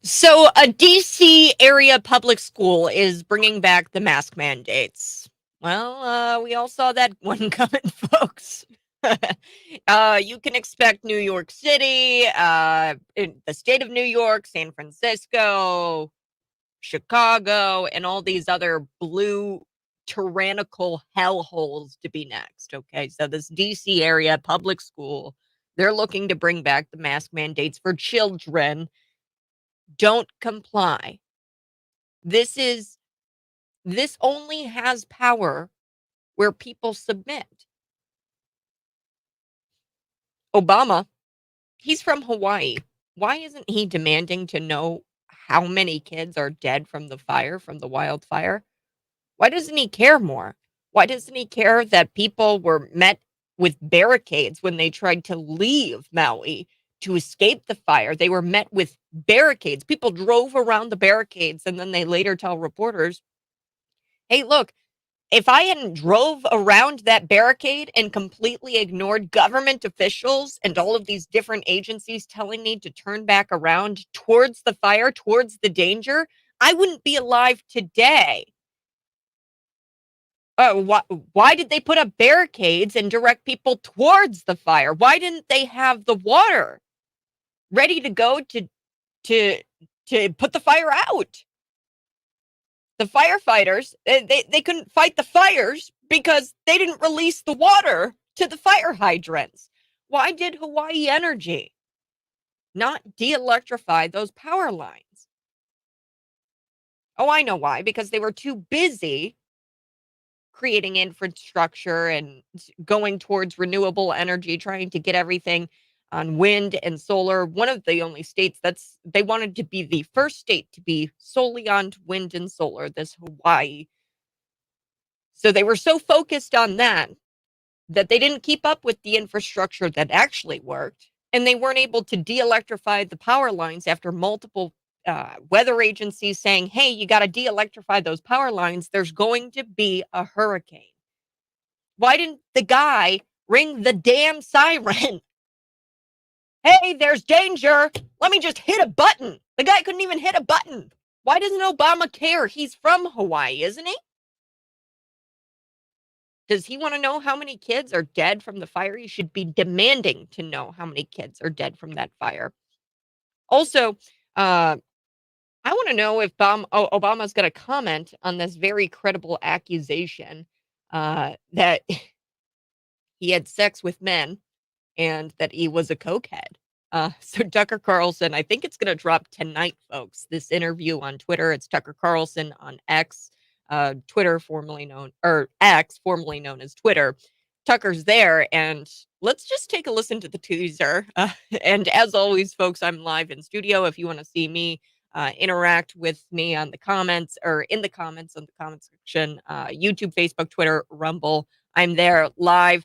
So a DC area public school is bringing back the mask mandates. Well, we all saw that one coming, folks. You can expect New York City, in the state of New York, San Francisco, Chicago, and all these other blue tyrannical hellholes to be next. Okay, so this DC area public school, they're looking to bring back the mask mandates for children. Don't comply. This is this only has power where people submit. Obama, he's from Hawaii. Why isn't he demanding to know how many kids are dead from the fire, from the wildfire? Why doesn't he care more? Why doesn't he care that people were met with barricades when they tried to leave Maui to escape the fire? They were met with barricades. People drove around the barricades and then they later tell reporters, hey, look, if I hadn't drove around that barricade and completely ignored government officials and all of these different agencies telling me to turn back around towards the fire, towards the danger, I wouldn't be alive today. Why did they put up barricades and direct people towards the fire? Why didn't they have the water ready to go to put the fire out? The firefighters, they couldn't fight the fires because they didn't release the water to the fire hydrants. Why did Hawaii Energy not de-electrify those power lines? Oh, I know why. Because they were too busy creating infrastructure and going towards renewable energy, trying to get everything on wind and solar. One of the only states they wanted to be the first state to be solely on wind and solar, this Hawaii. So they were so focused on that they didn't keep up with the infrastructure that actually worked, and they weren't able to de-electrify the power lines after multiple weather agencies saying, hey, you got to de-electrify those power lines. There's going to be a hurricane. Why didn't the guy ring the damn siren? Hey, there's danger. Let me just hit a button. The guy couldn't even hit a button. Why doesn't Obama care? He's from Hawaii, isn't he? Does he want to know how many kids are dead from the fire? He should be demanding to know how many kids are dead from that fire. Also, I want to know if Obama's going to comment on this very credible accusation that he had sex with men and that he was a cokehead. So Tucker Carlson, I think it's going to drop tonight, folks. This interview on Twitter. It's Tucker Carlson on X, Twitter, formerly known, or X, formerly known as Twitter. Tucker's there, and let's just take a listen to the teaser. And as always, folks, I'm live in studio. If you want to see me interact with me on the comments or in the comments on the comment section, YouTube, Facebook, Twitter, Rumble, I'm there live.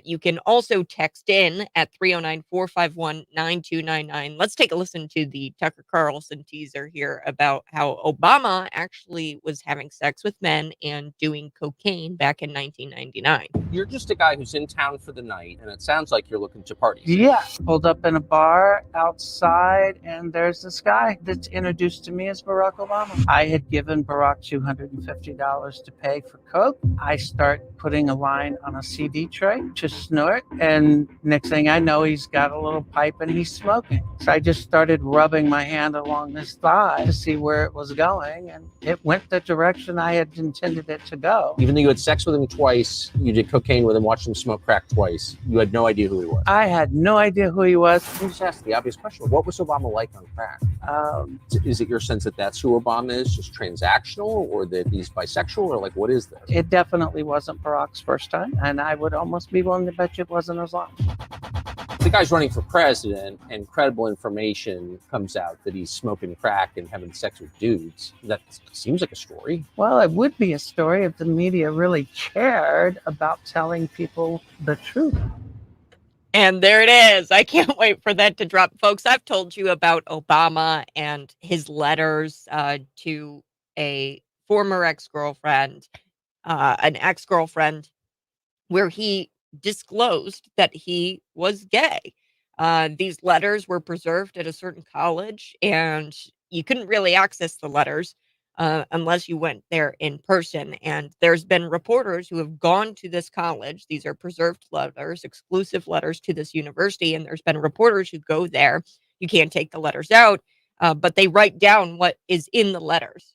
You can also text in at 309-451-9299. Let's take a listen to the Tucker Carlson teaser here about how Obama actually was having sex with men and doing cocaine back in 1999. You're just a guy who's in town for the night, and it sounds like you're looking to party. Yeah, pulled up in a bar outside, and there's this guy that's introduced to me as Barack Obama. I had given Barack $250 to pay for coke. I start putting a line on a CD tray to snort, and next thing I know, he's got a little pipe and he's smoking. So I just started rubbing my hand along his thigh to see where it was going, and it went the direction I had intended it to go. Even though you had sex with him twice, you did cocaine with him, watched him smoke crack twice, you had no idea who he was. I had no idea who he was. Let me just ask the obvious question. What was Obama like on crack? Is it your sense that that's who Obama is, just transactional, or that he's bisexual, or like, what is this? It definitely wasn't Barack's first time, and I would almost be willing to bet you it wasn't his last. The guy's running for president, and credible information comes out that he's smoking crack and having sex with dudes. That seems like a story. Well, it would be a story if the media really cared about telling people the truth. And there it is. I can't wait for that to drop. Folks, I've told you about Obama and his letters to a former ex-girlfriend, an ex-girlfriend, where he disclosed that he was gay. These letters were preserved at a certain college, and you couldn't really access the letters unless you went there in person. And there's been reporters who have gone to this college. These are preserved letters, exclusive letters to this university. And there's been reporters who go there. You can't take the letters out, but they write down what is in the letters.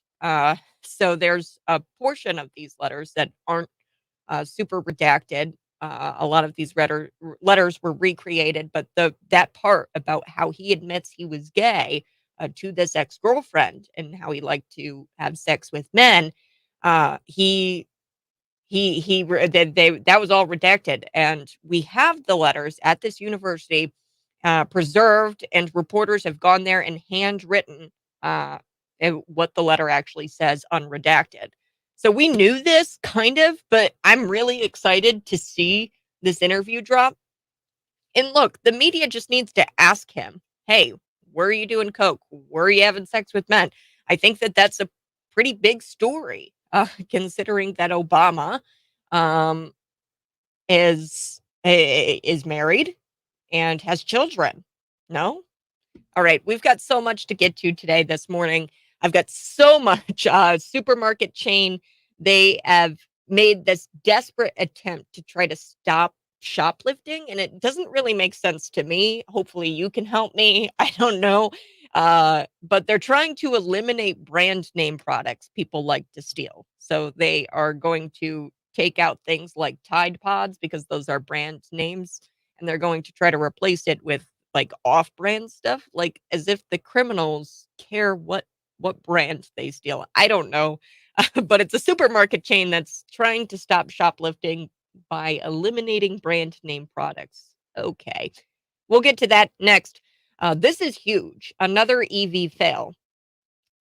So there's a portion of these letters that aren't super redacted. A lot of these letters were recreated, but that part about how he admits he was gay to this ex-girlfriend and how he liked to have sex with men, that was all redacted, and we have the letters at this university preserved, and reporters have gone there and handwritten what the letter actually says unredacted. So we knew this kind of, but I'm really excited to see this interview drop. And look, the media just needs to ask him, hey, were you doing coke? Were you having sex with men? I think that that's a pretty big story, considering that Obama is married and has children. No? All right, we've got so much to get to today this morning. I've got so much supermarket chain. They have made this desperate attempt to try to stop shoplifting, and it doesn't really make sense to me. Hopefully you can help me. I don't know. But they're trying to eliminate brand name products people like to steal. So they are going to take out things like Tide Pods because those are brand names, and they're going to try to replace it with like off-brand stuff, like as if the criminals care what brand they steal. I don't know. But it's a supermarket chain that's trying to stop shoplifting by eliminating brand name products. Okay. We'll get to that next. This is huge. Another EV fail.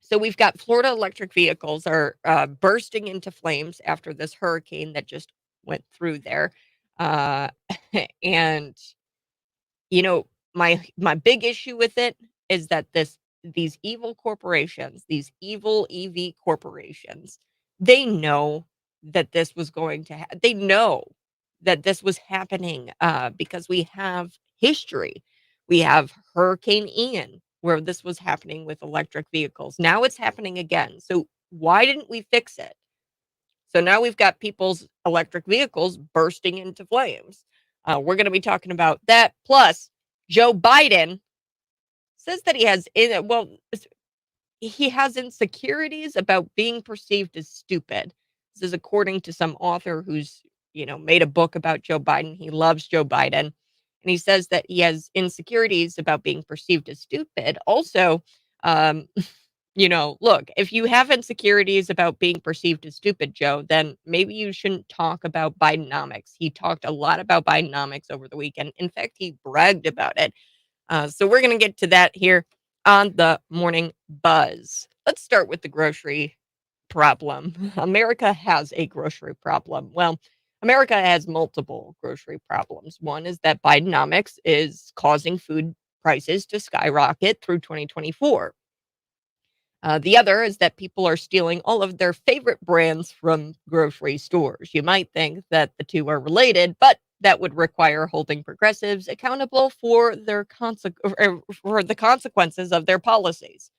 So we've got Florida electric vehicles are bursting into flames after this hurricane that just went through there. And, you know, my big issue with it is that these evil corporations, these evil EV corporations, they know that this was going to they know that this was happening because we have history. We have Hurricane Ian where this was happening with electric vehicles. Now it's happening again. So why didn't we fix it? So now we've got people's electric vehicles bursting into flames. We're going to be talking about that. Plus, Joe Biden says that he has insecurities about being perceived as stupid. This is according to some author who's, made a book about Joe Biden. He loves Joe Biden. And he says that he has insecurities about being perceived as stupid. Also, look, if you have insecurities about being perceived as stupid, Joe, then maybe you shouldn't talk about Bidenomics. He talked a lot about Bidenomics over the weekend. In fact, he bragged about it. So we're going to get to that here on the Morning Buzz. Let's start with the grocery problem. America has a grocery problem. Well, America has multiple grocery problems. One is that Bidenomics is causing food prices to skyrocket through 2024. The other is that people are stealing all of their favorite brands from grocery stores. You might think that the two are related, but that would require holding progressives accountable for for the consequences of their policies.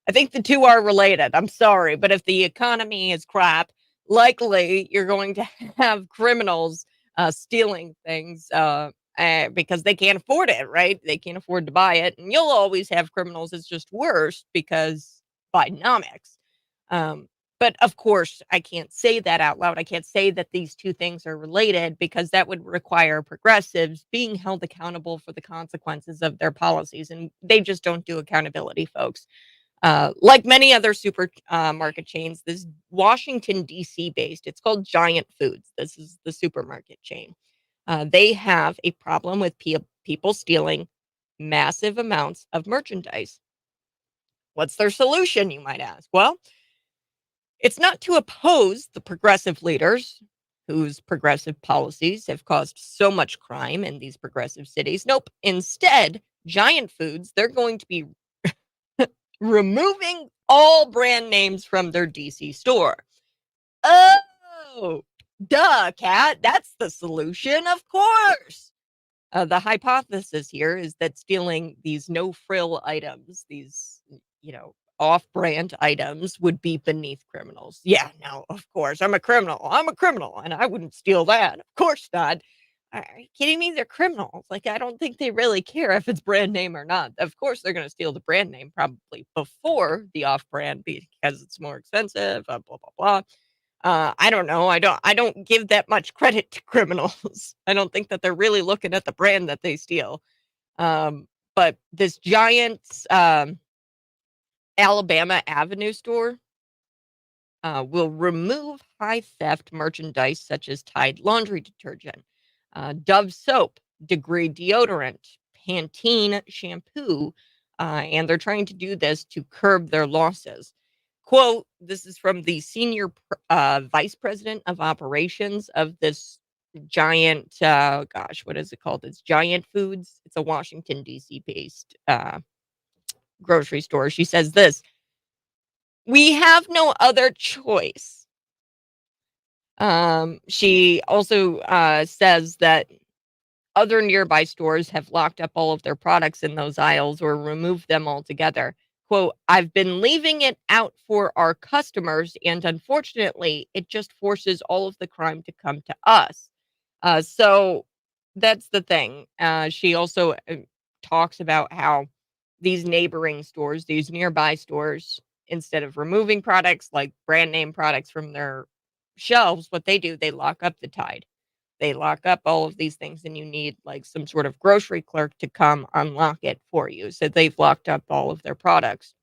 I think the two are related. I'm sorry, but if the economy is crap, likely you're going to have criminals stealing things because they can't afford it, right? They can't afford to buy it, and you'll always have criminals. It's just worse because Bidenomics. But of course, I can't say that out loud. I can't say that these two things are related because that would require progressives being held accountable for the consequences of their policies. And they just don't do accountability, folks. Like many other supermarket chains, this Washington, D.C. based, it's called Giant Foods. This is the supermarket chain. They have a problem with people stealing massive amounts of merchandise. What's their solution, you might ask? Well, it's not to oppose the progressive leaders whose progressive policies have caused so much crime in these progressive cities. Nope. Instead, Giant Foods, they're going to be removing all brand names from their DC store. Oh, duh, Kat. That's the solution, of course. The hypothesis here is that stealing these no-frill items, these off-brand items would be beneath criminals. Yeah, no, of course. I'm a criminal, and I wouldn't steal that. Of course not. Are you kidding me? They're criminals. Like, I don't think they really care if it's brand name or not. Of course, they're gonna steal the brand name probably before the off-brand because it's more expensive, blah, blah, blah. I don't know. I don't give that much credit to criminals. I don't think that they're really looking at the brand that they steal. But this giant, Alabama Avenue store will remove high theft merchandise such as Tide laundry detergent, Dove soap, Degree deodorant, Pantene shampoo, and they're trying to do this to curb their losses. Quote, this is from the senior vice president of operations of this giant, gosh, what is it called? It's Giant Foods. It's a Washington, D.C. based grocery store. She says this: we have no other choice. She also says that other nearby stores have locked up all of their products in those aisles or removed them altogether. Quote, I've been leaving it out for our customers, and unfortunately, it just forces all of the crime to come to us. So that's the thing. She also talks about how these neighboring stores, these nearby stores, instead of removing products like brand name products from their shelves, what they do, they lock up the Tide. They lock up all of these things, and you need like some sort of grocery clerk to come unlock it for you. So they've locked up all of their products.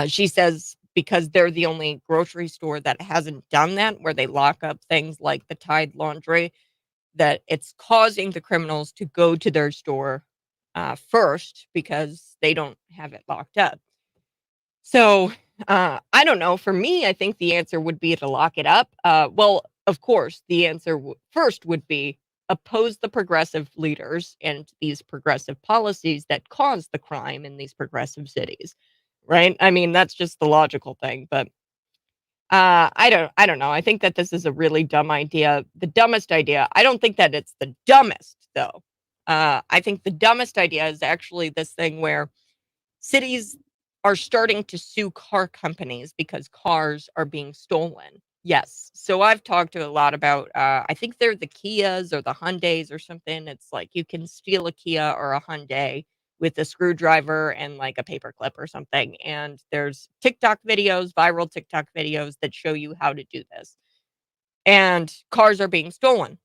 She says because they're the only grocery store that hasn't done that, where they lock up things like the Tide laundry, that it's causing the criminals to go to their store first because they don't have it locked up. So I don't know. For me, I think the answer would be to lock it up. Well, of course, the answer first would be oppose the progressive leaders and these progressive policies that cause the crime in these progressive cities, right? I mean, that's just the logical thing. But I don't know. I think that this is a really dumb idea. The dumbest idea. I don't think that it's the dumbest though. I think the dumbest idea is actually this thing where cities are starting to sue car companies because cars are being stolen. Yes. So I've talked to a lot about, I think they're the Kias or the Hyundais or something. It's like you can steal a Kia or a Hyundai with a screwdriver and like a paperclip or something. And there's TikTok videos, viral TikTok videos that show you how to do this. And cars are being stolen.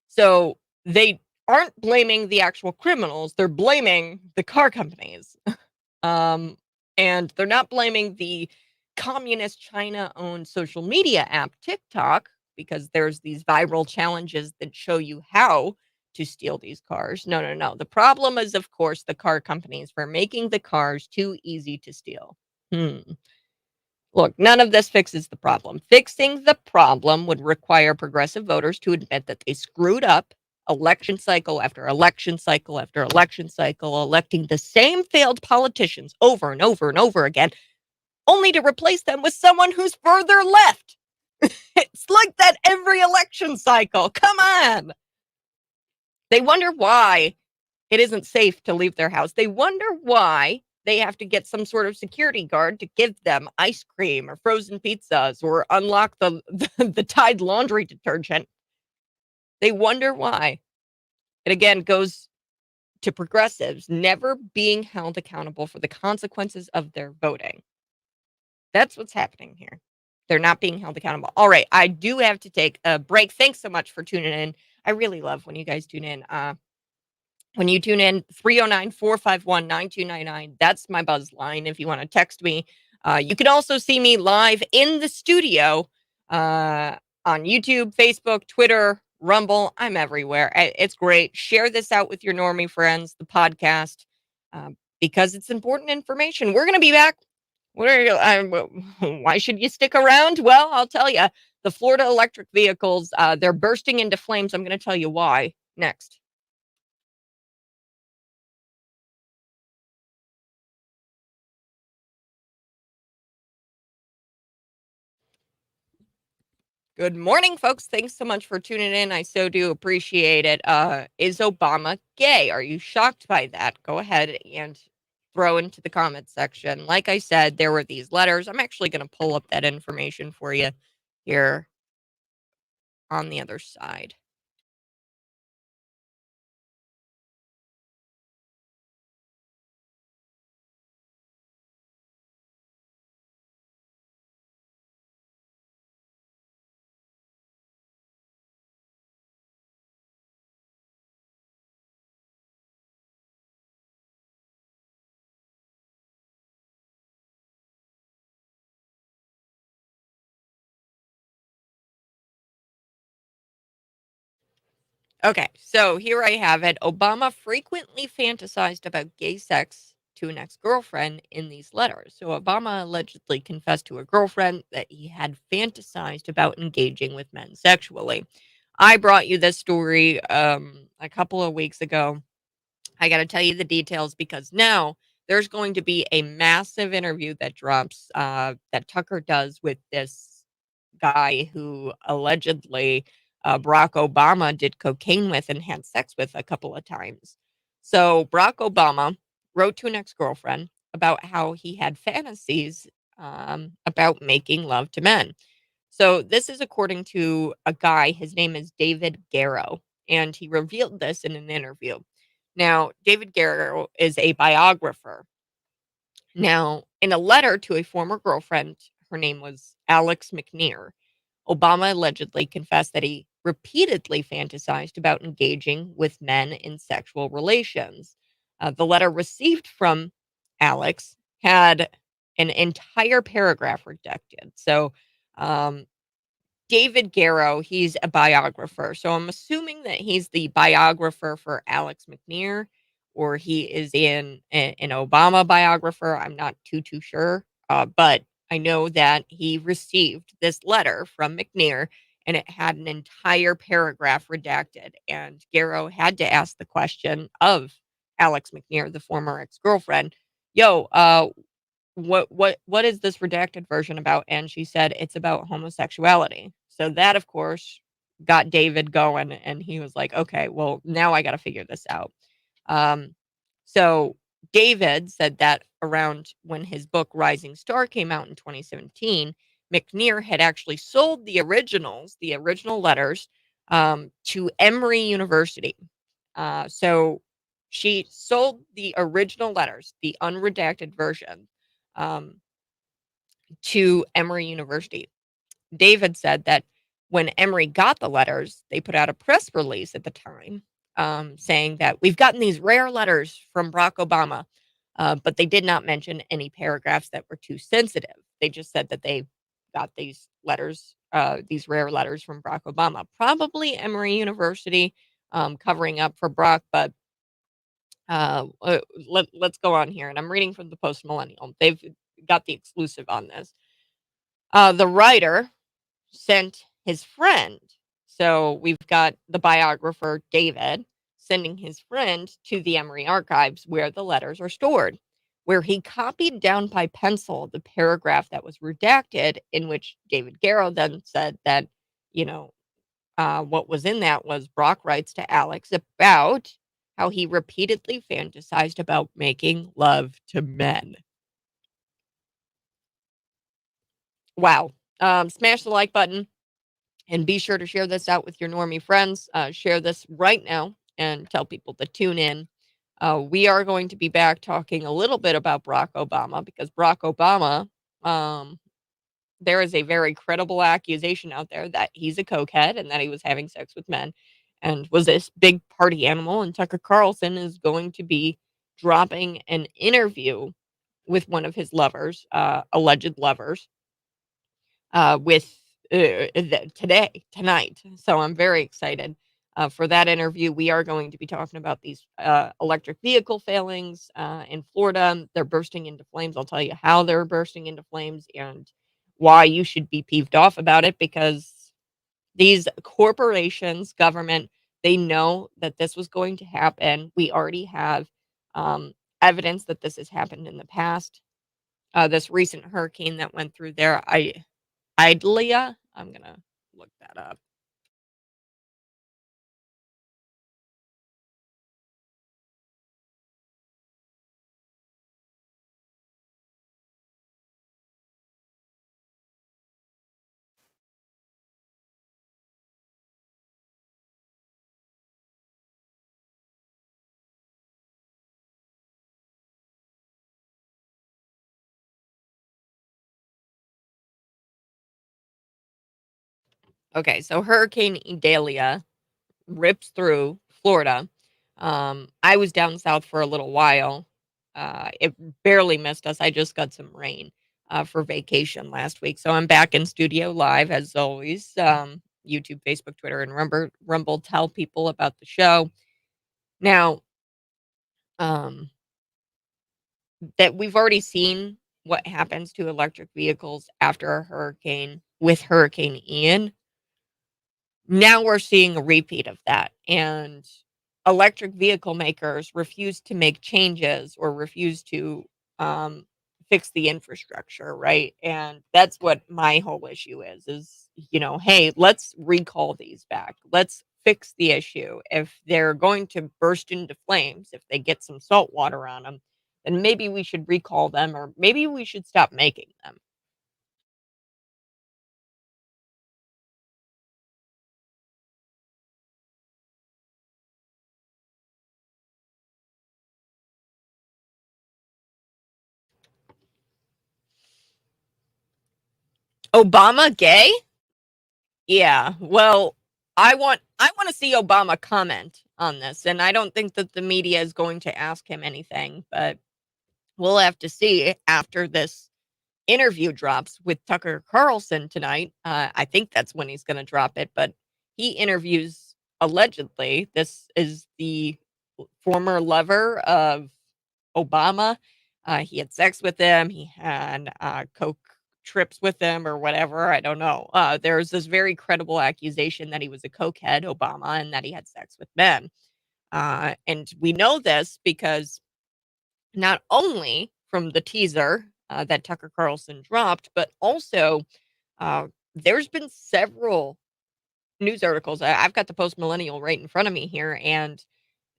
So they aren't blaming the actual criminals, they're blaming the car companies. And they're not blaming the communist China-owned social media app TikTok, because there's these viral challenges that show you how to steal these cars. No, no, no. The problem is, of course, the car companies for making the cars too easy to steal. Look, none of this fixes the problem. Fixing the problem would require progressive voters to admit that they screwed up election cycle after election cycle after election cycle, electing the same failed politicians over and over and over again, only to replace them with someone who's further left. It's like that every election cycle. Come on. They wonder why it isn't safe to leave their house. They wonder why they have to get some sort of security guard to give them ice cream or frozen pizzas or unlock the Tide laundry detergent. They wonder why. It again goes to progressives never being held accountable for the consequences of their voting. That's what's happening here. They're not being held accountable. All right, I do have to take a break. Thanks so much for tuning in. I really love when you guys tune in. When you tune in, 309-451-9299. That's my buzz line if you want to text me. You can also see me live in the studio on YouTube, Facebook, Twitter, Rumble. I'm everywhere. It's great. Share this out with your normie friends, the podcast, because it's important information. We're going to be back. Why should you stick around? Well, I'll tell you. The Florida electric vehicles, they're bursting into flames. I'm going to tell you why next. Good morning, folks. Thanks so much for tuning in. I so do appreciate it. Is Obama gay? Are you shocked by that? Go ahead and throw into the comment section. Like I said, there were these letters. I'm actually going to pull up that information for you here on the other side. Okay, so here I have it. Obama frequently fantasized about gay sex to an ex-girlfriend in these letters. So Obama allegedly confessed to a girlfriend that he had fantasized about engaging with men sexually. I brought you this story a couple of weeks ago. I got to tell you the details because now there's going to be a massive interview that drops that Tucker does with this guy who allegedly Barack Obama did cocaine with and had sex with a couple of times. So Barack Obama wrote to an ex-girlfriend about how he had fantasies about making love to men. So this is according to a guy. His name is David Garrow, and he revealed this in an interview. Now, David Garrow is a biographer. Now, in a letter to a former girlfriend, her name was Alex McNear, Obama allegedly confessed that he repeatedly fantasized about engaging with men in sexual relations. The letter received from Alex had an entire paragraph redacted. So, um, David Garrow, he's a biographer. So I'm assuming that he's the biographer for Alex McNear, or he is an Obama biographer. I'm not too sure. But I know that he received this letter from McNear and it had an entire paragraph redacted. And Garrow had to ask the question of Alex McNear, the former ex-girlfriend, yo, what is this redacted version about? And she said it's about homosexuality. So that of course got David going and he was like, okay, well now I got to figure this out. Um so David said that around when his book Rising Star came out in 2017, McNear had actually sold the original letters to Emory University. So she sold the original letters, the unredacted version, um, to Emory University. David said that when Emory got the letters, they put out a press release at the time saying that we've gotten these rare letters from Barack Obama, but they did not mention any paragraphs that were too sensitive. They just said that they got these letters, these rare letters from Barack Obama, probably Emory University covering up for Barack, but let's go on here. And I'm reading from the Post Millennial. They've got the exclusive on this. The writer sent his friend. So we've got the biographer, David, sending his friend to the Emory archives where the letters are stored, where he copied down by pencil the paragraph that was redacted, in which David Garrow then said that, you know, what was in that was Brock writes to Alex about how he repeatedly fantasized about making love to men. Wow. Smash the like button and be sure to share this out with your normie friends. Share this right now and tell people to tune in. We are going to be back talking a little bit about Barack Obama because Barack Obama, um, there is a very credible accusation out there that he's a cokehead and that he was having sex with men and was this big party animal. And Tucker Carlson is going to be dropping an interview with one of his lovers, alleged lovers, with tonight. So I'm very excited for that interview. We are going to be talking about these electric vehicle failings in Florida. They're bursting into flames. I'll tell you how they're bursting into flames and why you should be peeved off about it because these corporations, government, they know that this was going to happen. We already have um, evidence that this has happened in the past. This recent hurricane that went through there, IDALIA. I'm gonna look that up. Okay, so Hurricane Idalia rips through Florida. I was down south for a little while. It barely missed us. I just got some rain for vacation last week. So I'm back in studio live as always. YouTube, Facebook, Twitter, and Rumble tell people about the show. Now, um, that we've already seen what happens to electric vehicles after a hurricane with Hurricane Ian. Now we're seeing a repeat of that, and electric vehicle makers refuse to make changes or refuse to um, fix the infrastructure, right? And that's what my whole issue is, hey, let's recall these back. Let's fix the issue. If they're going to burst into flames, if they get some salt water on them, then maybe we should recall them, or maybe we should stop making them. Obama gay? Yeah, well, I want to see Obama comment on this, and I don't think that the media is going to ask him anything, but we'll have to see after this interview drops with Tucker Carlson tonight. I think that's when he's going to drop it, but he interviews allegedly. This is the former lover of Obama. He had sex with him. He had coke trips with him or whatever. I don't know. There's this very credible accusation that he was a cokehead, Obama, and that he had sex with men. And we know this because not only from the teaser that Tucker Carlson dropped, but also there's been several news articles. I've got the Post Millennial right in front of me here, and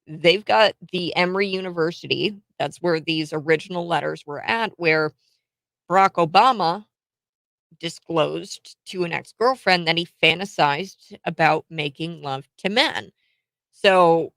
they've got the Emory University. That's where these original letters were at, where Barack Obama disclosed to an ex-girlfriend that he fantasized about making love to men. So,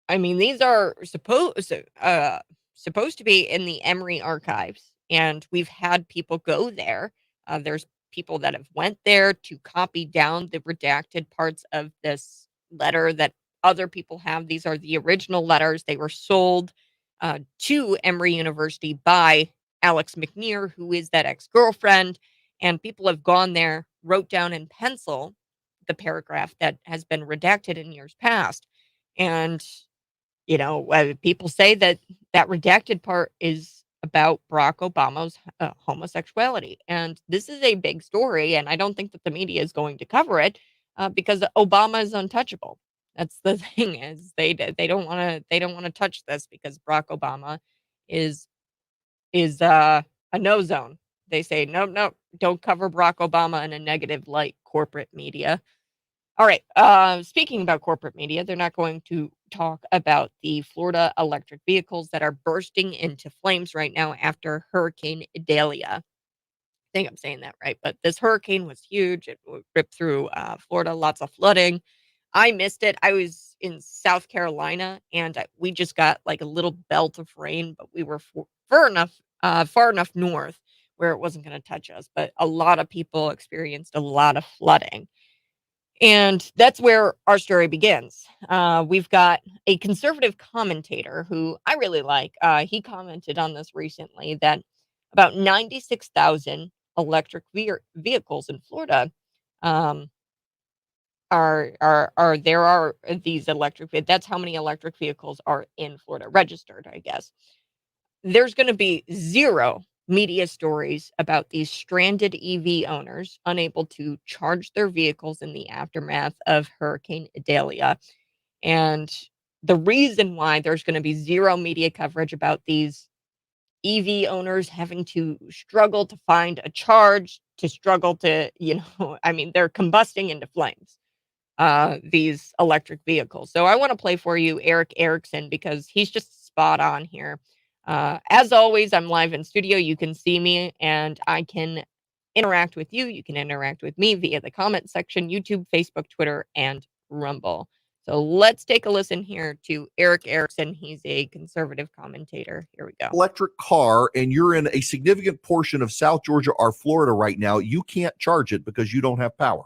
I mean, these are supposed to be in the Emory archives, and we've had people go there. There's people that have went there to copy down the redacted parts of this letter that other people have. These are the original letters. They were sold to Emory University by Alex McNear, who is that ex-girlfriend, and people have gone there, wrote down in pencil the paragraph that has been redacted in years past. And people say that that redacted part is about Barack Obama's homosexuality. And this is a big story. And I don't think that the media is going to cover it because Obama is untouchable. That's the thing, is they don't want to touch this because Barack Obama is is a no zone. They say no, no, don't cover Barack Obama in a negative light, corporate media. All right. Speaking about corporate media, they're not going to talk about the Florida electric vehicles that are bursting into flames right now after Hurricane Idalia. I think I'm saying that right, but this hurricane was huge. It ripped through Florida, lots of flooding. I missed it. I was in South Carolina, and we just got like a little belt of rain, but we were far enough north where it wasn't going to touch us. But a lot of people experienced a lot of flooding. And that's where our story begins. We've got a conservative commentator who I really like. He commented on this recently that about 96,000 electric vehicles in Florida um, there are these that's how many electric vehicles are in Florida registered, I guess. There's going to be zero media stories about these stranded EV owners unable to charge their vehicles in the aftermath of Hurricane Idalia. And the reason why there's going to be zero media coverage about these EV owners having to struggle to find a charge, to struggle to, I mean, they're combusting into flames, these electric vehicles. So I want to play for you Eric Erickson because he's just spot on here. As always, I'm live in studio. You can see me and I can interact with you. You can interact with me via the comment section, YouTube, Facebook, Twitter, and Rumble. So let's take a listen here to Eric Erickson. He's a conservative commentator. Here we go. Electric car and you're in a significant portion of South Georgia or Florida right now, you can't charge it because you don't have power.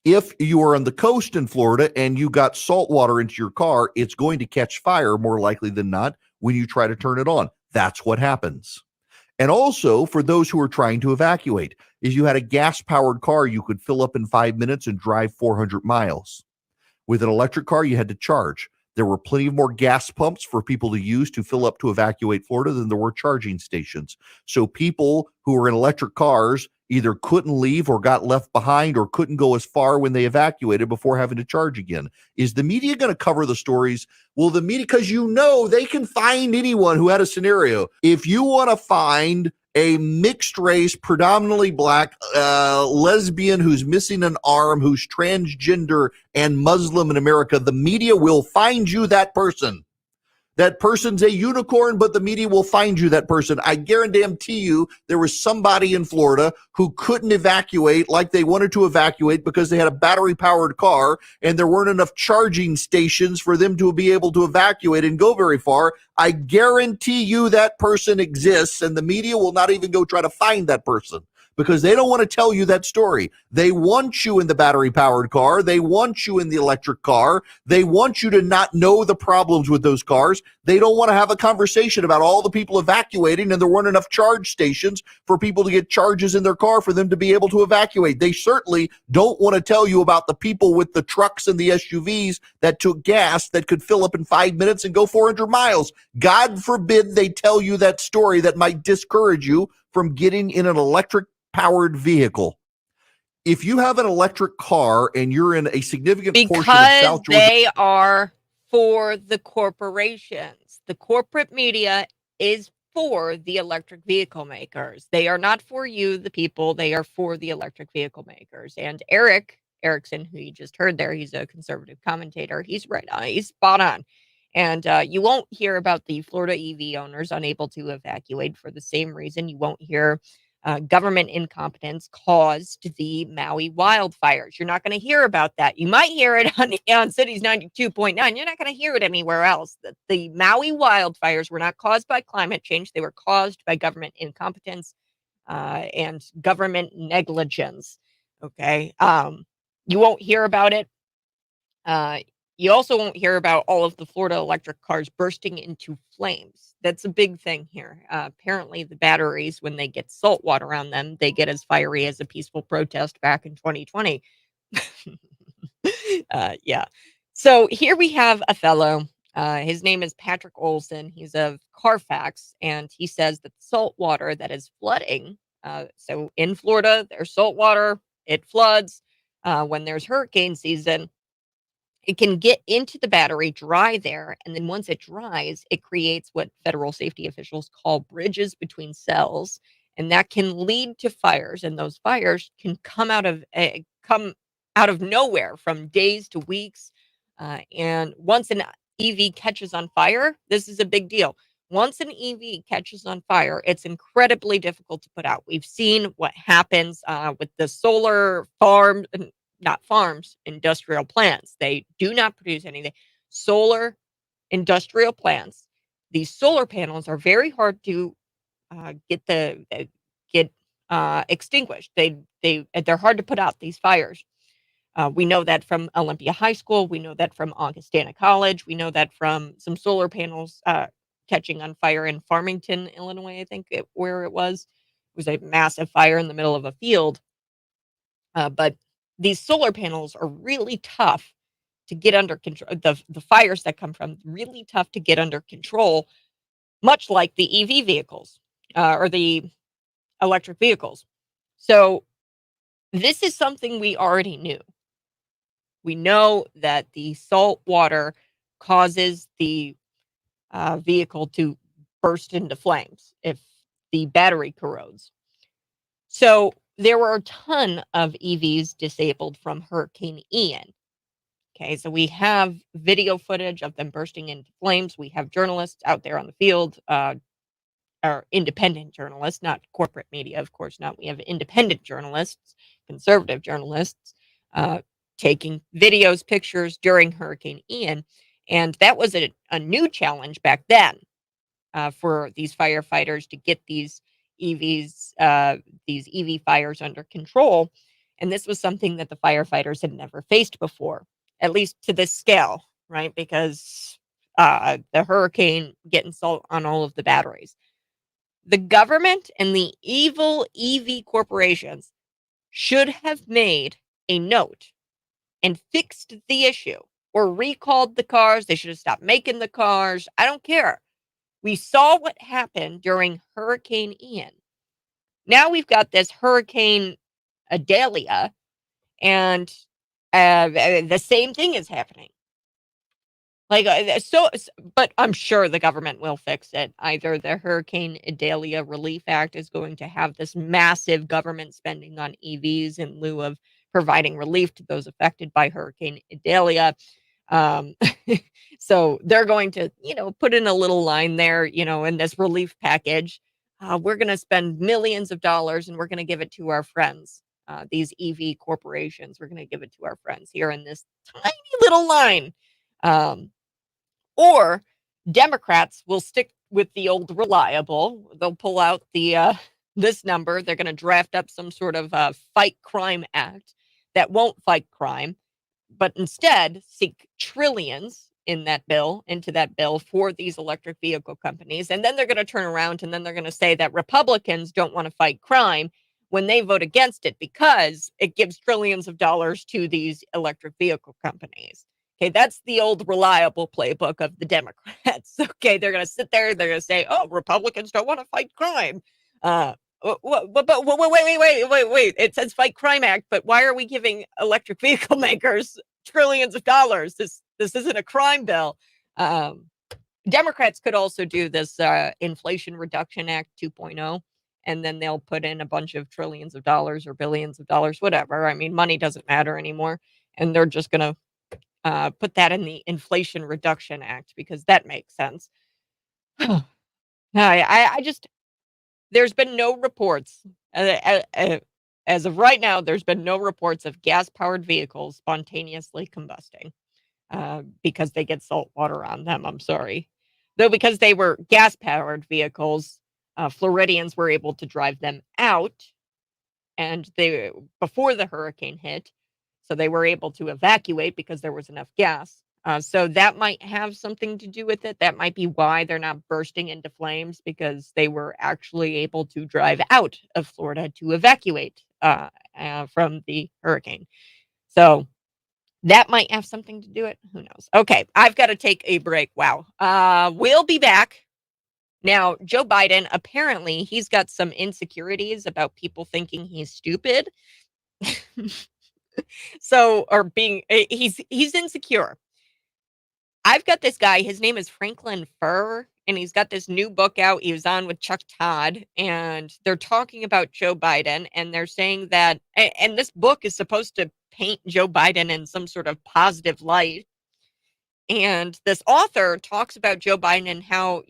If you are on the coast in Florida and you got salt water into your car, it's going to catch fire more likely than not when you try to turn it on. That's what happens. And also for those who are trying to evacuate, if you had a gas-powered car, you could fill up in 5 minutes and drive 400 miles. With an electric car, you had to charge. There were plenty of more gas pumps for people to use to fill up to evacuate Florida than there were charging stations. So people who were in electric cars either couldn't leave or got left behind or couldn't go as far when they evacuated before having to charge again. Is the media going to cover the stories? Well, the media, because they can find anyone who had a scenario. If you want to find a mixed race, predominantly black lesbian who's missing an arm, who's transgender and Muslim in America, the media will find you that person. That person's a unicorn, but the media will find you that person. I guarantee you there was somebody in Florida who couldn't evacuate like they wanted to evacuate because they had a battery-powered car and there weren't enough charging stations for them to be able to evacuate and go very far. I guarantee you that person exists, and the media will not even go try to find that person, because they don't want to tell you that story. They want you in the battery-powered car. They want you in the electric car. They want you to not know the problems with those cars. They don't want to have a conversation about all the people evacuating and there weren't enough charge stations for people to get charges in their car for them to be able to evacuate. They certainly don't want to tell you about the people with the trucks and the SUVs that took gas that could fill up in 5 minutes and go 400 miles. God forbid they tell you that story that might discourage you from getting in an electric powered vehicle. If you have an electric car and you're in a significant portion of South Georgia, they are for the corporations. The corporate media is for the electric vehicle makers. They are not for you, the people. They are for the electric vehicle makers. And Eric Erickson, who you just heard there, he's a conservative commentator. He's right on. He's spot on. And you won't hear about the Florida EV owners unable to evacuate for the same reason. You won't hear government incompetence caused the Maui wildfires. You're not going to hear about that. You might hear it on Cities 92.9. You're not going to hear it anywhere else. The Maui wildfires were not caused by climate change. They were caused by government incompetence and government negligence. Okay. You won't hear about it. You also won't hear about all of the Florida electric cars bursting into flames. That's a big thing here. Apparently, the batteries, when they get salt water on them, they get as fiery as a peaceful protest back in 2020. Yeah. So here we have a fellow. His name is Patrick Olson. He's of Carfax, and he says that salt water that is flooding. So in Florida, there's salt water. It floods when there's hurricane season. It can get into the battery, dry there, and then once it dries, it creates what federal safety officials call bridges between cells, and that can lead to fires. And those fires can come out of nowhere, from days to weeks. And once an EV catches on fire, this is a big deal. Once an EV catches on fire, it's incredibly difficult to put out. We've seen what happens with the solar farm. Not farms, industrial plants. They do not produce anything. Solar industrial plants. These solar panels are very hard to get extinguished. They're hard to put out, these fires. We know that from Olympia High School. We know that from Augustana College. We know that from some solar panels catching on fire in Farmington, Illinois. I think where it was a massive fire in the middle of a field. But these solar panels are really tough to get under control. The fires that come from, really tough to get under control, much like the EV vehicles or the electric vehicles. So this is something we already knew. We know that the salt water causes the vehicle to burst into flames if the battery corrodes. So there were a ton of EVs disabled from Hurricane Ian. Okay, so we have video footage of them bursting into flames. We have journalists out there on the field, or independent journalists, not corporate media, of course not. We have independent journalists, conservative journalists, taking videos, pictures during Hurricane Ian. And that was a new challenge back then for these firefighters to get these EVs, these EV fires under control. And this was something that the firefighters had never faced before, at least to this scale, right? Because the hurricane getting salt on all of the batteries. The government and the evil EV corporations should have made a note and fixed the issue or recalled the cars. They should have stopped making the cars. I don't care. We saw what happened during Hurricane Ian. Now we've got this Hurricane Idalia, and the same thing is happening. Like, but I'm sure the government will fix it. Either the Hurricane Idalia Relief Act is going to have this massive government spending on EVs in lieu of providing relief to those affected by Hurricane Idalia. So they're going to, put in a little line there, in this relief package. We're going to spend millions of dollars and we're going to give it to our friends. These EV corporations, we're going to give it to our friends here in this tiny little line. Or Democrats will stick with the old reliable. They'll pull out the this number. They're going to draft up some sort of fight crime act that won't fight crime, but instead seek trillions into that bill for these electric vehicle companies. And then they're going to turn around and then they're going to say that Republicans don't want to fight crime when they vote against it because it gives trillions of dollars to these electric vehicle companies. Okay, that's the old reliable playbook of the Democrats. Okay, they're going to sit there, they're going to say, oh, Republicans don't want to fight crime. But wait. It says Fight Crime Act, but why are we giving electric vehicle makers trillions of dollars? This isn't a crime bill. Democrats could also do this Inflation Reduction Act 2.0, and then they'll put in a bunch of trillions of dollars or billions of dollars, whatever. I mean, money doesn't matter anymore. And they're just going to put that in the Inflation Reduction Act because that makes sense. I just, there's been no reports. As of right now, there's been no reports of gas-powered vehicles spontaneously combusting because they get salt water on them. I'm sorry. Though because they were gas-powered vehicles, Floridians were able to drive them out and before the hurricane hit. So they were able to evacuate because there was enough gas. So that might have something to do with it. That might be why they're not bursting into flames because they were actually able to drive out of Florida to evacuate from the hurricane. So that might have something to do it. Who knows? Okay, I've got to take a break. Wow. We'll be back. Now, Joe Biden, apparently he's got some insecurities about people thinking he's stupid. He's insecure. I've got this guy, his name is Franklin Furr, and he's got this new book out. He was on with Chuck Todd, and they're talking about Joe Biden, and they're saying that, and this book is supposed to paint Joe Biden in some sort of positive light. And this author talks about Joe Biden and how,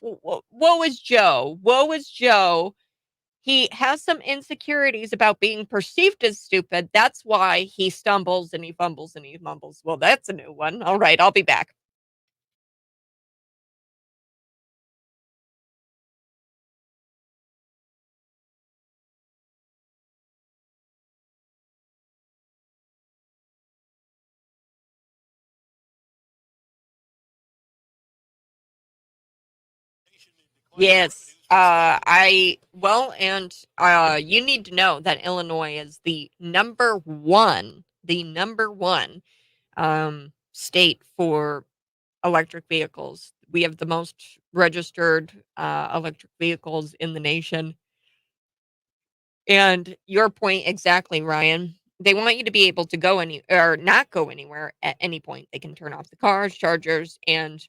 woe is Joe. Woe is Joe. He has some insecurities about being perceived as stupid. That's why he stumbles and he fumbles and he mumbles. Well, that's a new one. All right, I'll be back. Yes. You need to know that Illinois is the number one state for electric vehicles. We have the most registered electric vehicles in the nation. And your point exactly, Ryan. They want you to be able to go or not go anywhere at any point. They can turn off the cars, chargers, and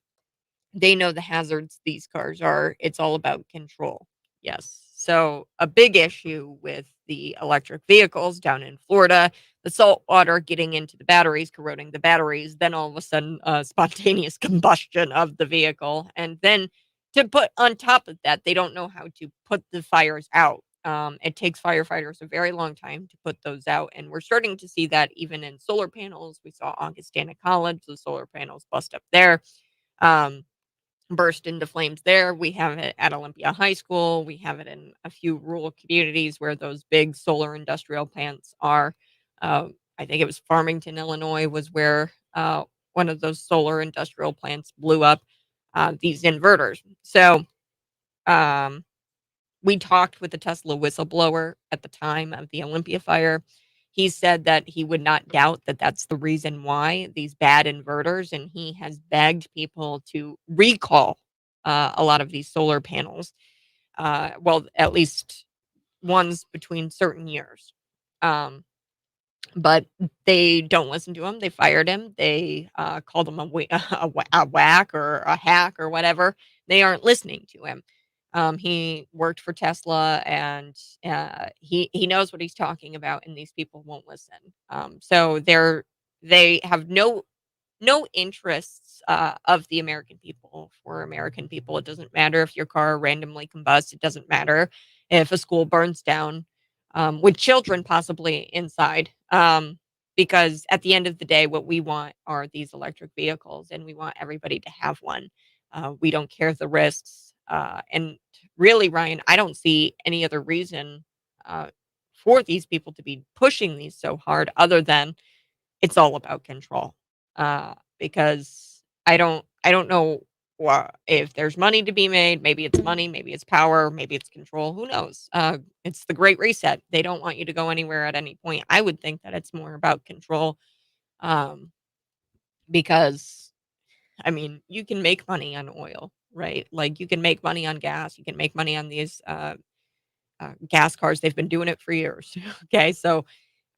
they know the hazards these cars are. It's all about control. Yes. So a big issue with the electric vehicles down in Florida, the salt water getting into the batteries, corroding the batteries, then all of a sudden spontaneous combustion of the vehicle. And then to put on top of that, they don't know how to put the fires out. It takes firefighters a very long time to put those out. And we're starting to see that even in solar panels. We saw Augustana College, the solar panels bust up there. burst into flames there. We have it at Olympia High School. We have it in a few rural communities where those big solar industrial plants are. I think it was Farmington, Illinois, was where one of those solar industrial plants blew up these inverters. So um, we talked with the Tesla whistleblower at the time of the Olympia fire. He said that he would not doubt that that's the reason why these bad inverters, and he has begged people to recall a lot of these solar panels. Well, at least ones between certain years. Um, but they don't listen to him. They fired him. They called him a whack or a hack or whatever. They aren't listening to him. He worked for Tesla, and he knows what he's talking about, and these people won't listen. So they have no interests of the American people for American people. It doesn't matter if your car randomly combusts. It doesn't matter if a school burns down with children possibly inside. Because at the end of the day, what we want are these electric vehicles, and we want everybody to have one. We don't care the risks. And really, Ryan, I don't see any other reason for these people to be pushing these so hard other than it's all about control. Because I don't know if there's money to be made. Maybe it's money, maybe it's power, maybe it's control. Who knows? It's the Great Reset. They don't want you to go anywhere at any point. I would think that it's more about control, um, because I mean, you can make money on oil, right? Like you can make money on gas. You can make money on these gas cars. They've been doing it for years. Okay, so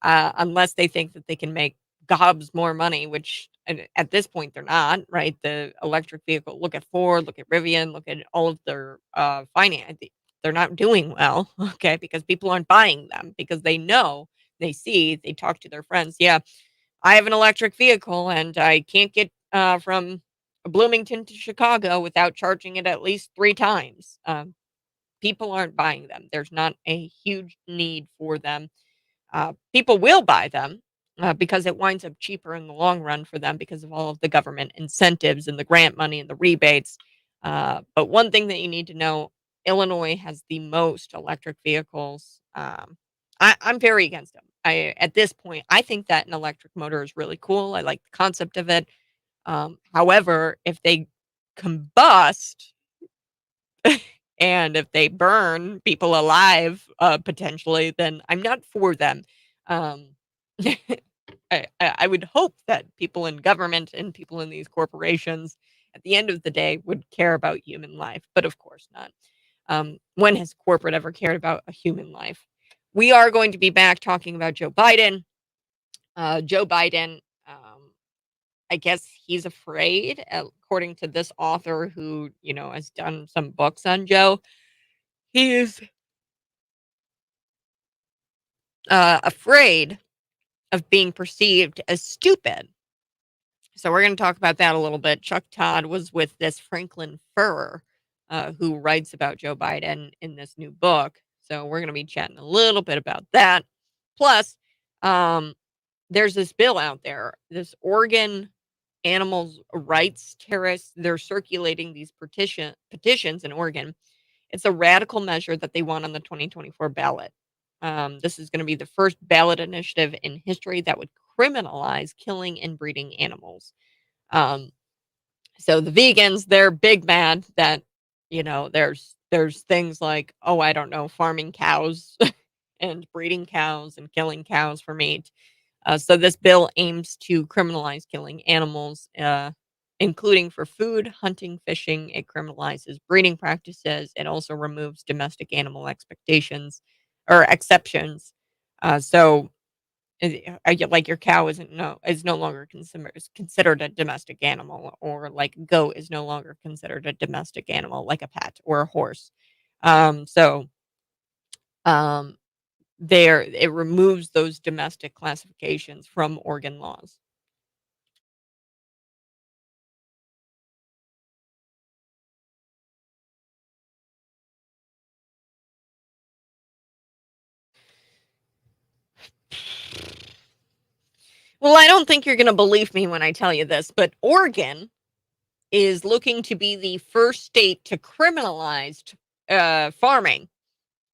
unless they think that they can make gobs more money, which at this point they're not, right? The electric vehicle, look at Ford, look at Rivian, look at all of their finance. They're not doing well, okay, because people aren't buying them because they know, they see, they talk to their friends. Yeah, I have an electric vehicle and I can't get from Bloomington to Chicago without charging it at least 3 times. People aren't buying them. There's not a huge need for them. People will buy them because it winds up cheaper in the long run for them because of all of the government incentives and the grant money and the rebates. But one thing that you need to know, Illinois has the most electric vehicles. I'm very against them. At this point, I think that an electric motor is really cool. I like the concept of it. However, if they combust and if they burn people alive, potentially, then I'm not for them. Um, I would hope that people in government and people in these corporations, at the end of the day, would care about human life, but of course not. When has corporate ever cared about a human life? We are going to be back talking about Joe Biden. Joe Biden, I guess he's afraid, according to this author who, has done some books on Joe. He is afraid of being perceived as stupid. So we're going to talk about that a little bit. Chuck Todd was with this Franklin Furrer, who writes about Joe Biden in this new book. So we're going to be chatting a little bit about that. Plus, there's this bill out there, this Oregon animals rights terrorists. They're circulating these petitions in Oregon. It's a radical measure that they want on the 2024 ballot. This is going to be the first ballot initiative in history that would criminalize killing and breeding animals. Um, so the vegans, they're big mad that there's things like, oh, I don't know, farming cows and breeding cows and killing cows for meat. So this bill aims to criminalize killing animals, including for food, hunting, fishing. It criminalizes breeding practices. It also removes domestic animal expectations or exceptions. So, like your cow is no longer considered a domestic animal, or like goat is no longer considered a domestic animal, like a pet or a horse. So, um, it removes those domestic classifications from Oregon laws. Well, I don't think you're going to believe me when I tell you this, but Oregon is looking to be the first state to criminalize farming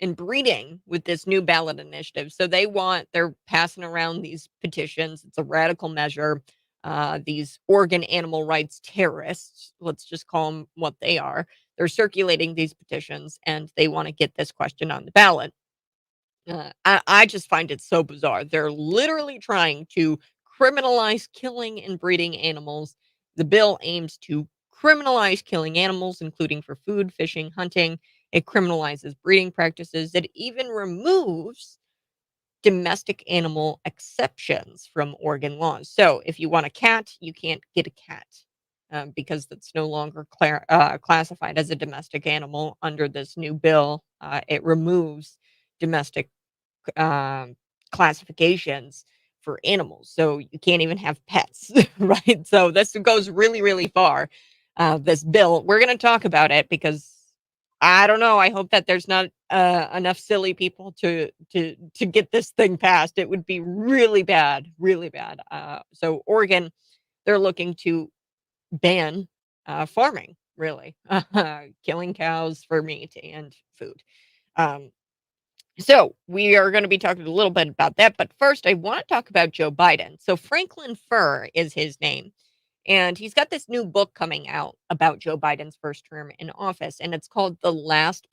and breeding with this new ballot initiative. So they're passing around these petitions. It's a radical measure. These organ animal rights terrorists, let's just call them what they are, they're circulating these petitions and they want to get this question on the ballot. I just find it so bizarre. They're literally trying to criminalize killing and breeding animals. The bill aims to criminalize killing animals, including for food, fishing, hunting. It criminalizes breeding practices. It even removes domestic animal exceptions from Oregon laws. So if you want a cat, you can't get a cat because that's no longer classified as a domestic animal under this new bill. It removes domestic classifications for animals. So you can't even have pets, right? So this goes really, really far. This bill, we're going to talk about it because I don't know. I hope that there's not enough silly people to get this thing passed. It would be really bad, really bad. So Oregon, they're looking to ban farming, really, killing cows for meat and food. So we are going to be talking a little bit about that. But first, I want to talk about Joe Biden. So Franklin Furr is his name. And he's got this new book coming out about Joe Biden's first term in office. And it's called The Last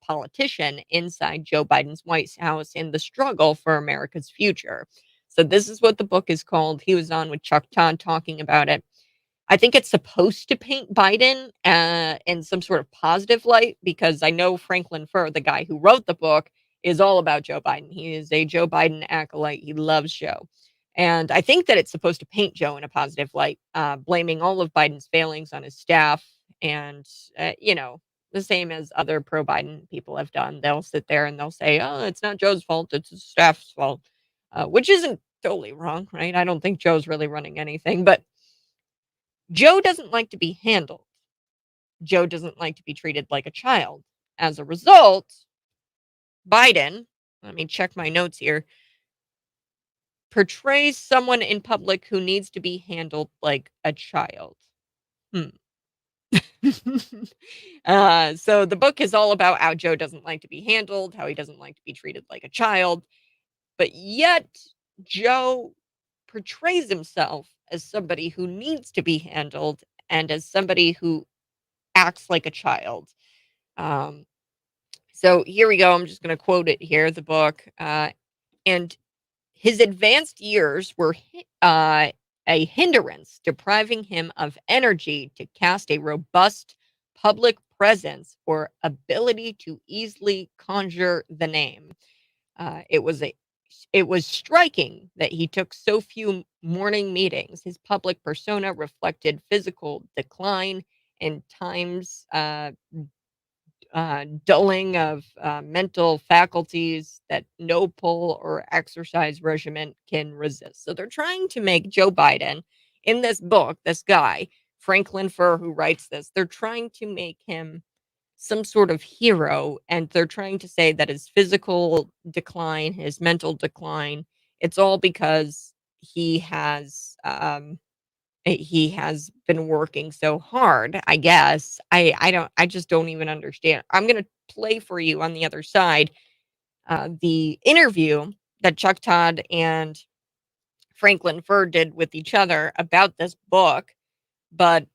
Politician Inside Joe Biden's White House and the Struggle for America's Future. So this is what the book is called. He was on with Chuck Todd talking about it. I think it's supposed to paint Biden in some sort of positive light because I know Franklin Furr, the guy who wrote the book, is all about Joe Biden. He is a Joe Biden acolyte. He loves Joe. And I think that it's supposed to paint Joe in a positive light, blaming all of Biden's failings on his staff and, the same as other pro-Biden people have done. They'll sit there and they'll say, oh, it's not Joe's fault. It's his staff's fault, which isn't totally wrong, right? I don't think Joe's really running anything, but Joe doesn't like to be handled. Joe doesn't like to be treated like a child. As a result, Biden, let me check my notes here, portrays someone in public who needs to be handled like a child. So the book is all about how Joe doesn't like to be handled, how he doesn't like to be treated like a child, but yet Joe portrays himself as somebody who needs to be handled and as somebody who acts like a child. So here we go. I'm just going to quote it here, the book. And his advanced years were a hindrance, depriving him of energy to cast a robust public presence or ability to easily conjure the name. It was striking that he took so few morning meetings. His public persona reflected physical decline and times dulling of mental faculties that no pull or exercise regimen can resist. So they're trying to make Joe Biden in this book, this guy, Franklin Furr, who writes this, they're trying to make him some sort of hero. And they're trying to say that his physical decline, his mental decline, it's all because he has been working so hard, I guess. I just don't even understand. I'm going to play for you on the other side the interview that Chuck Todd and Franklin Furr did with each other about this book. But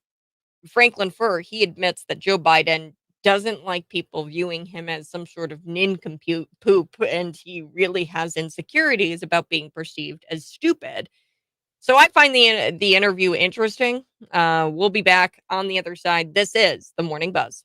Franklin Furr, he admits that Joe Biden doesn't like people viewing him as some sort of nincompoop, and he really has insecurities about being perceived as stupid. So I find the interview interesting. We'll be back on the other side. This is the Morning Buzz.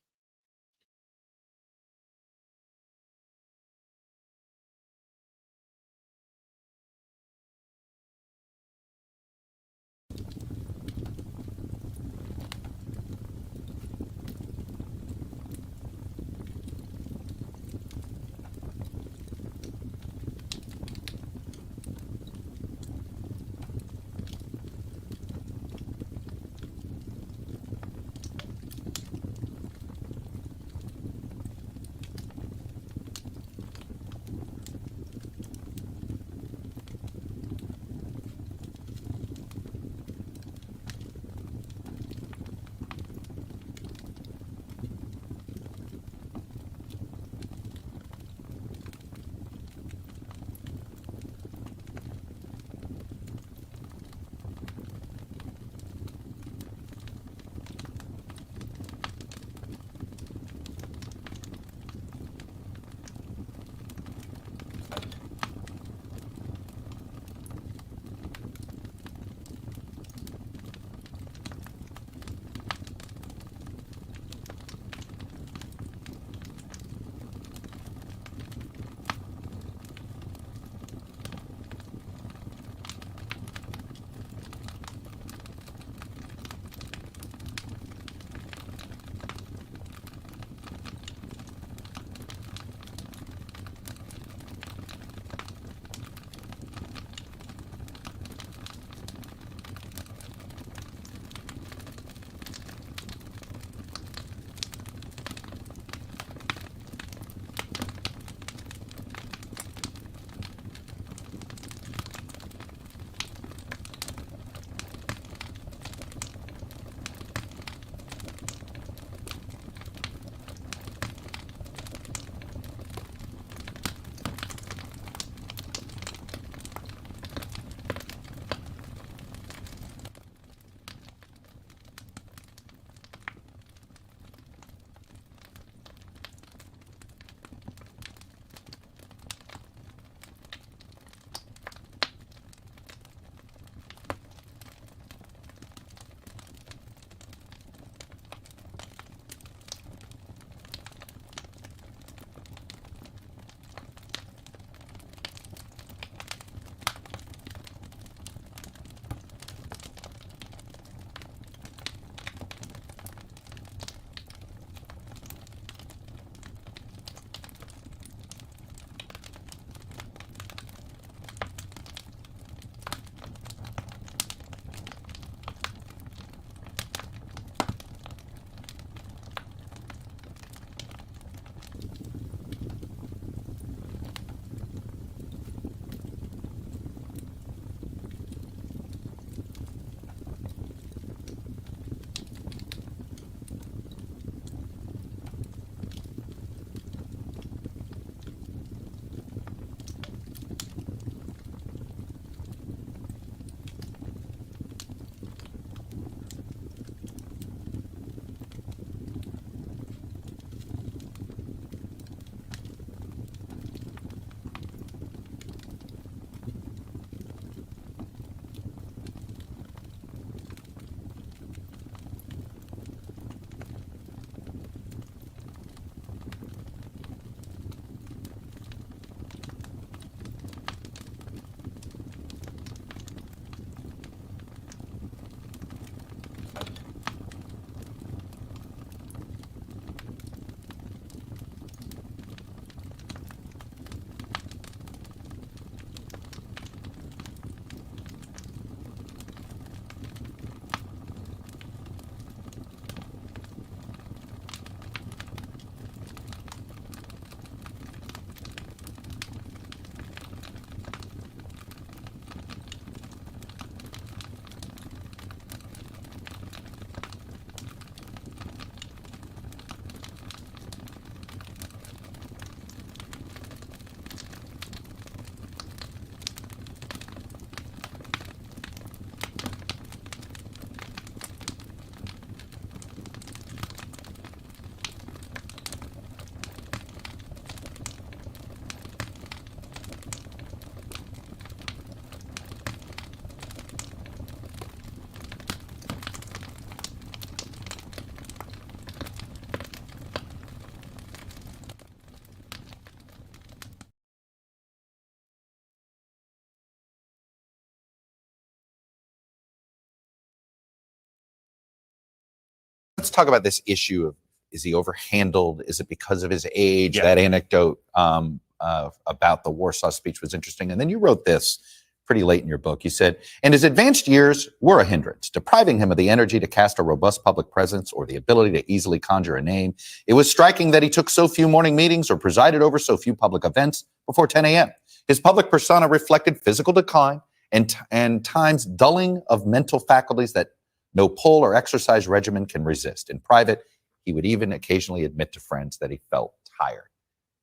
let's talk about this issue of, is he overhandled? Is it because of his age? Yeah. That anecdote about the Warsaw speech was interesting. And then you wrote this pretty late in your book. You said, and his advanced years were a hindrance, depriving him of the energy to cast a robust public presence or the ability to easily conjure a name. It was striking that he took so few morning meetings or presided over so few public events before 10 a.m. His public persona reflected physical decline and times dulling of mental faculties that no pull or exercise regimen can resist. In private, he would even occasionally admit to friends that he felt tired.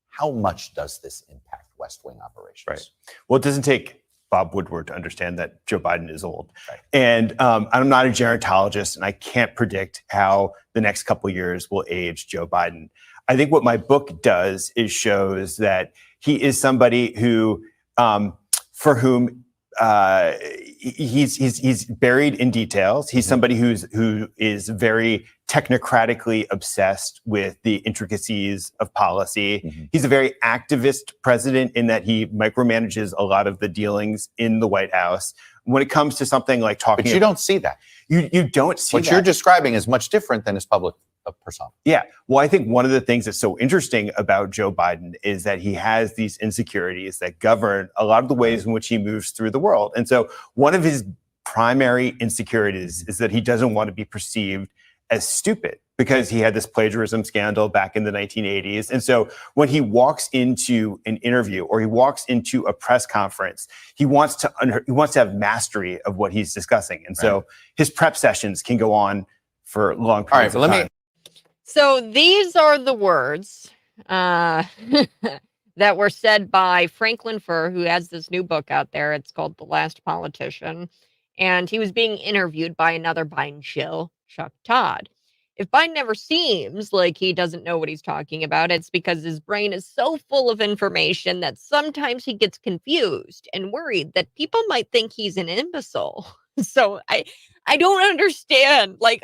How much does this impact West Wing operations? Right. Well, it doesn't take Bob Woodward to understand that Joe Biden is old. Right. And I'm not a gerontologist, and I can't predict how the next couple of years will age Joe Biden. I think what my book does is shows that he is somebody who, for whom he's buried in details. He's somebody who is very technocratically obsessed with the intricacies of policy. He's a very activist president in that he micromanages a lot of the dealings in the White House. When it comes to something like talking, But you don't see that. You don't see What that. you're describing is much different than his public persona. Yeah. Well, I think one of the things that's so interesting about Joe Biden is that he has these insecurities that govern a lot of the ways in which he moves through the world. And so one of his primary insecurities is that he doesn't want to be perceived as stupid, because he had this plagiarism scandal back in the 1980s. And so when he walks into an interview or he walks into a press conference, he wants to have mastery of what he's discussing. And so his prep sessions can go on for long periods of time. So these are the words that were said by Franklin Furr, who has this new book out there. It's called The Last Politician. And he was being interviewed by another Biden shill, Chuck Todd. If Biden ever seems like he doesn't know what he's talking about, it's because his brain is so full of information that sometimes he gets confused and worried that people might think he's an imbecile. So I don't understand, like,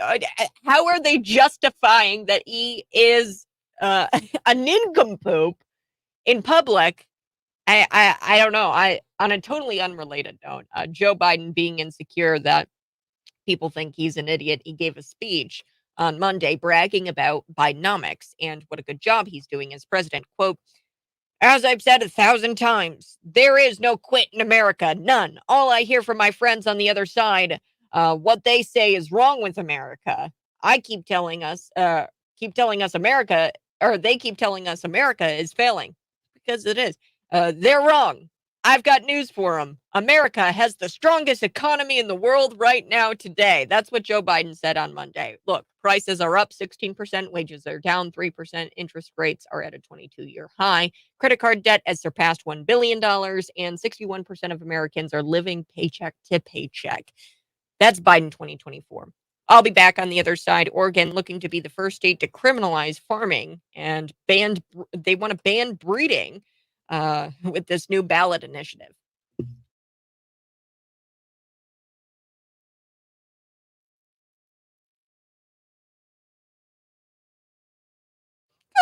how are they justifying that he is a nincompoop in public? I don't know. On a totally unrelated note, Joe Biden being insecure that people think he's an idiot, he gave a speech on Monday bragging about Bidenomics and what a good job he's doing as president. Quote, "As I've said 1,000 times, there is no quit in America. None. All I hear from my friends on the other side, what they say is wrong with America. I keep telling us America, or they keep telling us America is failing, because it is. They're wrong. I've got news for them. America has the strongest economy in the world right now today." That's what Joe Biden said on Monday. Look, prices are up 16%, wages are down 3%, interest rates are at a 22-year high. Credit card debt has surpassed $1 billion, and 61% of Americans are living paycheck to paycheck. That's Biden 2024. I'll be back on the other side. Oregon looking to be the first state to criminalize farming and they want to ban breeding with this new ballot initiative.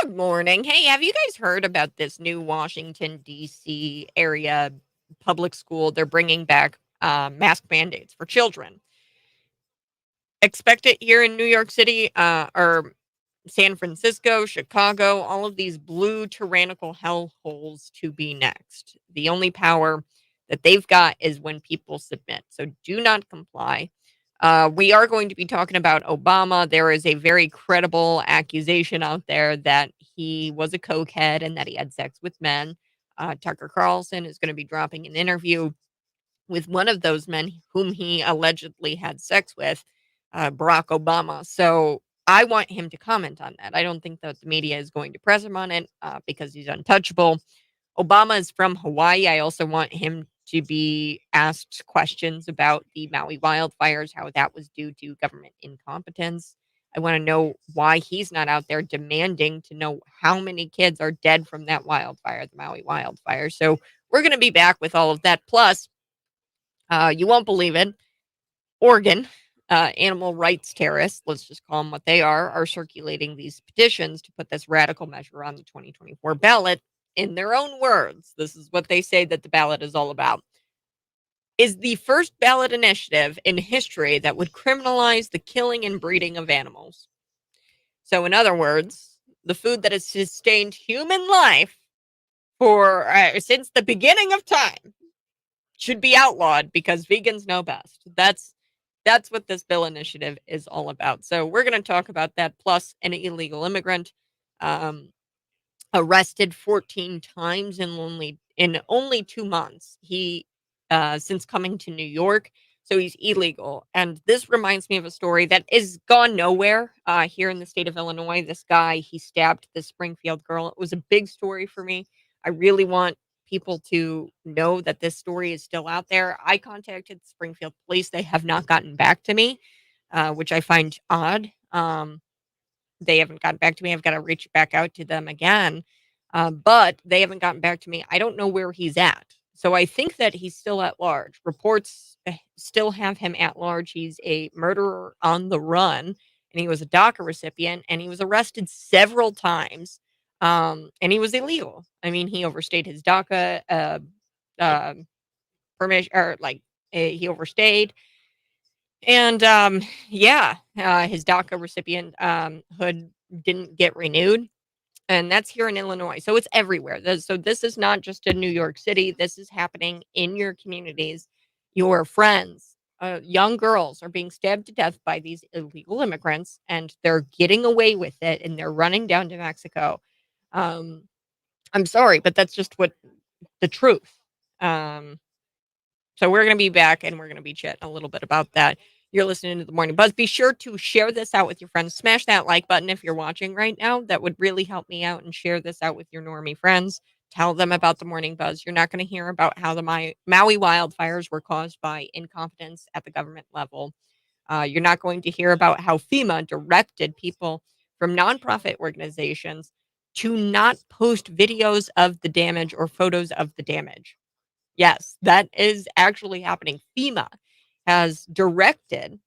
Good morning. Hey, have you guys heard about this new Washington, D.C. area public school? They're bringing back mask mandates for children. Expect it here in New York City or San Francisco, Chicago, all of these blue tyrannical hellholes to be next. The only power that they've got is when people submit. So do not comply. We are going to be talking about Obama. There is a very credible accusation out there that he was a cokehead and that he had sex with men. Tucker Carlson is going to be dropping an interview with one of those men whom he allegedly had sex with, Barack Obama. So I want him to comment on that. I don't think that the media is going to press him on it because he's untouchable. Obama is from Hawaii. I also want him to be asked questions about the Maui wildfires, how that was due to government incompetence. I want to know why he's not out there demanding to know how many kids are dead from that wildfire, the Maui wildfire. So we're going to be back with all of that. Plus, you won't believe it, Oregon animal rights terrorists, let's just call them what they are circulating these petitions to put this radical measure on the 2024 ballot. In their own words, this is what they say that the ballot is all about. Is the first ballot initiative in history that would criminalize the killing and breeding of animals. So, in other words, the food that has sustained human life for since the beginning of time should be outlawed because vegans know best. That's what this bill initiative is all about. So we're going to talk about that. Plus, an illegal immigrant um, arrested 14 times in only 2 months. He since coming to New York, so he's illegal. And this reminds me of a story that is gone nowhere here in the state of Illinois. This guy, he stabbed the Springfield girl. It was a big story for me. I really want people to know that this story is still out there. I contacted Springfield police. They have not gotten back to me, which I find odd. They haven't gotten back to me. I've got to reach back out to them again. But they haven't gotten back to me. I don't know where he's at. So I think that he's still at large. Reports still have him at large. He's a murderer on the run, and he was a DACA recipient, and he was arrested several times. And he was illegal. I mean, he overstayed his DACA permission, or like he overstayed. And yeah, his DACA recipient hood didn't get renewed, and that's here in Illinois. So it's everywhere. So this is not just in New York City. This is happening in your communities. Your friends, young girls are being stabbed to death by these illegal immigrants, and they're getting away with it, and they're running down to Mexico. Um, I'm sorry, but that's just what the truth. So we're going to be back, and we're going to be chatting a little bit about that. You're listening to The Morning Buzz. Be sure to share this out with your friends. Smash that like button if you're watching right now. That would really help me out, and share this out with your normie friends. Tell them about The Morning Buzz. You're not going to hear about how the Maui wildfires were caused by incompetence at the government level. You're not going to hear about how FEMA directed people from nonprofit organizations to not post videos of the damage or photos of the damage. Yes, that is actually happening. FEMA has directed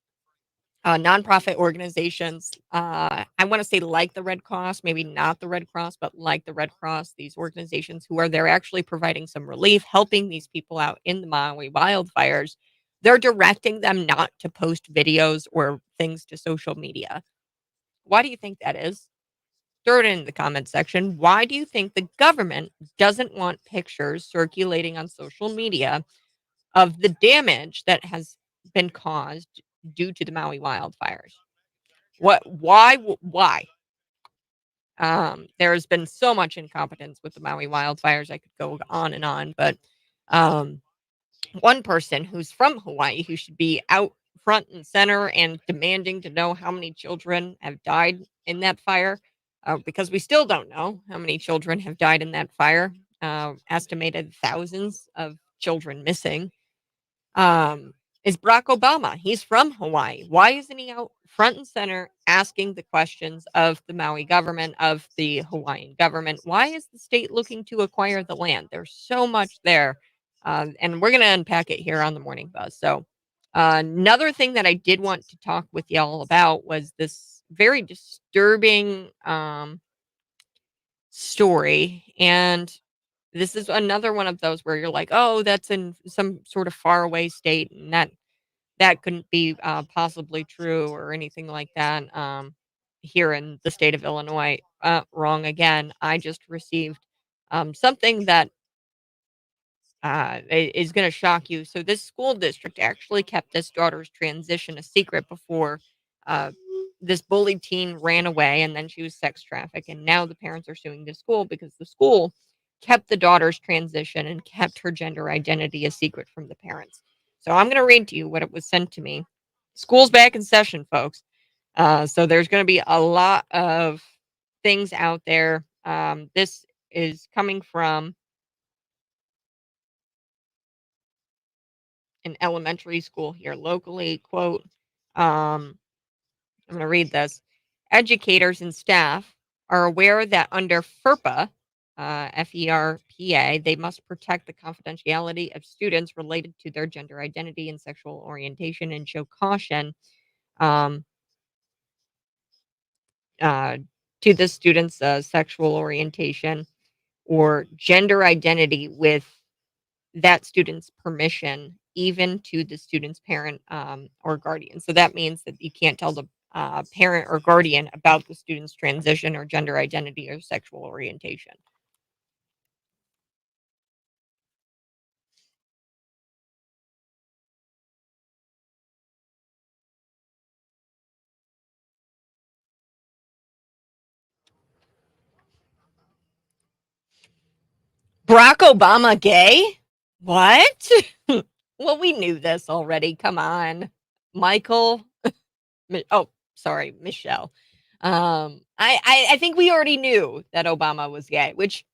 nonprofit organizations, I want to say like the Red Cross, maybe not the Red Cross, but like the Red Cross, these organizations who are there actually providing some relief, helping these people out in the Maui wildfires. They're directing them not to post videos or things to social media. Why do you think that is? Throw it in the comment section. Why do you think the government doesn't want pictures circulating on social media of the damage that has been caused due to the Maui wildfires? Why? There's been so much incompetence with the Maui wildfires. I could go on and on, but um, one person who's from Hawaii who should be out front and center and demanding to know how many children have died in that fire, because we still don't know how many children have died in that fire. Estimated thousands of children missing. Is Barack Obama. He's from Hawaii. Why isn't he out front and center asking the questions of the Maui government, of the Hawaiian government? Why is the state looking to acquire the land? There's so much there. And we're going to unpack it here on the Morning Buzz. So, another thing that I did want to talk with y'all about was this very disturbing story. And this is another one of those where you're like, oh, that's in some sort of faraway state, and that couldn't be possibly true or anything like that. Here in the state of Illinois, wrong again. I just received something that is going to shock you. So this school district actually kept this daughter's transition a secret before uh, this bullied teen ran away, and then she was sex trafficked. And now the parents are suing the school because the school kept the daughter's transition and kept her gender identity a secret from the parents. So I'm going to read to you what it was sent to me. School's back in session, folks. So there's going to be a lot of things out there. This is coming from an elementary school here locally. Quote, I'm going to read this. Educators and staff are aware that under FERPA, FERPA, they must protect the confidentiality of students related to their gender identity and sexual orientation, and show caution um, to the student's sexual orientation or gender identity with that student's permission, even to the student's parent or guardian. So that means that you can't tell the parent or guardian about the student's transition or gender identity or sexual orientation. Barack Obama gay? What? Well, we knew this already. Come on. Michael. Oh, sorry, Michelle. I think we already knew that Obama was gay, which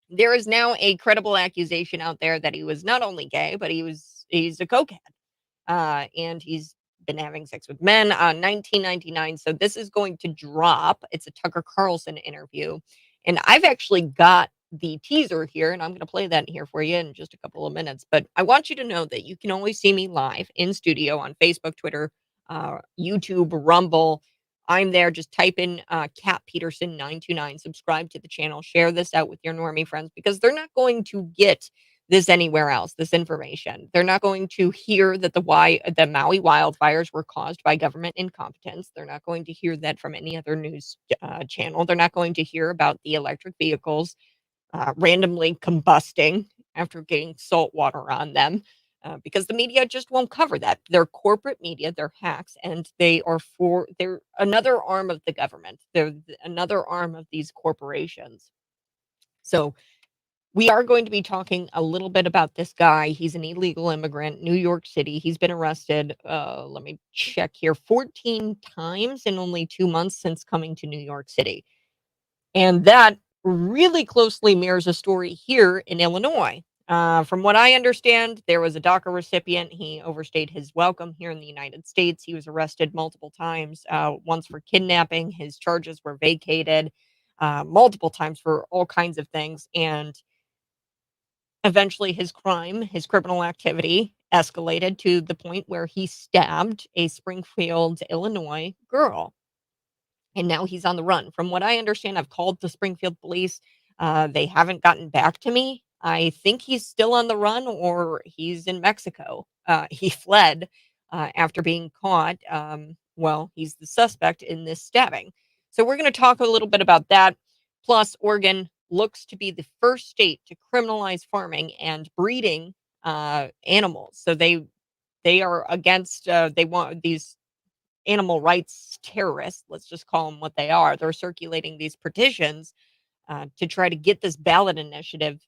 there is now a credible accusation out there that he was not only gay, but he's a cokehead. And he's been having sex with men on 1999. So this is going to drop. It's a Tucker Carlson interview. And I've actually got the teaser here, and I'm going to play that here for you in just a couple of minutes. But I want you to know that you can always see me live in studio on Facebook, Twitter, YouTube, Rumble. I'm there. Just type in Cat Peterson 929. Subscribe to the channel. Share this out with your normie friends because they're not going to get this anywhere else, this information. They're not going to hear that the Maui wildfires were caused by government incompetence. They're not going to hear that from any other news channel. They're not going to hear about the electric vehicles randomly combusting after getting salt water on them because the media just won't cover that. They're corporate media, they're hacks, and they're another arm of the government. They're another arm of these corporations. So we are going to be talking a little bit about this guy. He's an illegal immigrant, New York City. He's been arrested, let me check here, 14 times in only 2 months since coming to New York City. And that really closely mirrors a story here in Illinois. From what I understand, there was a DACA recipient. He overstayed his welcome here in the United States. He was arrested multiple times, once for kidnapping. His charges were vacated multiple times for all kinds of things. And eventually his criminal activity escalated to the point where he stabbed a Springfield, Illinois girl. And now he's on the run. From what I understand, I've called the Springfield police. They haven't gotten back to me. I think he's still on the run or he's in Mexico. He fled after being caught. Well, he's the suspect in this stabbing. So we're going to talk a little bit about that. Plus, Oregon looks to be the first state to criminalize farming and breeding animals. So they are against, they want these animal rights terrorists, let's just call them what they are. They're circulating these petitions to try to get this ballot initiative,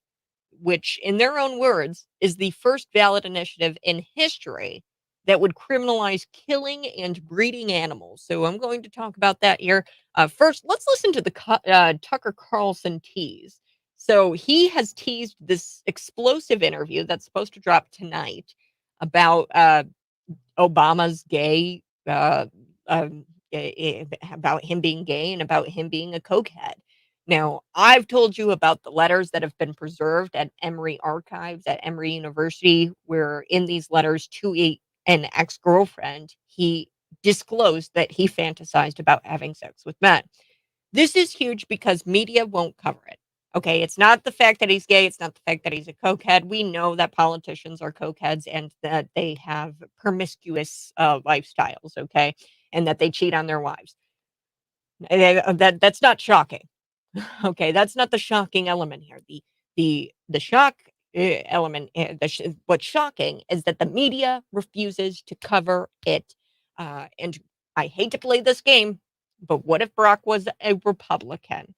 which in their own words is the first ballot initiative in history that would criminalize killing and breeding animals. So I'm going to talk about that here. First, let's listen to the Tucker Carlson tease. So he has teased this explosive interview that's supposed to drop tonight about Obama's gay, about him being gay and about him being a cokehead. Now, I've told you about the letters that have been preserved at Emory Archives at Emory University, where in these letters to an ex-girlfriend, he disclosed that he fantasized about having sex with men. This is huge because media won't cover it. Okay, it's not the fact that he's gay. It's not the fact that he's a cokehead. We know that politicians are cokeheads and that they have promiscuous lifestyles, okay, and that they cheat on their wives. That's not shocking. Okay, that's not the shocking element here. The shock element, what's shocking is that the media refuses to cover it. And I hate to play this game, but what if Barack was a Republican?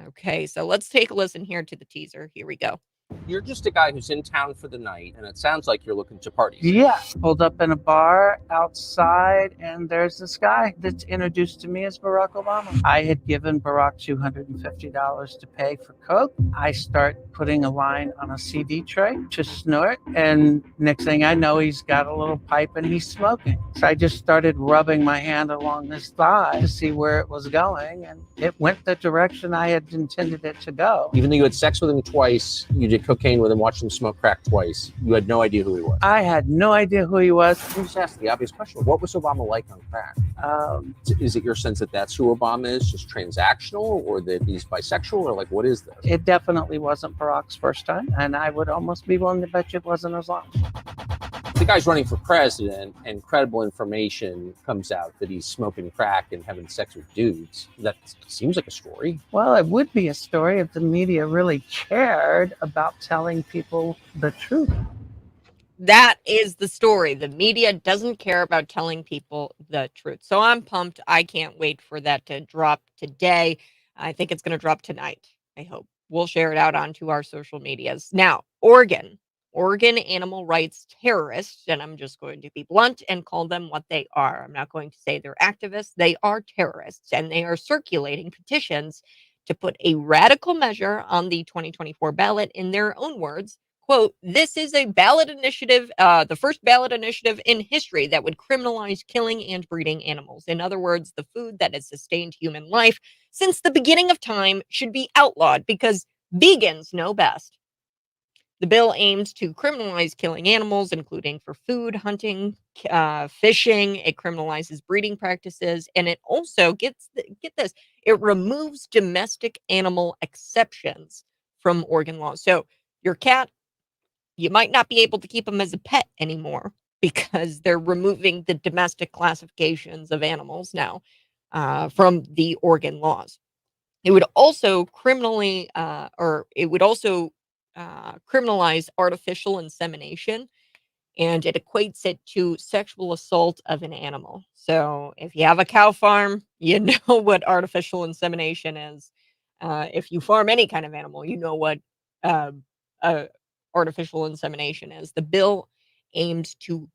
Okay, so let's take a listen here to the teaser. Here we go. You're just a guy who's in town for the night, and it sounds like you're looking to party. Yeah, pulled up in a bar outside, and there's this guy that's introduced to me as Barack Obama. I had given Barack $250 to pay for coke. I start putting a line on a CD tray to snort, and next thing I know, he's got a little pipe and he's smoking. So I just started rubbing my hand along his thigh to see where it was going, and it went the direction I had intended it to go. Even though you had sex with him twice, you did cocaine with him, watched him smoke crack twice, you had no idea who he was. I had no idea who he was. Let me just ask the obvious question. What was Obama like on crack? Is it your sense that that's who Obama is, just transactional, or that he's bisexual, or like, what is this? It definitely wasn't Barack's first time, and I would almost be willing to bet you it wasn't as long. The guy's running for president and credible information comes out that he's smoking crack and having sex with dudes, that seems like a story. Well, it would be a story if the media really cared about telling people the truth. That is the story. The media doesn't care about telling people the truth. So I'm pumped. I can't wait for that to drop today. I think it's going to drop tonight. I hope. We'll share it out onto our social medias. Now, Oregon animal rights terrorists, and I'm just going to be blunt and call them what they are. I'm not going to say they're activists. They are terrorists, and they are circulating petitions to put a radical measure on the 2024 ballot. In their own words, quote, "This is a ballot initiative, the first ballot initiative in history that would criminalize killing and breeding animals. In other words, the food that has sustained human life since the beginning of time should be outlawed because vegans know best." The bill aims to criminalize killing animals, including for food, hunting, fishing. It criminalizes breeding practices, and it also get this, it removes domestic animal exceptions from Oregon law. So your cat, you might not be able to keep them as a pet anymore because they're removing the domestic classifications of animals now from the Oregon laws. It would also criminalize artificial insemination, and it equates it to sexual assault of an animal. So if you have a cow farm, you know what artificial insemination is. If you farm any kind of animal, you know what uh, artificial insemination is. The bill aims to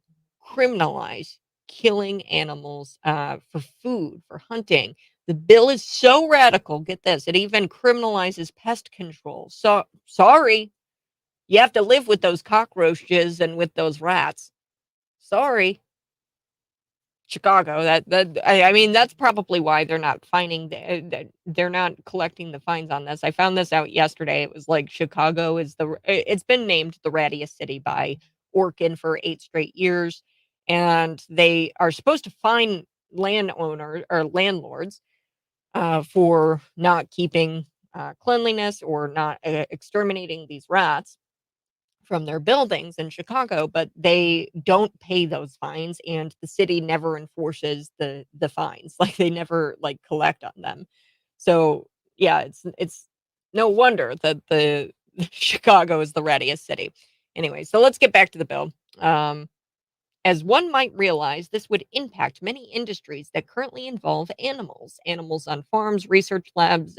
criminalize killing animals for food, for hunting. The bill is so radical. Get this, it even criminalizes pest control. So sorry, you have to live with those cockroaches and with those rats. Sorry. Chicago. I mean, that's probably why they're not they're not collecting the fines on this. I found this out yesterday. It was like Chicago is it's been named the rattiest city by Orkin for 8 straight years, and they are supposed to fine landowner or landlords for not keeping cleanliness or not exterminating these rats from their buildings in Chicago, but they don't pay those fines, and the city never enforces the fines. Like they never like collect on them. So yeah, it's no wonder that the Chicago is the rattiest city. Anyway, so let's get back to the bill. As one might realize, this would impact many industries that currently involve animals on farms, research labs,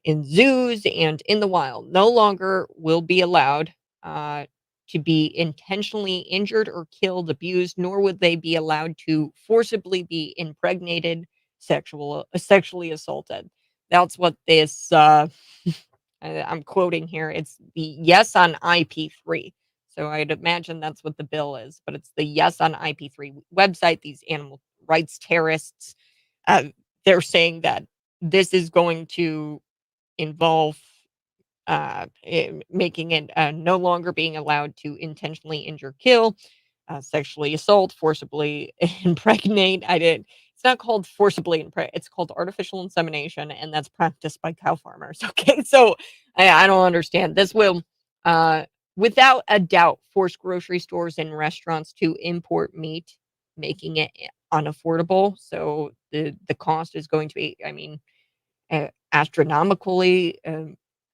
in zoos, and in the wild. No longer will be allowed uh, to be intentionally injured or killed, abused, nor would they be allowed to forcibly be impregnated, sexually assaulted. That's what this. I'm quoting here. It's the yes on IP3. So I'd imagine that's what the bill is, but it's the yes on IP3 website. These animal rights terrorists, uh, they're saying that this is going to involve making it no longer being allowed to intentionally injure, kill, sexually assault, forcibly impregnate. It's not called forcibly impregnate. It's called artificial insemination, and that's practiced by cow farmers. Okay, so I don't understand. This will, without a doubt, force grocery stores and restaurants to import meat, making it unaffordable. So the cost is going to be, I mean, astronomically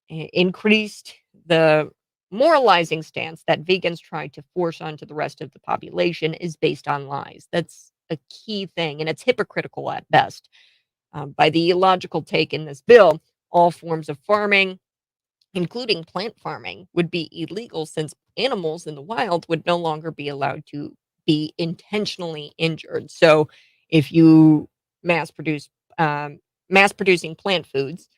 increased. The moralizing stance that vegans try to force onto the rest of the population is based on lies. That's a key thing, and it's hypocritical at best. By the illogical take in this bill, all forms of farming, including plant farming, would be illegal since animals in the wild would no longer be allowed to be intentionally injured. So, if you mass produce mass producing plant foods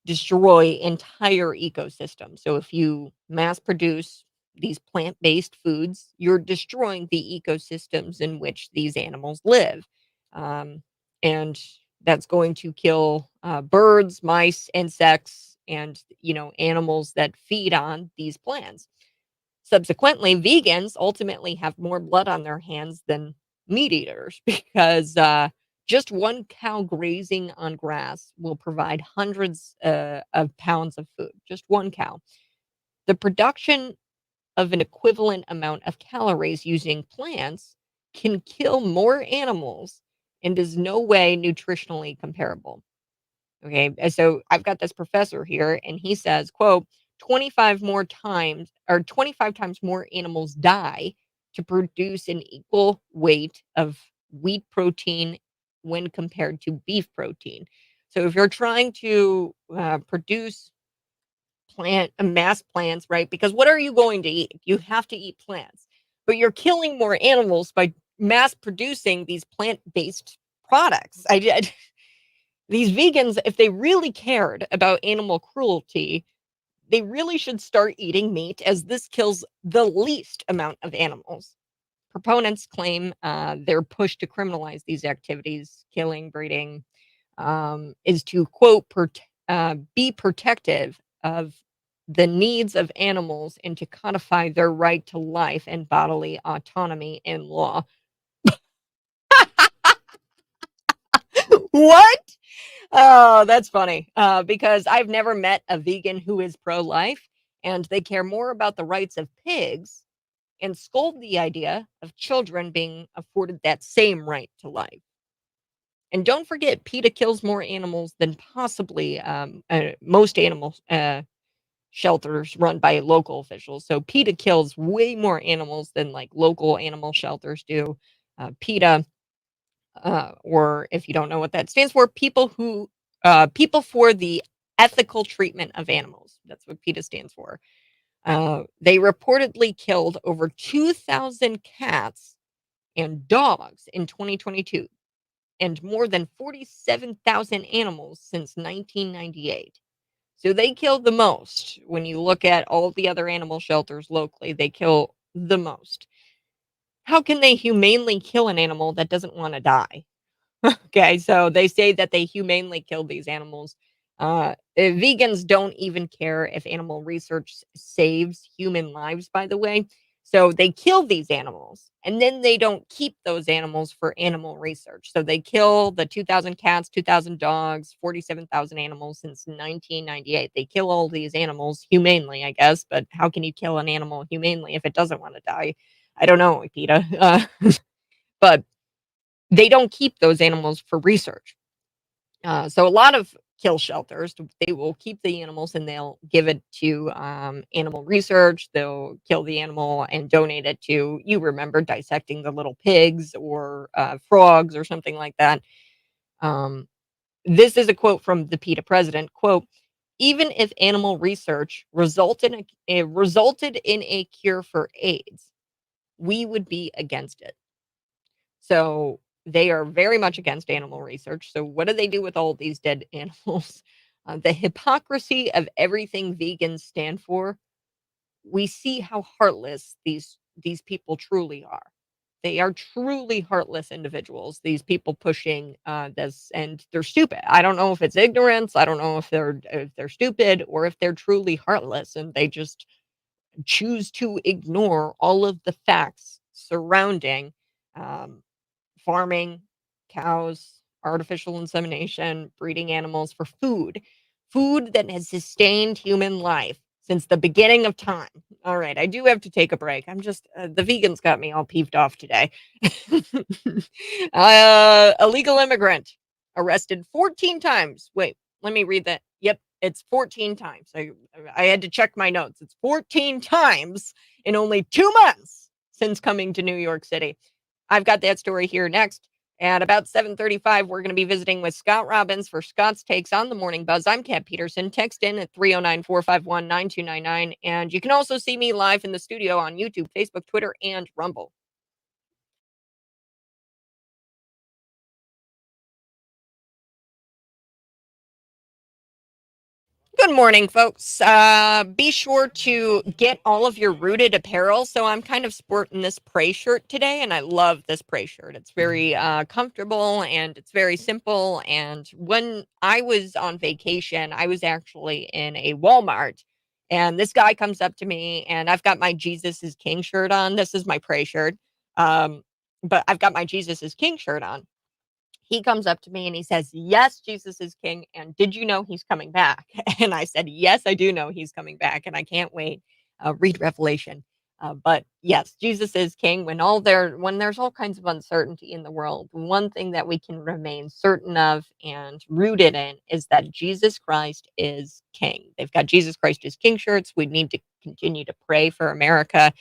destroy entire ecosystems. So if you mass produce these plant-based foods, you're destroying the ecosystems in which these animals live. And that's going to kill birds, mice, insects, and animals that feed on these plants. Subsequently, vegans ultimately have more blood on their hands than meat eaters because just one cow grazing on grass will provide hundreds of pounds of food. Just one cow. The production of an equivalent amount of calories using plants can kill more animals and is no way nutritionally comparable. Okay, so I've got this professor here, and he says, quote, 25 times more animals die to produce an equal weight of wheat protein when compared to beef protein. So if you're trying to produce mass plants, right? Because what are you going to eat? You have to eat plants, but you're killing more animals by mass producing these plant-based products. These vegans, if they really cared about animal cruelty, they really should start eating meat, as this kills the least amount of animals. Proponents claim their push to criminalize these activities, killing, breeding, is to, quote, be protective of the needs of animals and to codify their right to life and bodily autonomy in law. What? Oh, that's funny. Because I've never met a vegan who is pro-life, and they care more about the rights of pigs and scold the idea of children being afforded that same right to life. And don't forget, PETA kills more animals than possibly most animal shelters run by local officials. So PETA kills way more animals than like local animal shelters do. PETA, or if you don't know what that stands for, people for the ethical treatment of animals. That's what PETA stands for. They reportedly killed over 2,000 cats and dogs in 2022, and more than 47,000 animals since 1998. So they kill the most. When you look at all the other animal shelters locally, they kill the most. How can they humanely kill an animal that doesn't want to die? Okay, so they say that they humanely kill these animals. Vegans don't even care if animal research saves human lives, by the way. So they kill these animals, and then they don't keep those animals for animal research. So they kill the 2,000 cats, 2,000 dogs, 47,000 animals since 1998. They kill all these animals humanely, I guess. But how can you kill an animal humanely if it doesn't want to die? I don't know, PETA. But they don't keep those animals for research. So a lot of kill shelters, they will keep the animals and they'll give it to animal research. They'll kill the animal and donate it to, you remember, dissecting the little pigs or frogs or something like that. This is a quote from the PETA president, quote, even if animal research resulted in a cure for AIDS, we would be against it. So they are very much against animal research. So what do they do with all these dead animals? The hypocrisy of everything vegans stand for. We see how heartless these people truly are. They are truly heartless individuals. These people pushing this, and they're stupid. I don't know if it's ignorance. I don't know if they're stupid or if they're truly heartless and they just choose to ignore all of the facts surrounding farming, cows, artificial insemination, breeding animals for food that has sustained human life since the beginning of time. All right, I do have to take a break. I'm just, the vegans got me all peeved off today. Illegal immigrant arrested 14 times. Wait, let me read that. Yep, it's 14 times. I had to check my notes. It's 14 times in only 2 months since coming to New York City. I've got that story here next. At about 7:35, we're going to be visiting with Scott Robbins for Scott's Takes on the Morning Buzz. I'm Kat Peterson. Text in at 309-451-9299. And you can also see me live in the studio on YouTube, Facebook, Twitter, and Rumble. Good morning, folks. Be sure to get all of your Rooted apparel. So I'm kind of sporting this Prey shirt today, and I love this Prey shirt. It's very comfortable, and it's very simple. And when I was on vacation, I was actually in a Walmart, and this guy comes up to me, and I've got my Jesus is King shirt on. This is my Prey shirt. But I've got my Jesus is King shirt on. He comes up to me and he says, yes, Jesus is king. And did you know he's coming back? And I said, yes, I do know he's coming back. And I can't wait. Read Revelation. But yes, Jesus is king. When there's all kinds of uncertainty in the world, one thing that we can remain certain of and rooted in is that Jesus Christ is king. They've got Jesus Christ is king shirts. We need to continue to pray for America.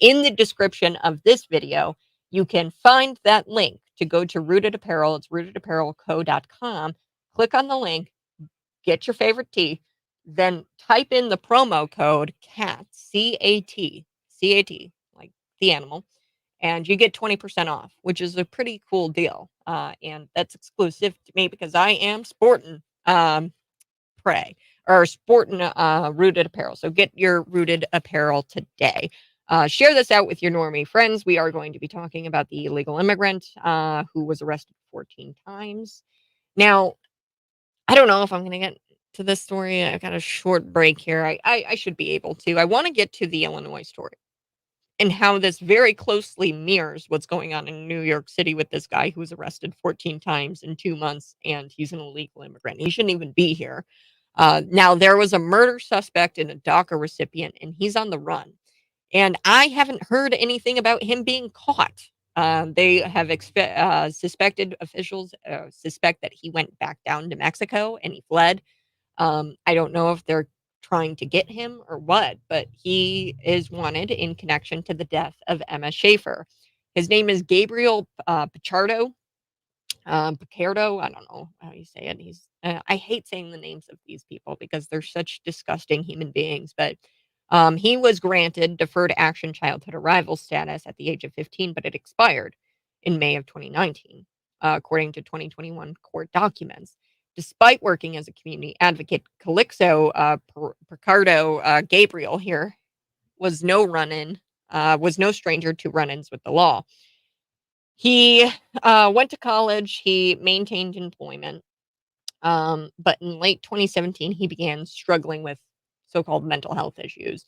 In the description of this video, you can find that link to go to Rooted Apparel. It's rootedapparelco.com. Click on the link, get your favorite tee, then type in the promo code CAT, C-A-T, C-A-T, like the animal, and you get 20% off, which is a pretty cool deal. And that's exclusive to me because I am sporting Prey or sporting Rooted Apparel. So get your Rooted Apparel today. Share this out with your normie friends. We are going to be talking about the illegal immigrant who was arrested 14 times. Now, I don't know if I'm going to get to this story. I've got a short break here. I should be able to. I want to get to the Illinois story and how this very closely mirrors what's going on in New York City with this guy who was arrested 14 times in 2 months, and he's an illegal immigrant. He shouldn't even be here. Now, there was a murder suspect and a DACA recipient, and he's on the run. And I haven't heard anything about him being caught. They have suspected officials suspect that he went back down to Mexico and he fled. I don't know if they're trying to get him or what, but he is wanted in connection to the death of Emma Schaefer. His name is Gabriel Pichardo. Picardo, I don't know how you say it. I hate saying the names of these people because they're such disgusting human beings, but he was granted deferred action childhood arrival status at the age of 15, but it expired in May of 2019, according to 2021 court documents. Despite working as a community advocate, Calixto Picardo Gabriel here was no stranger to run-ins with the law. He went to college. He maintained employment. But in late 2017, he began struggling with so-called mental health issues.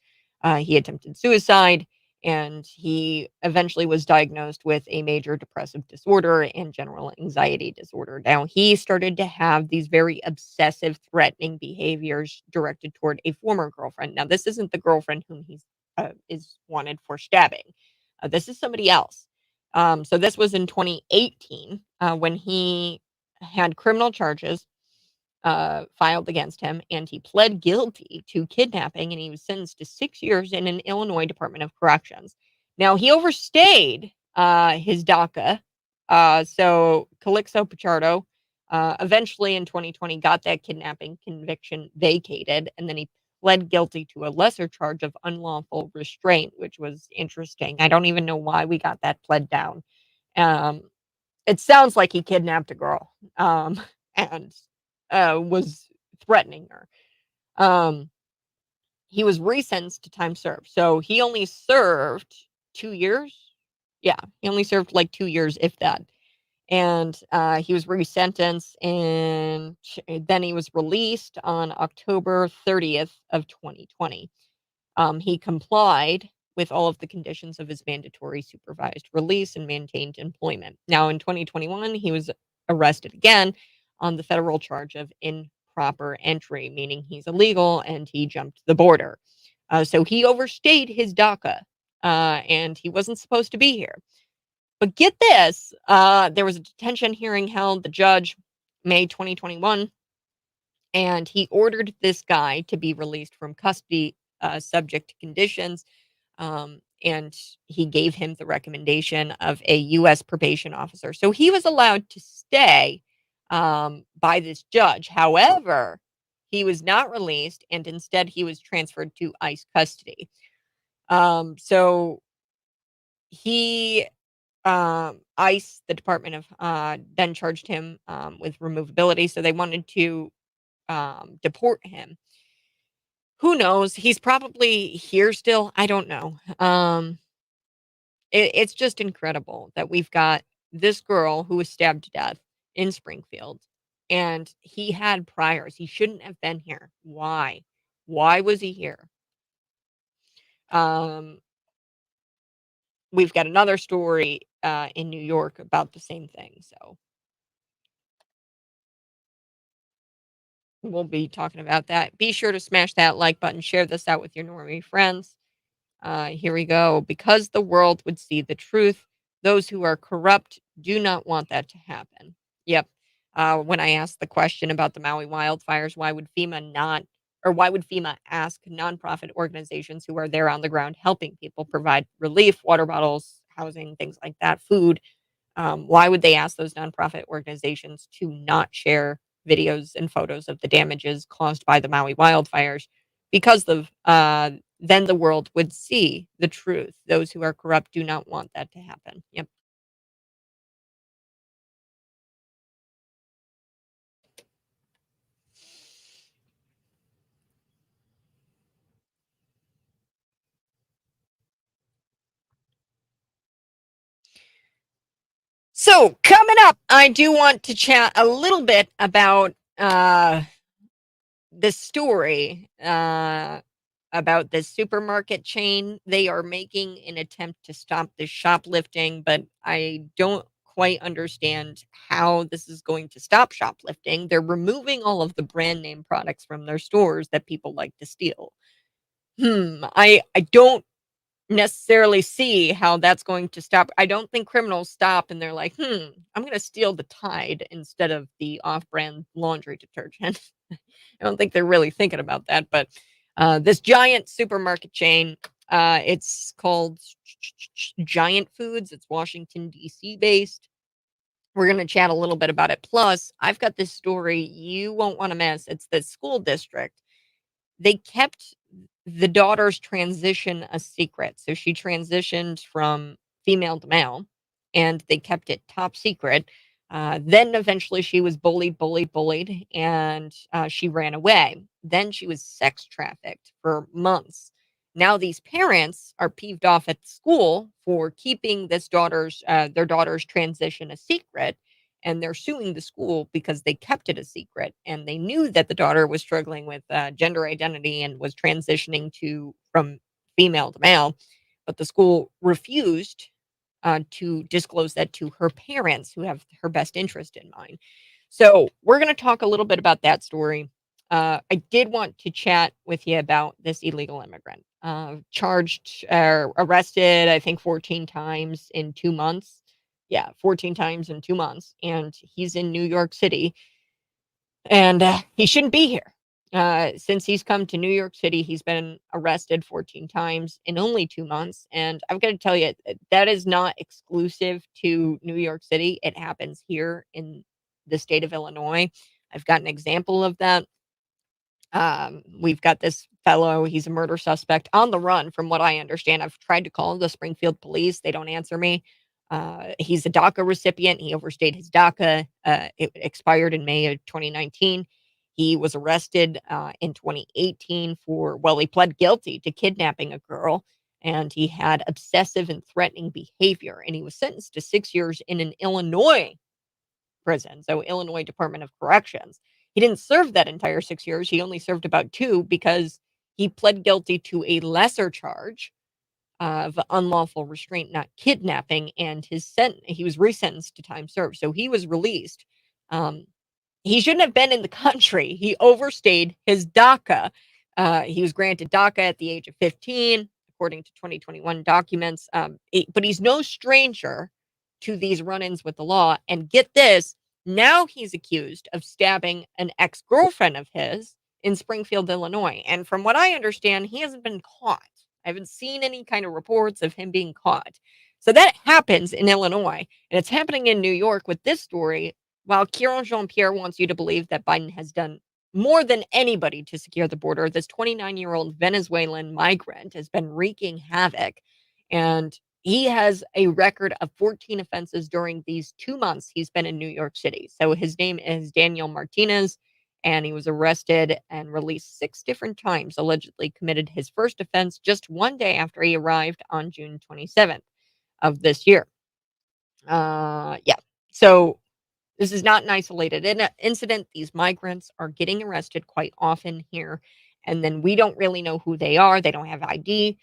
He attempted suicide, and he eventually was diagnosed with a major depressive disorder and general anxiety disorder. Now, he started to have these very obsessive, threatening behaviors directed toward a former girlfriend. Now, this isn't the girlfriend whom he is wanted for stabbing. This is somebody else. So this was in 2018 when he had criminal charges filed against him, and he pled guilty to kidnapping, and he was sentenced to 6 years in an Illinois Department of Corrections. Now, he overstayed his DACA. So Calixto Pichardo eventually in 2020 got that kidnapping conviction vacated, and then he pled guilty to a lesser charge of unlawful restraint, which was interesting. I don't even know why we got that pled down. It sounds like he kidnapped a girl and was threatening her. He was resentenced to time served. So he only served 2 years. Yeah, he only served like 2 years, if that. And he was resentenced, and then he was released on October 30th of 2020. He complied with all of the conditions of his mandatory supervised release and maintained employment. Now, in 2021, he was arrested again on the federal charge of improper entry, meaning he's illegal and he jumped the border. So he overstayed his DACA, and he wasn't supposed to be here. But get this, there was a detention hearing held, the judge, May 2021, and he ordered this guy to be released from custody subject to conditions. And he gave him the recommendation of a U.S. probation officer. So he was allowed to stay by this judge. However, he was not released, and instead he was transferred to ICE custody. So he, ICE, the Department of, then charged him with removability. So they wanted to deport him. Who knows? He's probably here still. I don't know. It's just incredible that we've got this girl who was stabbed to death in Springfield, and he had priors. He shouldn't have been here. Why? Why was he here? We've got another story in New York about the same thing. So we'll be talking about that. Be sure to smash that like button, share this out with your normie friends. Here we go. Because the world would see the truth, those who are corrupt do not want that to happen. Yep. When I asked the question about the Maui wildfires, why would FEMA ask nonprofit organizations who are there on the ground helping people provide relief, water bottles, housing, things like that, food? Why would they ask those nonprofit organizations to not share videos and photos of the damages caused by the Maui wildfires? Because then the world would see the truth. Those who are corrupt do not want that to happen. Yep. So coming up, I do want to chat a little bit about this story about this supermarket chain. They are making an attempt to stop this shoplifting, but I don't quite understand how this is going to stop shoplifting. They're removing all of the brand name products from their stores that people like to steal. I don't necessarily see how that's going to stop. I don't think criminals stop and they're like, I'm going to steal the Tide instead of the off-brand laundry detergent. I don't think they're really thinking about that. But this giant supermarket chain, it's called Giant Foods. It's Washington, D.C. based. We're going to chat a little bit about it. Plus, I've got this story you won't want to miss. It's the school district. They kept the daughter's transition a secret. So she transitioned from female to male, and they kept it top secret. Then eventually she was bullied, and she ran away. Then she was sex trafficked for months. Now these parents are peeved off at the school for keeping their daughter's transition a secret, and they're suing the school because they kept it a secret and they knew that the daughter was struggling with gender identity and was transitioning from female to male, but the school refused to disclose that to her parents who have her best interest in mind. So we're going to talk a little bit about that story. I did want to chat with you about this illegal immigrant arrested, I think 14 times in 2 months. Yeah, 14 times in 2 months, and he's in New York City, and he shouldn't be here. Since he's come to New York City, he's been arrested 14 times in only 2 months, and I've got to tell you, that is not exclusive to New York City. It happens here in the state of Illinois. I've got an example of that. We've got this fellow, he's a murder suspect on the run, from what I understand. I've tried to call the Springfield police, they don't answer me. He's a DACA recipient. He overstayed his DACA. It expired in May of 2019. He was arrested in 2018 he pled guilty to kidnapping a girl, and he had obsessive and threatening behavior, and he was sentenced to 6 years in an Illinois prison, so Illinois Department of Corrections. He didn't serve that entire 6 years. He only served about 2 because he pled guilty to a lesser charge of unlawful restraint, not kidnapping, and he was resentenced to time served. So he was released. He shouldn't have been in the country. He overstayed his DACA. He was granted DACA at the age of 15, according to 2021 documents. But he's no stranger to these run-ins with the law. And get this, now he's accused of stabbing an ex-girlfriend of his in Springfield, Illinois. And from what I understand, he hasn't been caught. I haven't seen any kind of reports of him being caught. So that happens in Illinois, and it's happening in New York with this story. While Kieran Jean-Pierre wants you to believe that Biden has done more than anybody to secure the border, this 29-year-old Venezuelan migrant has been wreaking havoc, and he has a record of 14 offenses during these 2 months he's been in New York City. So his name is Daniel Martinez, and he was arrested and released 6 different times, allegedly committed his first offense just 1 day after he arrived on June 27th of this year. Yeah. So this is not an isolated incident. These migrants are getting arrested quite often here, and then we don't really know who they are. They don't have ID.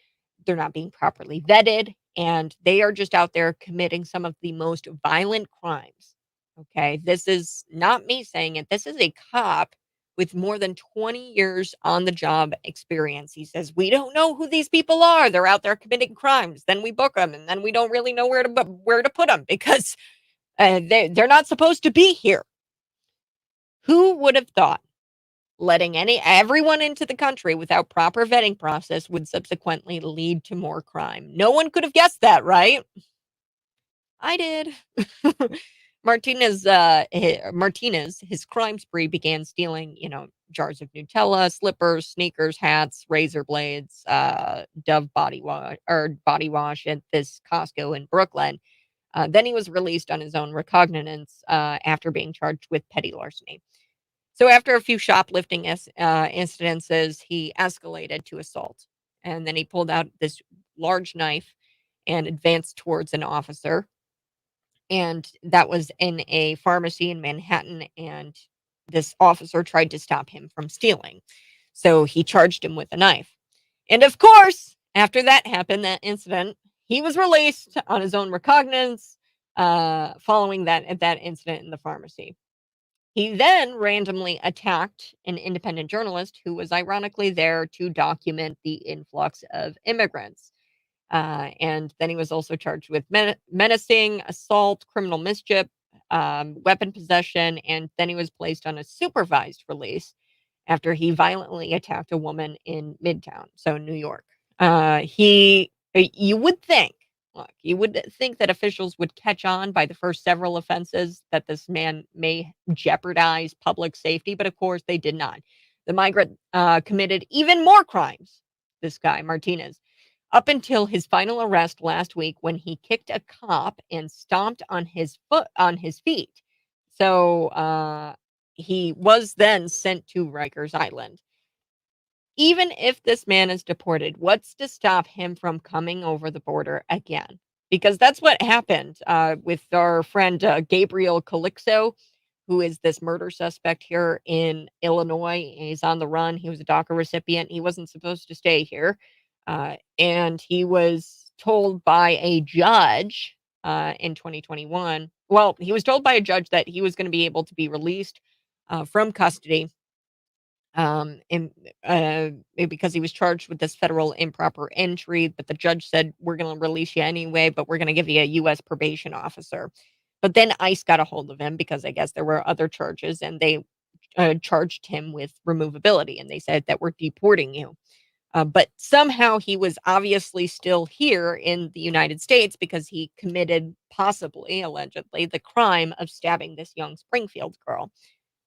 They're not being properly vetted, and they are just out there committing some of the most violent crimes. Okay, this is not me saying it. This is a cop with more than 20 years on the job experience. He says, we don't know who these people are. They're out there committing crimes. Then we book them, and then we don't really know where to put them because they're not supposed to be here. Who would have thought letting everyone into the country without proper vetting process would subsequently lead to more crime? No one could have guessed that, right? I did. Martinez, his crime spree began stealing, jars of Nutella, slippers, sneakers, hats, razor blades, Dove body wash at this Costco in Brooklyn. Then he was released on his own recognizance after being charged with petty larceny. So after a few shoplifting incidences, he escalated to assault. And then he pulled out this large knife and advanced towards an officer. And that was in a pharmacy in Manhattan. And this officer tried to stop him from stealing. So he charged him with a knife. And of course, after that happened, that incident, he was released on his own recognizance following that incident in the pharmacy. He then randomly attacked an independent journalist who was ironically there to document the influx of immigrants. And then he was also charged with menacing, assault, criminal mischief, weapon possession, and then he was placed on a supervised release after he violently attacked a woman in Midtown, so New York. You would think that officials would catch on by the first several offenses that this man may jeopardize public safety, but of course they did not. The migrant committed even more crimes, this guy, Martinez, up until his final arrest last week when he kicked a cop and stomped on his feet. So he was then sent to Rikers Island. Even if this man is deported, what's to stop him from coming over the border again? Because that's what happened with our friend Gabriel Calixto, who is this murder suspect here in Illinois. He's on the run. He was a DACA recipient. He wasn't supposed to stay here. And he was told by a judge in 2021. Well, he was told by a judge that he was going to be able to be released from custody because he was charged with this federal improper entry. But the judge said, we're going to release you anyway, but we're going to give you a U.S. probation officer. But then ICE got a hold of him because I guess there were other charges, and they charged him with removability. And they said that we're deporting you. But somehow he was obviously still here in the United States because he committed, possibly, allegedly, the crime of stabbing this young Springfield girl.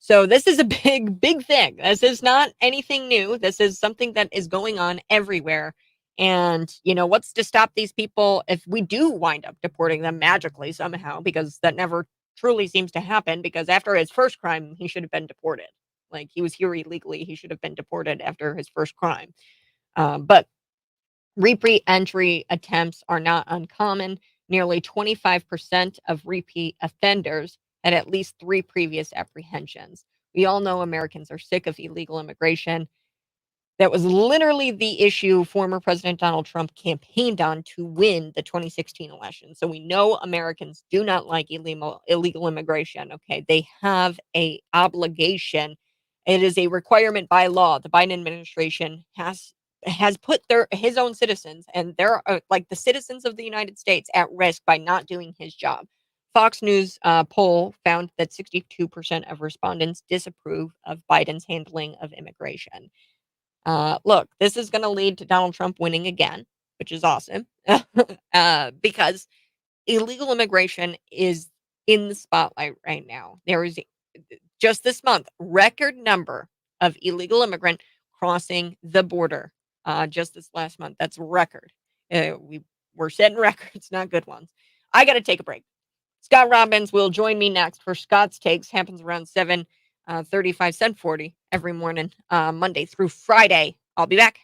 So this is a big, big thing. This is not anything new. This is something that is going on everywhere. And, what's to stop these people if we do wind up deporting them magically somehow, because that never truly seems to happen, because after his first crime, he should have been deported. Like, he was here illegally. He should have been deported after his first crime. But repeat entry attempts are not uncommon. Nearly 25% of repeat offenders had at least 3 previous apprehensions. We all know Americans are sick of illegal immigration. That was literally the issue former President Donald Trump campaigned on to win the 2016 election. So we know Americans do not like illegal immigration. Okay, they have a obligation. It is a requirement by law. The Biden administration has put his own citizens, and they're like the citizens of the United States, at risk by not doing his job. Fox News poll found that 62% of respondents disapprove of Biden's handling of immigration. Look, this is going to lead to Donald Trump winning again, which is awesome, because illegal immigration is in the spotlight right now. There is just this month record number of illegal immigrant crossing the border. Just this last month, that's a record. We're setting records, not good ones. I got to take a break. Scott Robbins will join me next for Scott's Takes. Happens around 7:35, 7:40 every morning, Monday through Friday. I'll be back.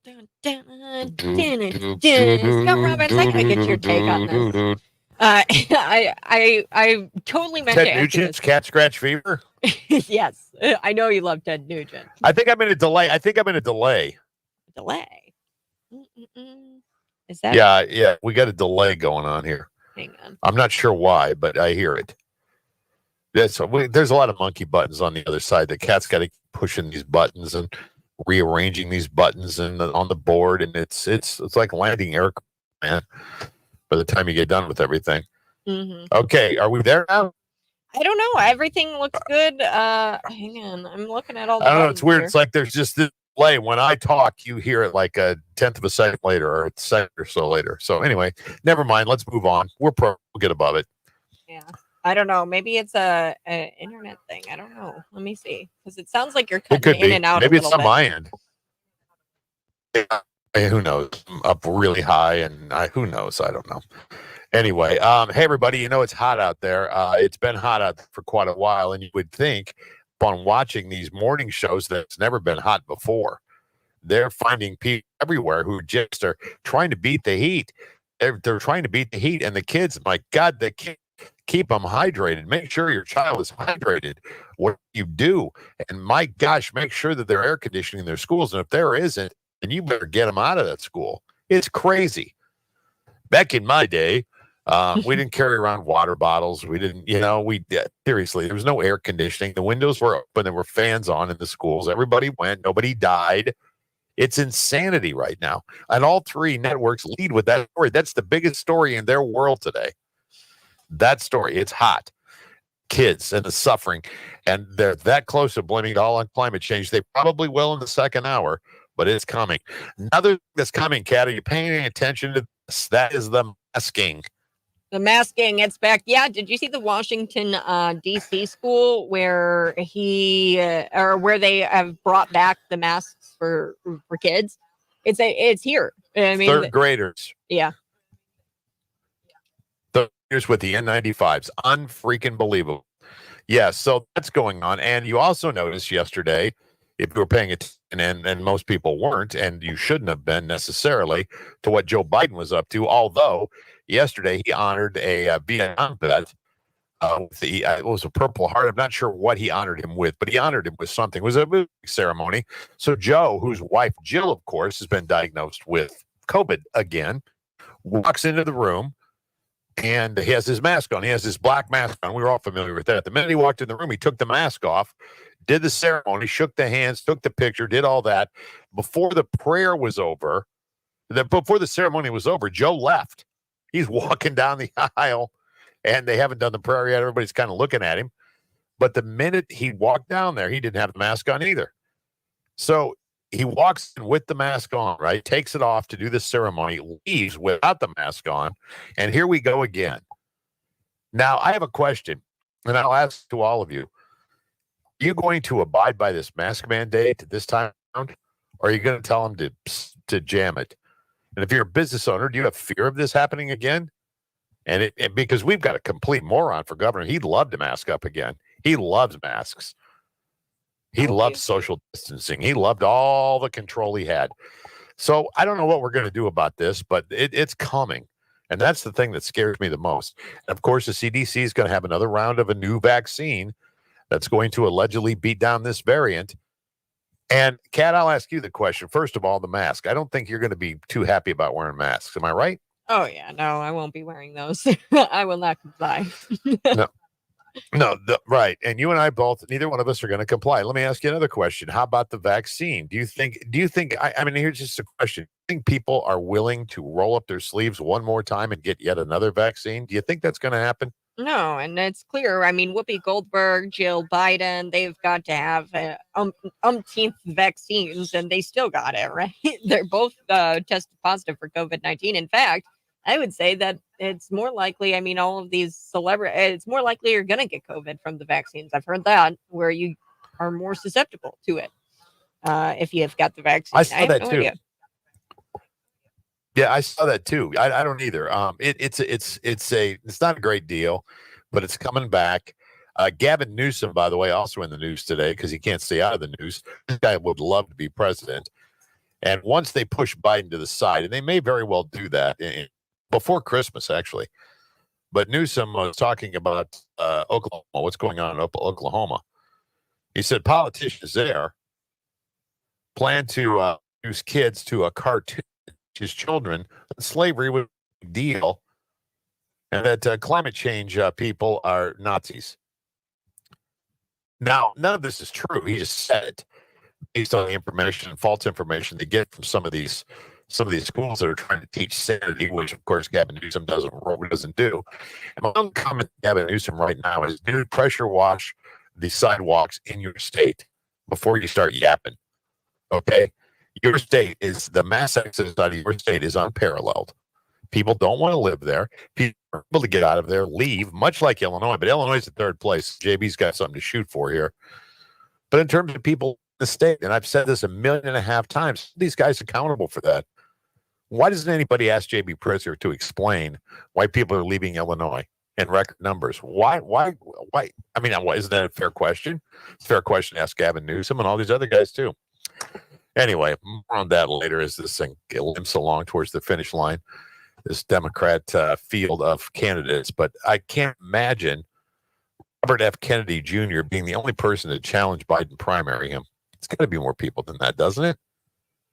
Dun, dun, dun, dun, dun. Scott Robbins, I gotta get your take on this. I totally meant to Ted answer Nugent's this. cat scratch fever. Yes, I know you love Ted Nugent. I think I'm in a delay. Delay. Is that? Yeah. We got a delay going on here. Hang on. I'm not sure why, but I hear it. There's a lot of monkey buttons on the other side. The cat's got to keep pushing these buttons and rearranging these buttons on the board, and it's like landing air, man. By the time you get done with everything. Mm-hmm. Okay, are we there now? I don't know. Everything looks good. Hang on. I'm looking at all the I don't know. It's weird. here. It's like there's just this delay. When I talk, you hear it like a tenth of a second later or a second or so later. So anyway, never mind. Let's move on. We'll get above it. Yeah. I don't know. Maybe it's a internet thing. I don't know. Let me see. Because it sounds like you're It could cutting in be. and out Maybe a it's little on bit. my end. Yeah, who knows? I'm up really high, and who knows? I don't know. Anyway, hey everybody, you know it's hot out there. It's been hot out for quite a while, and you would think upon watching these morning shows that it's never been hot before. They're finding people everywhere who just are trying to beat the heat. They're trying to beat the heat, and the kids, my God, they can't keep them hydrated. Make sure your child is hydrated. What you do, and my gosh, make sure that they're air conditioning their schools, and if there isn't, then you better get them out of that school. It's crazy. Back in my day, we didn't carry around water bottles. We didn't, seriously, there was no air conditioning. The windows were open. There were fans on in the schools. Everybody went. Nobody died. It's insanity right now. And all three networks lead with that story. That's the biggest story in their world today. That story. It's hot. Kids and the suffering. And they're that close to blaming it all on climate change. They probably will in the second hour, but it's coming. Another thing that's coming, Kat, are you paying any attention to this? That is the masking. The masking, it's back. Yeah, did you see the Washington D.C. school where where they have brought back the masks for kids? It's here. I mean, third graders. Yeah. Third graders with the N95s. Unfreaking believable. Yeah, so that's going on. And you also noticed yesterday, if you were paying attention, and most people weren't, and you shouldn't have been necessarily, to what Joe Biden was up to, although yesterday he honored a Vietnam vet with it was a Purple Heart. I'm not sure what he honored him with, but he honored him with something. It was a movie ceremony. So Joe, whose wife Jill, of course, has been diagnosed with COVID again, walks into the room, and he has his mask on. He has his black mask on. We were all familiar with that. The minute he walked in the room, he took the mask off, did the ceremony, shook the hands, took the picture, did all that. Before the prayer was over, before the ceremony was over, Joe left. He's walking down the aisle, and they haven't done the prayer yet. Everybody's kind of looking at him. But the minute he walked down there, he didn't have the mask on either. So he walks in with the mask on, right? Takes it off to do the ceremony, leaves without the mask on. And here we go again. Now, I have a question, and I'll ask to all of you. Are you going to abide by this mask mandate this time around? Or are you going to tell them to jam it? And if you're a business owner, do you have fear of this happening again? And because we've got a complete moron for governor. He'd love to mask up again. He loves masks. He loved social distancing. He loved all the control he had. So I don't know what we're going to do about this, but it's coming. And that's the thing that scares me the most. And of course, the CDC is going to have another round of a new vaccine that's going to allegedly beat down this variant. And Kat, I'll ask you the question. First of all, the mask. I don't think you're going to be too happy about wearing masks. Am I right? Oh, yeah. No, I won't be wearing those. I will not comply. No, right. And you and I both, neither one of us are going to comply. Let me ask you another question. How about the vaccine? Do you think, I mean, here's just a question. Do you think people are willing to roll up their sleeves one more time and get yet another vaccine? Do you think that's going to happen? No, and it's clear. I mean, Whoopi Goldberg, Jill Biden, they've got to have umpteenth vaccines, and they still got it, right? They're both tested positive for COVID-19. In fact, I would say that it's more likely, I mean, all of these celebrities, it's more likely you're going to get COVID from the vaccines. I've heard that, where you are more susceptible to it if you have got the vaccine. I saw that too. Idea. Yeah, I saw that too. I don't either. It's not a great deal, but it's coming back. Gavin Newsom, by the way, also in the news today because he can't stay out of the news. This guy would love to be president. And once they push Biden to the side, and they may very well do that before Christmas, actually. But Newsom was talking about Oklahoma, what's going on in Oklahoma. He said politicians there plan to use kids to a cartoon, his children, that slavery was a big deal, and that climate change people are Nazis. Now, none of this is true. He just said it based on the information, false information they get from some of these schools that are trying to teach sanity, which of course Gavin Newsom doesn't do. And my own comment to Gavin Newsom right now is, dude, pressure wash the sidewalks in your state before you start yapping. Okay, your state is the mass exodus out of your state is unparalleled. People don't want to live there. People are able to get out of there, leave, much like Illinois. But Illinois is in third place. JB's got something to shoot for here. But in terms of people in the state, and I've said this 1.5 million times, these guys are accountable for that. Why doesn't anybody ask JB Pritzker to explain why people are leaving Illinois in record numbers? Why? I mean, isn't that a fair question? It's a fair question to ask Gavin Newsom and all these other guys too. Anyway, more on that later as this thing limps along towards the finish line, this Democrat field of candidates. But I can't imagine Robert F. Kennedy Jr. being the only person to challenge Biden primary him. It's got to be more people than that, doesn't it?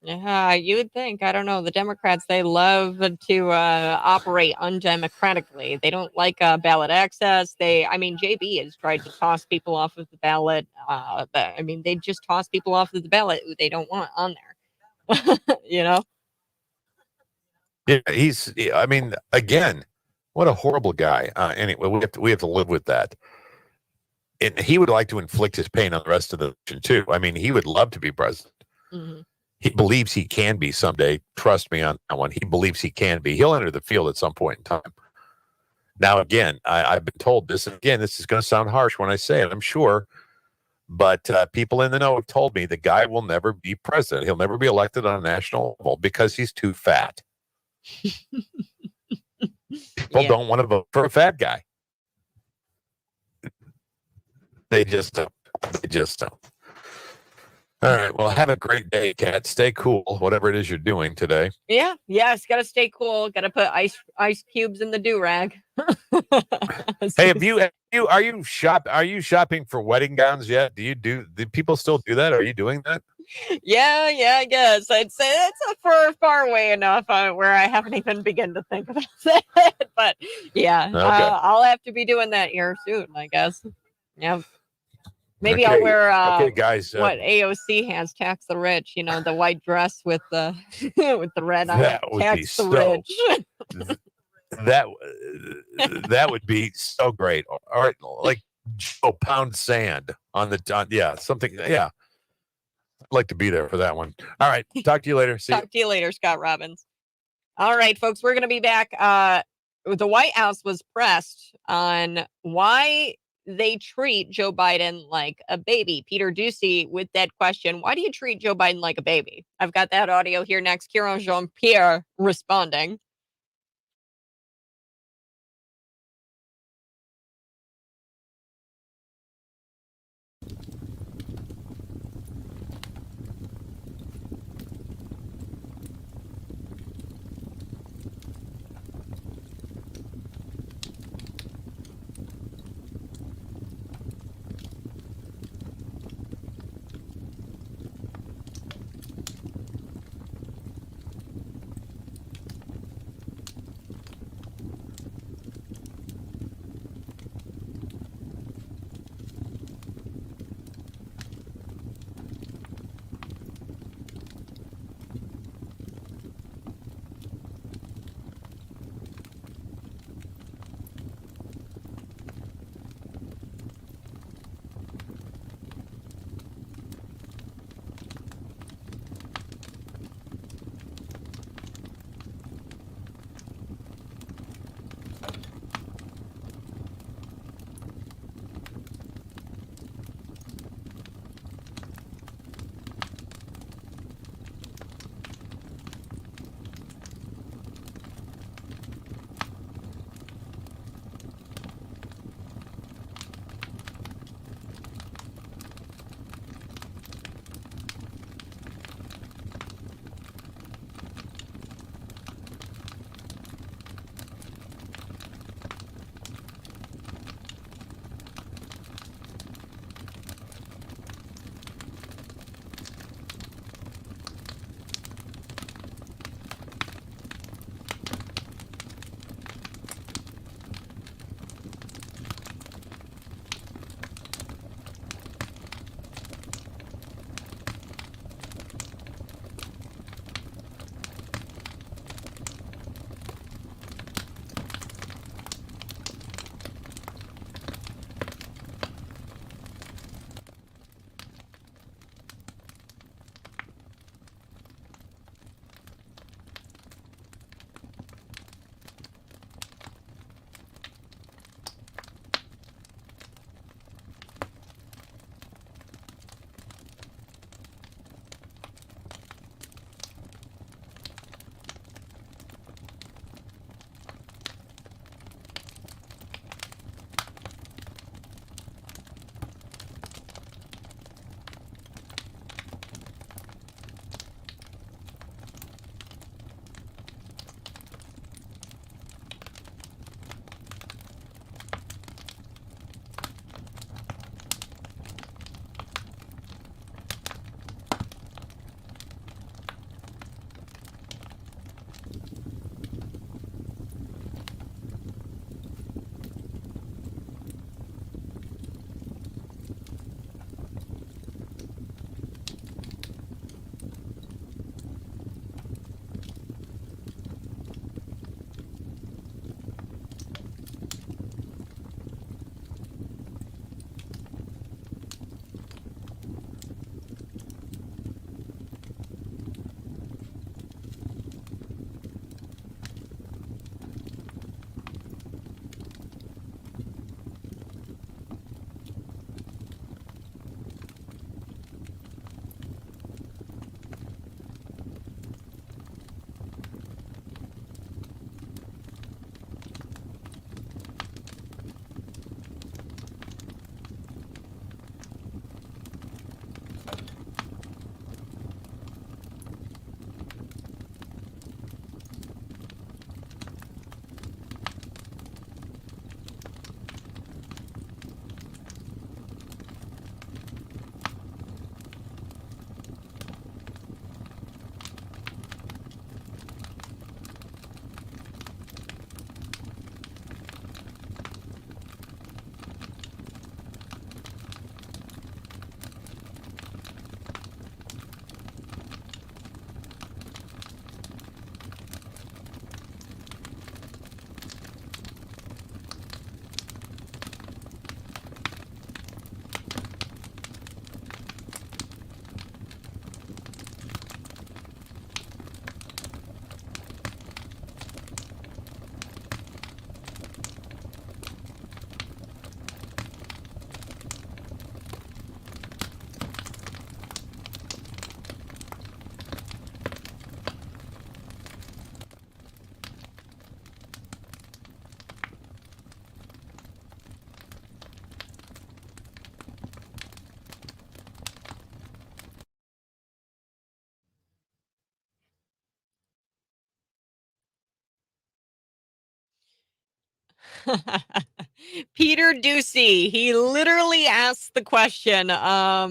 Yeah, you would think. I don't know. The Democrats, they love to operate undemocratically. They don't like ballot access. JB has tried to toss people off of the ballot. They just toss people off of the ballot who they don't want on there. Yeah, again, what a horrible guy. Anyway, we have to live with that. And he would like to inflict his pain on the rest of the nation too. I mean, he would love to be president. Mm-hmm. He believes he can be someday. Trust me on that one. He believes he can be. He'll enter the field at some point in time. Now, again, I've been told this, and again, this is going to sound harsh when I say it, I'm sure, but people in the know have told me the guy will never be president. He'll never be elected on a national level because he's too fat. People don't want to vote for a fat guy. They just don't. All right. Well, have a great day, Kat. Stay cool, whatever it is you're doing today. Yeah. Yes. Got to stay cool. Got to put ice cubes in the do-rag. Hey, are you shopping for wedding gowns yet? Do people still do that? Are you doing that? Yeah, I guess. I'd say it's far away enough where I haven't even begun to think about it. But yeah, okay. I'll have to be doing that here soon, I guess. Yeah. Maybe I'll wear guys, what AOC has, tax the rich, the white dress with the with the red on it. Tax the rich. That would be so great. All right, like Joe Pound Sand on something. Yeah. I'd like to be there for that one. All right. Talk to you later. Talk to you later, Scott Robbins. All right, folks, we're going to be back. The White House was pressed on why they treat Joe Biden like a baby. Peter Ducey with that question, why do you treat Joe Biden like a baby? I've got that audio here next. Kieran Jean-Pierre responding. Peter Ducey, he literally asked the question, why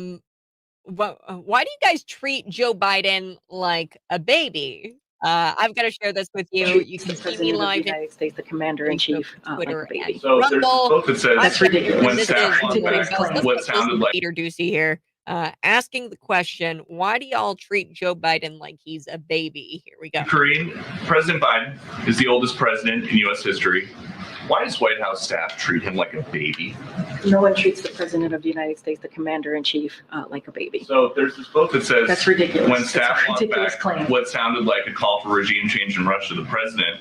do you guys treat Joe Biden like a baby? I've got to share this with you. You Treats can the see me president of the live in United States, the commander in Facebook, chief, like a Twitter, and baby. So there's this Rumble. book that says That's ridiculous. when This staff is want ridiculous back claim. what sounded like Peter Ducey here, asking the question, why do y'all treat Joe Biden like he's a baby? Here we go. Ukraine. President Biden is the oldest president in U.S. history. Why does White House staff treat him like a baby? No one treats the president of the United States, the commander in chief, like a baby. So there's this book that says That's ridiculous. when That's staff a want ridiculous back claim. what sounded like a call for regime change in Russia, the president,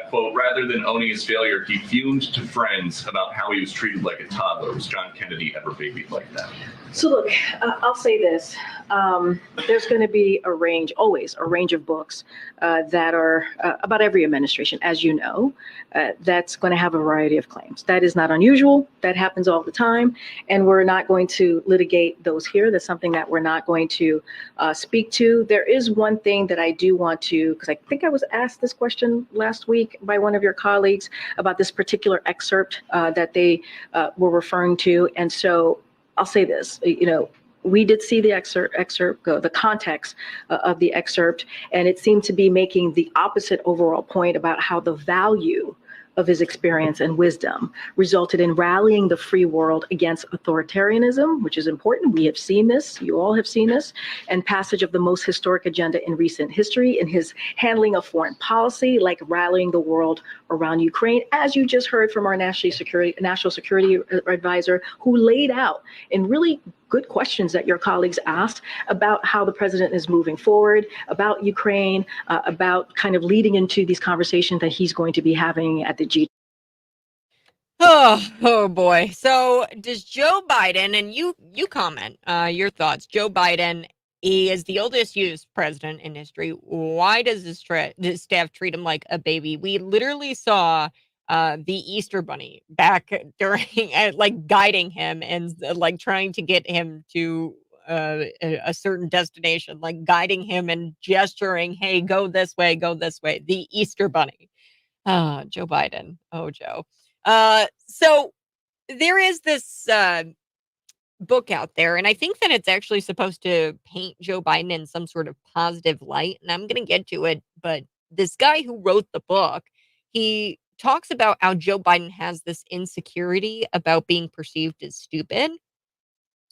quote, rather than owning his failure, he fumed to friends about how he was treated like a toddler. Was John Kennedy ever babied like that? So look, I'll say this. There's going to be always a range of books that are about every administration, as you know, that's going to have a variety of claims. That is not unusual. That happens all the time. And we're not going to litigate those here. That's something that we're not going to speak to. There is one thing that I do want to, because I think I was asked this question last week by one of your colleagues about this particular excerpt that they were referring to. And so I'll say this, we did see the excerpt go, the context of the excerpt, and it seemed to be making the opposite overall point about how the value of his experience and wisdom resulted in rallying the free world against authoritarianism, which is important. We have seen this, you all have seen this, and passage of the most historic agenda in recent history in his handling of foreign policy, like rallying the world around Ukraine, as you just heard from our national security advisor, who laid out in really good questions that your colleagues asked about how the president is moving forward, about Ukraine, about kind of leading into these conversations that he's going to be having at the G. Oh boy. So does Joe Biden, and you comment your thoughts. Joe Biden, he is the oldest U.S. president in history. Why does his staff treat him like a baby? We literally saw the Easter Bunny back during, like guiding him and like trying to get him to a certain destination, like guiding him and gesturing, "Hey, go this way, go this way." The Easter Bunny. Joe Biden. Oh, Joe. So there is this book out there, and I think that it's actually supposed to paint Joe Biden in some sort of positive light, and I'm going to get to it. But this guy who wrote the book, he talks about how Joe Biden has this insecurity about being perceived as stupid.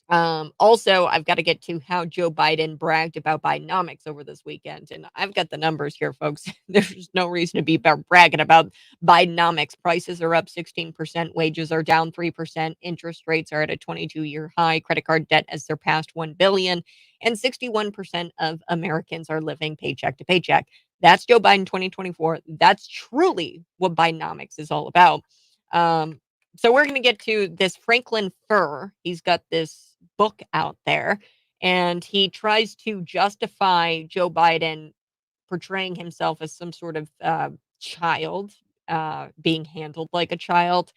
Also, I've got to get to how Joe Biden bragged about Bidenomics over this weekend. And I've got the numbers here, folks. There's no reason to be bragging about Bidenomics. Prices are up 16%, wages are down 3%, interest rates are at a 22-year high, credit card debt has surpassed 1 billion, and 61% of Americans are living paycheck to paycheck. That's Joe Biden 2024. That's truly what Bidenomics is all about. So we're going to get to this Franklin Furr. He's got this book out there, and he tries to justify Joe Biden portraying himself as some sort of child, being handled like a child.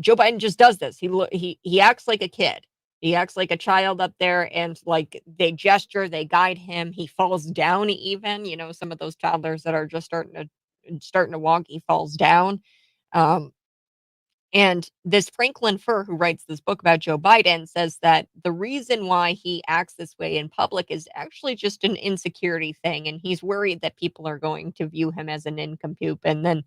Joe Biden just does this. He acts like a kid. He acts like a child up there, and like they gesture, they guide him. He falls down even. Some of those toddlers that are just starting to walk, he falls down. And this Franklin Furr, who writes this book about Joe Biden, says that the reason why he acts this way in public is actually just an insecurity thing. And he's worried that people are going to view him as an nincompoop. And then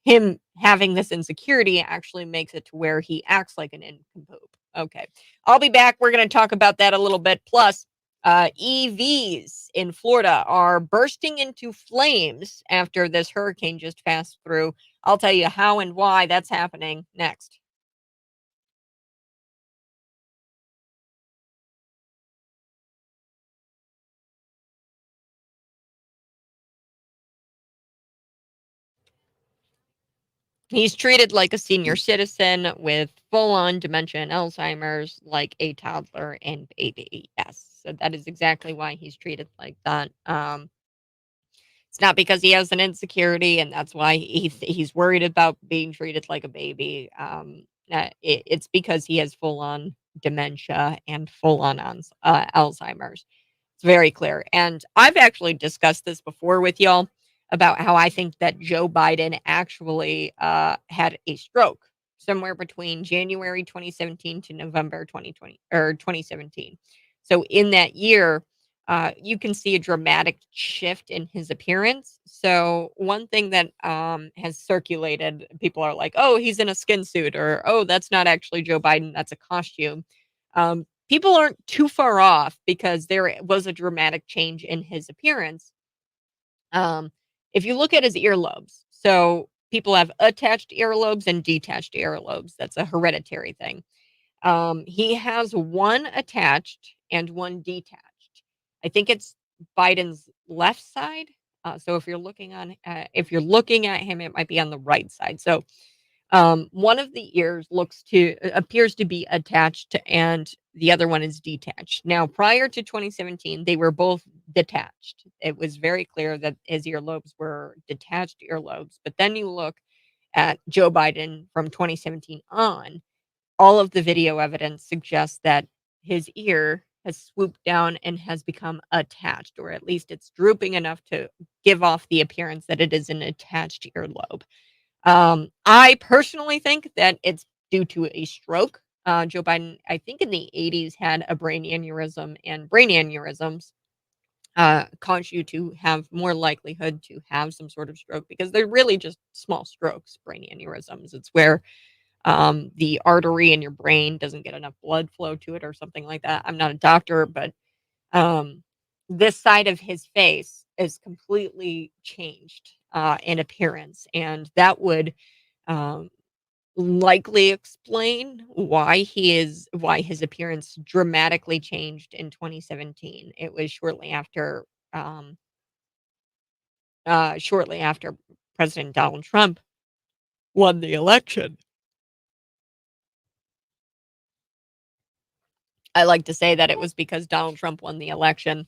him having this insecurity actually makes it to where he acts like an nincompoop. Okay. I'll be back. We're going to talk about that a little bit. Plus, EVs in Florida are bursting into flames after this hurricane just passed through. I'll tell you how and why that's happening next. He's treated like a senior citizen with full-on dementia and Alzheimer's, like a toddler and baby. Yes, so that is exactly why he's treated like that. It's not because he has an insecurity, and that's why he's worried about being treated like a baby. It's because he has full-on dementia and full-on Alzheimer's. It's very clear, and I've actually discussed this before with y'all. about how I think that Joe Biden actually had a stroke somewhere between January 2017 to November 2020 or 2017. So in that year, you can see a dramatic shift in his appearance. So one thing that has circulated, people are like, "Oh, he's in a skin suit," or "Oh, that's not actually Joe Biden, that's a costume." People aren't too far off because there was a dramatic change in his appearance. Um, if you look at his earlobes, so people have attached earlobes and detached earlobes. That's a hereditary thing. He has one attached and one detached. I think it's Biden's left side. So if you're looking at him, it might be on the right side. So one of the ears appears to be attached and the other one is detached. Now, prior to 2017, they were both detached. It was very clear that his earlobes were detached earlobes. But then you look at Joe Biden from 2017 on, all of the video evidence suggests that his ear has swooped down and has become attached, or at least it's drooping enough to give off the appearance that it is an attached earlobe. I personally think that it's due to a stroke. Joe Biden, I think in the 80s, had a brain aneurysm, and brain aneurysms cause you to have more likelihood to have some sort of stroke because they're really just small strokes, brain aneurysms. It's where the artery in your brain doesn't get enough blood flow to it or something like that. I'm not a doctor, but um, this side of his face is completely changed in appearance, and that would um, likely explain why his appearance dramatically changed in 2017. It was um, shortly after President Donald Trump won the election. I like to say that it was because Donald Trump won the election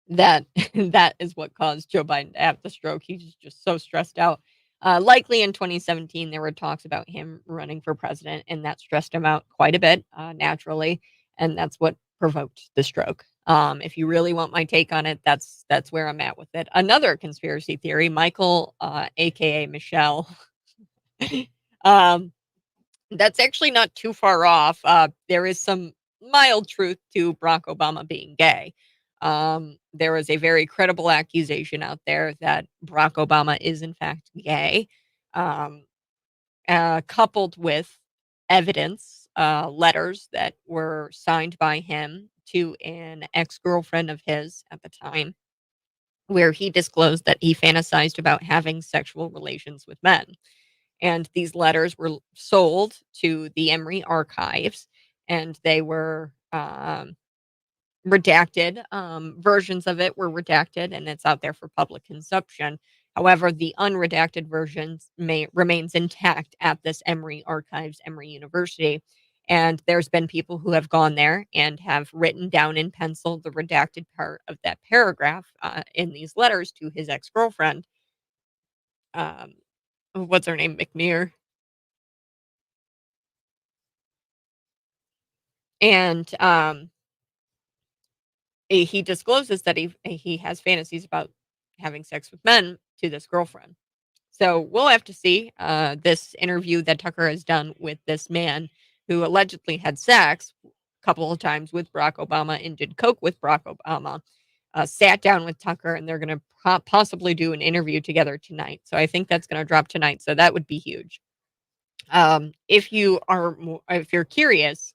that that is what caused Joe Biden to have the stroke. He's just so stressed out. Likely in 2017, there were talks about him running for president, and that stressed him out quite a bit, naturally, and that's what provoked the stroke. If you really want my take on it, that's where I'm at with it. Another conspiracy theory, Michael, aka Michelle. um, that's actually not too far off. There is some mild truth to Barack Obama being gay. There is a very credible accusation out there that Barack Obama is, in fact, gay, um, coupled with evidence, letters that were signed by him to an ex girlfriend of his at the time, where he disclosed that he fantasized about having sexual relations with men. And these letters were sold to the Emory archives, and they were redacted. Versions of it were redacted, and it's out there for public consumption. However, the unredacted versions remains intact at this Emory archives, Emory University. And there's been people who have gone there and have written down in pencil the redacted part of that paragraph in these letters to his ex girlfriend. Um, what's her name? McNear. And he discloses that he has fantasies about having sex with men to this girlfriend. So we'll have to see this interview that Tucker has done with this man who allegedly had sex a couple of times with Barack Obama and did coke with Barack Obama. Sat down with Tucker, and they're going to possibly do an interview together tonight. So I think that's going to drop tonight. So that would be huge. If you're curious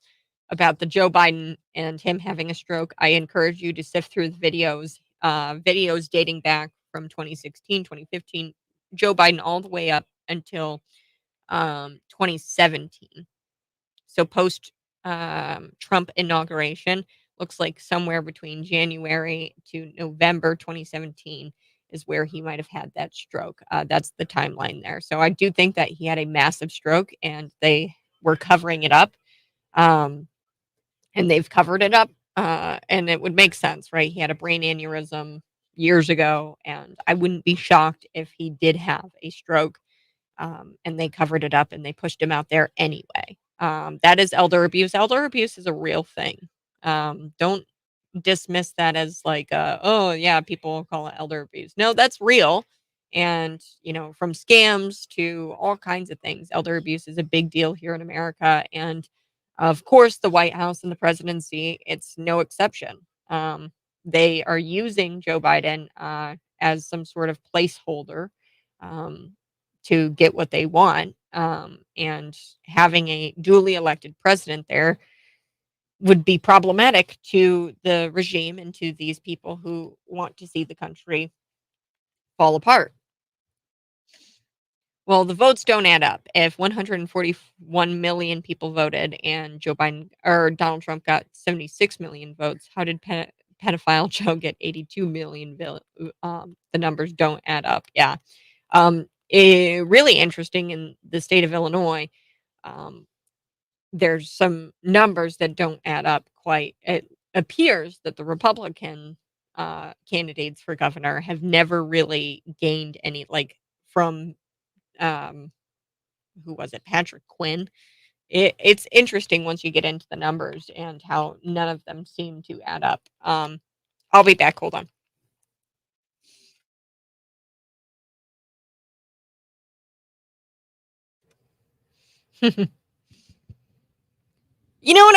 about the Joe Biden and him having a stroke, I encourage you to sift through the videos dating back from 2016, 2015, Joe Biden all the way up until 2017. So post Trump inauguration, looks like somewhere between January to November 2017 is where he might have had that stroke. That's the timeline there. So I do think that he had a massive stroke, and they were covering it up. And they've covered it up, and it would make sense, right? He had a brain aneurysm years ago, and I wouldn't be shocked if he did have a stroke, and they covered it up and they pushed him out there anyway. That is elder abuse. Elder abuse is a real thing. Don't dismiss that as like, oh, yeah, people call it elder abuse. No, that's real. And, from scams to all kinds of things, elder abuse is a big deal here in America. And of course, the White House and the presidency, it's no exception. They are using Joe Biden as some sort of placeholder um, to get what they want. And having a duly elected president there would be problematic to the regime and to these people who want to see the country fall apart. Well, the votes don't add up. If 141 million people voted and Joe Biden or Donald Trump got 76 million votes, how did pedophile Joe get 82 million? The numbers don't add up. Yeah. Really interesting in the state of Illinois. Um, there's some numbers that don't add up quite. It appears that the Republican candidates for governor have never really gained any, like, from um, who was it? Patrick Quinn. It's interesting once you get into the numbers and how none of them seem to add up. I'll be back. Hold on.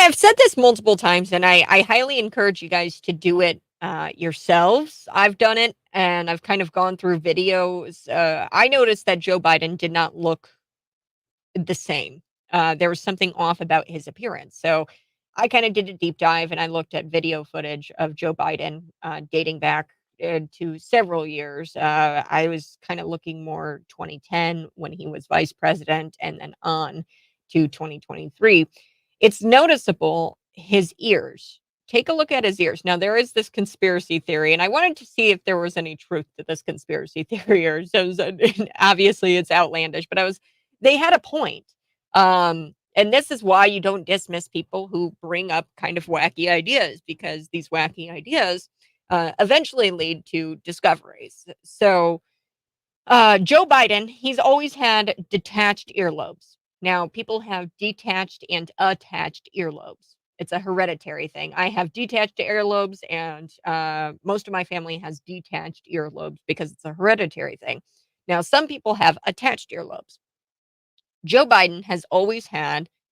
And I've said this multiple times, and I highly encourage you guys to do it yourselves. I've done it, and I've kind of gone through videos. I noticed that Joe Biden did not look the same. There was something off about his appearance. So I kind of did a deep dive and I looked at video footage of Joe Biden dating back to several years. I was kind of looking more 2010 when he was vice president and then on to 2023. It's noticeable his ears. Take a look at his ears. Now, there is this conspiracy theory, and I wanted to see if there was any truth to this conspiracy theory, or obviously it's outlandish, but they had a point. And this is why you don't dismiss people who bring up kind of wacky ideas, because these wacky ideas eventually lead to discoveries. So, Joe Biden, he's always had detached earlobes. Now, people have detached and attached earlobes. It's a hereditary thing. I have detached earlobes, and most of my family has detached earlobes because it's a hereditary thing. Now, some people have attached earlobes. Joe Biden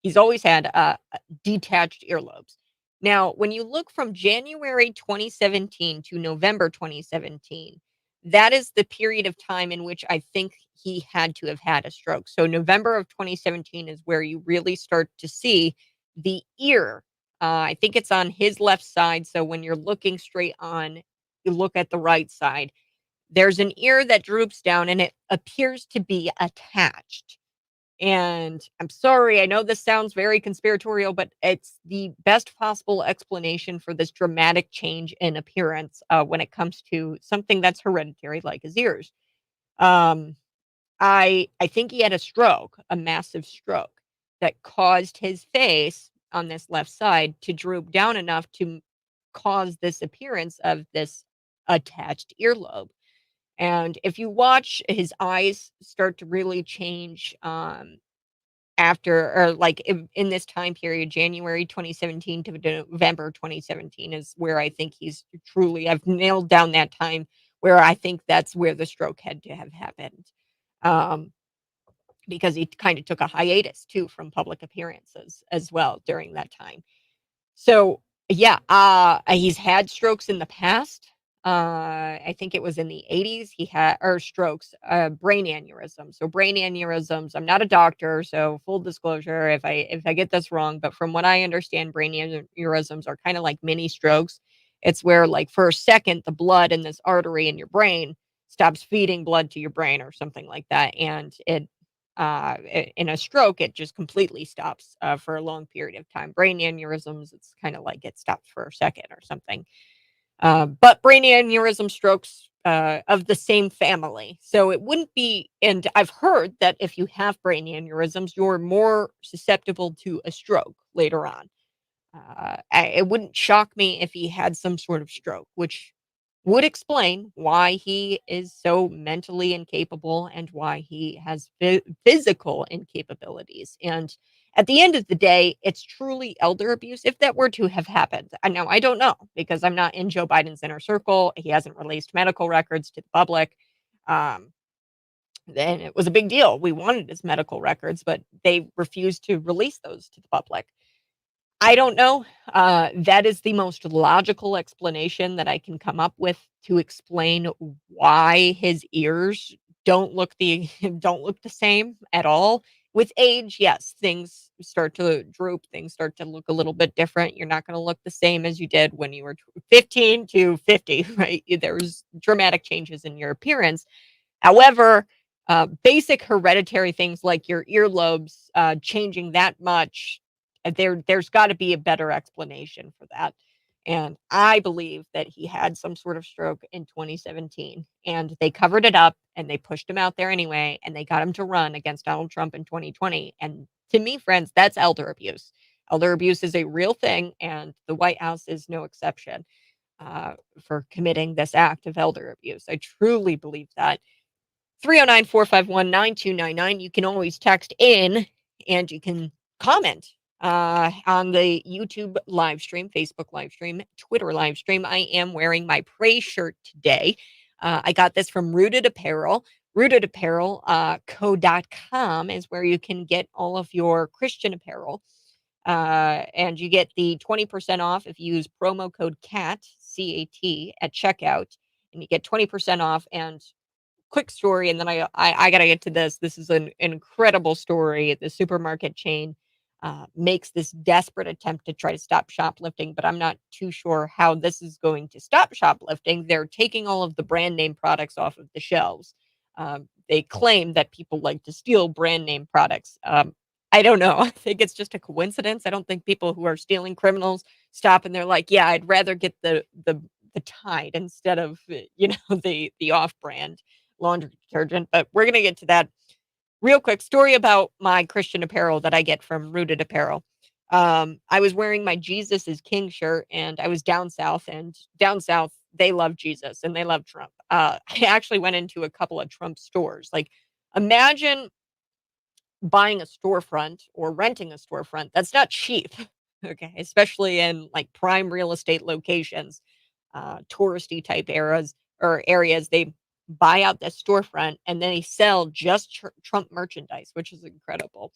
he's always had detached earlobes. Now, when you look from January 2017 to November 2017, that is the period of time in which I think he had to have had a stroke. So November of 2017 is where you really start to see the ear. I think it's on his left side. So when you're looking straight on, you look at the right side. There's an ear that droops down and it appears to be attached. And I'm sorry, I know this sounds very conspiratorial, but it's the best possible explanation for this dramatic change in appearance when it comes to something that's hereditary, like his ears. I think he had a stroke, a massive stroke, that caused his face on this left side to droop down enough to cause this appearance of this attached earlobe. And if you watch his eyes start to really change after, or like in this time period, January 2017 to November 2017 is where I think I've nailed down that time where I think that's where the stroke had to have happened. Um, because he kind of took a hiatus too from public appearances as well during that time. So yeah, he's had strokes in the past. I think it was in the 80s he had, or strokes, brain aneurysms. So brain aneurysms, I'm not a doctor, so full disclosure if I get this wrong, but from what I understand, brain aneurysms are kind of like mini strokes. It's where, like, for a second the blood in this artery in your brain stops feeding blood to your brain or something like that, and in a stroke, it just completely stops for a long period of time. Brain aneurysms, it's kind of like it stops for a second or something. But brain aneurysm strokes of the same family. So it wouldn't be, and I've heard that if you have brain aneurysms, you're more susceptible to a stroke later on. It wouldn't shock me if he had some sort of stroke, which would explain why he is so mentally incapable and why he has physical incapabilities. And at the end of the day, it's truly elder abuse if that were to have happened. Now, I don't know because I'm not in Joe Biden's inner circle. He hasn't released medical records to the public. And it was a big deal. We wanted his medical records, but they refused to release those to the public. I don't know. That is the most logical explanation that I can come up with to explain why his ears don't look the don't look the same at all. With age, yes, things start to droop, things start to look a little bit different. You're not going to look the same as you did when you were 15 to 50, right? There's dramatic changes in your appearance. However, basic hereditary things like your earlobes changing that much, there's got to be a better explanation for that. And I believe that he had some sort of stroke in 2017, and they covered it up and they pushed him out there anyway, and they got him to run against Donald Trump in 2020. And to me, friends, that's elder abuse. Elder abuse is a real thing, and the White House is no exception for committing this act of elder abuse. I truly believe that. 309-451-9299. You can always text in and you can comment on the YouTube live stream, Facebook live stream, Twitter live stream. I am wearing my Praise shirt today. I got this from Rooted Apparel. Rooted Apparel co.com is where you can get all of your Christian apparel. And you get the 20% off if you use promo code CAT, C-A-T, at checkout. And you get 20% off. And quick story, and then I gotta get to this. This is an incredible story. The supermarket chain makes this desperate attempt to try to stop shoplifting, but I'm not too sure how this is going to stop shoplifting. They're taking all of the brand name products off of the shelves. They claim that people like to steal brand name products. I don't know. I think it's just a coincidence. I don't think people who are stealing criminals stop and they're like, yeah, I'd rather get the Tide instead of the off-brand laundry detergent. But we're gonna get to that real quick. Story about my Christian apparel that I get from Rooted Apparel. I was wearing my Jesus is King shirt, and I was down south, and down south they love Jesus and they love Trump. I actually went into a couple of Trump stores. Like, imagine buying a storefront or renting a storefront. That's not cheap. Okay, especially in like prime real estate locations, touristy type areas. They buy out the storefront and then they sell just Trump merchandise, which is incredible.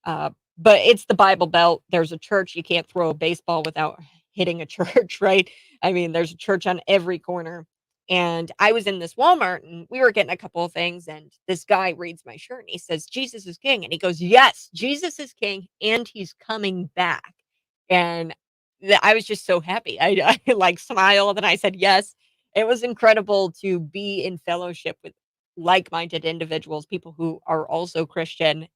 But it's the Bible Belt. There's a church. You can't throw a baseball without hitting a church, right? I mean, there's a church on every corner. And I was in this Walmart and we were getting a couple of things. And this guy reads my shirt and he says, Jesus is king. And he goes, yes, Jesus is king and he's coming back. And I was just so happy. I like smiled and I said, yes. It was incredible to be in fellowship with like-minded individuals, people who are also Christian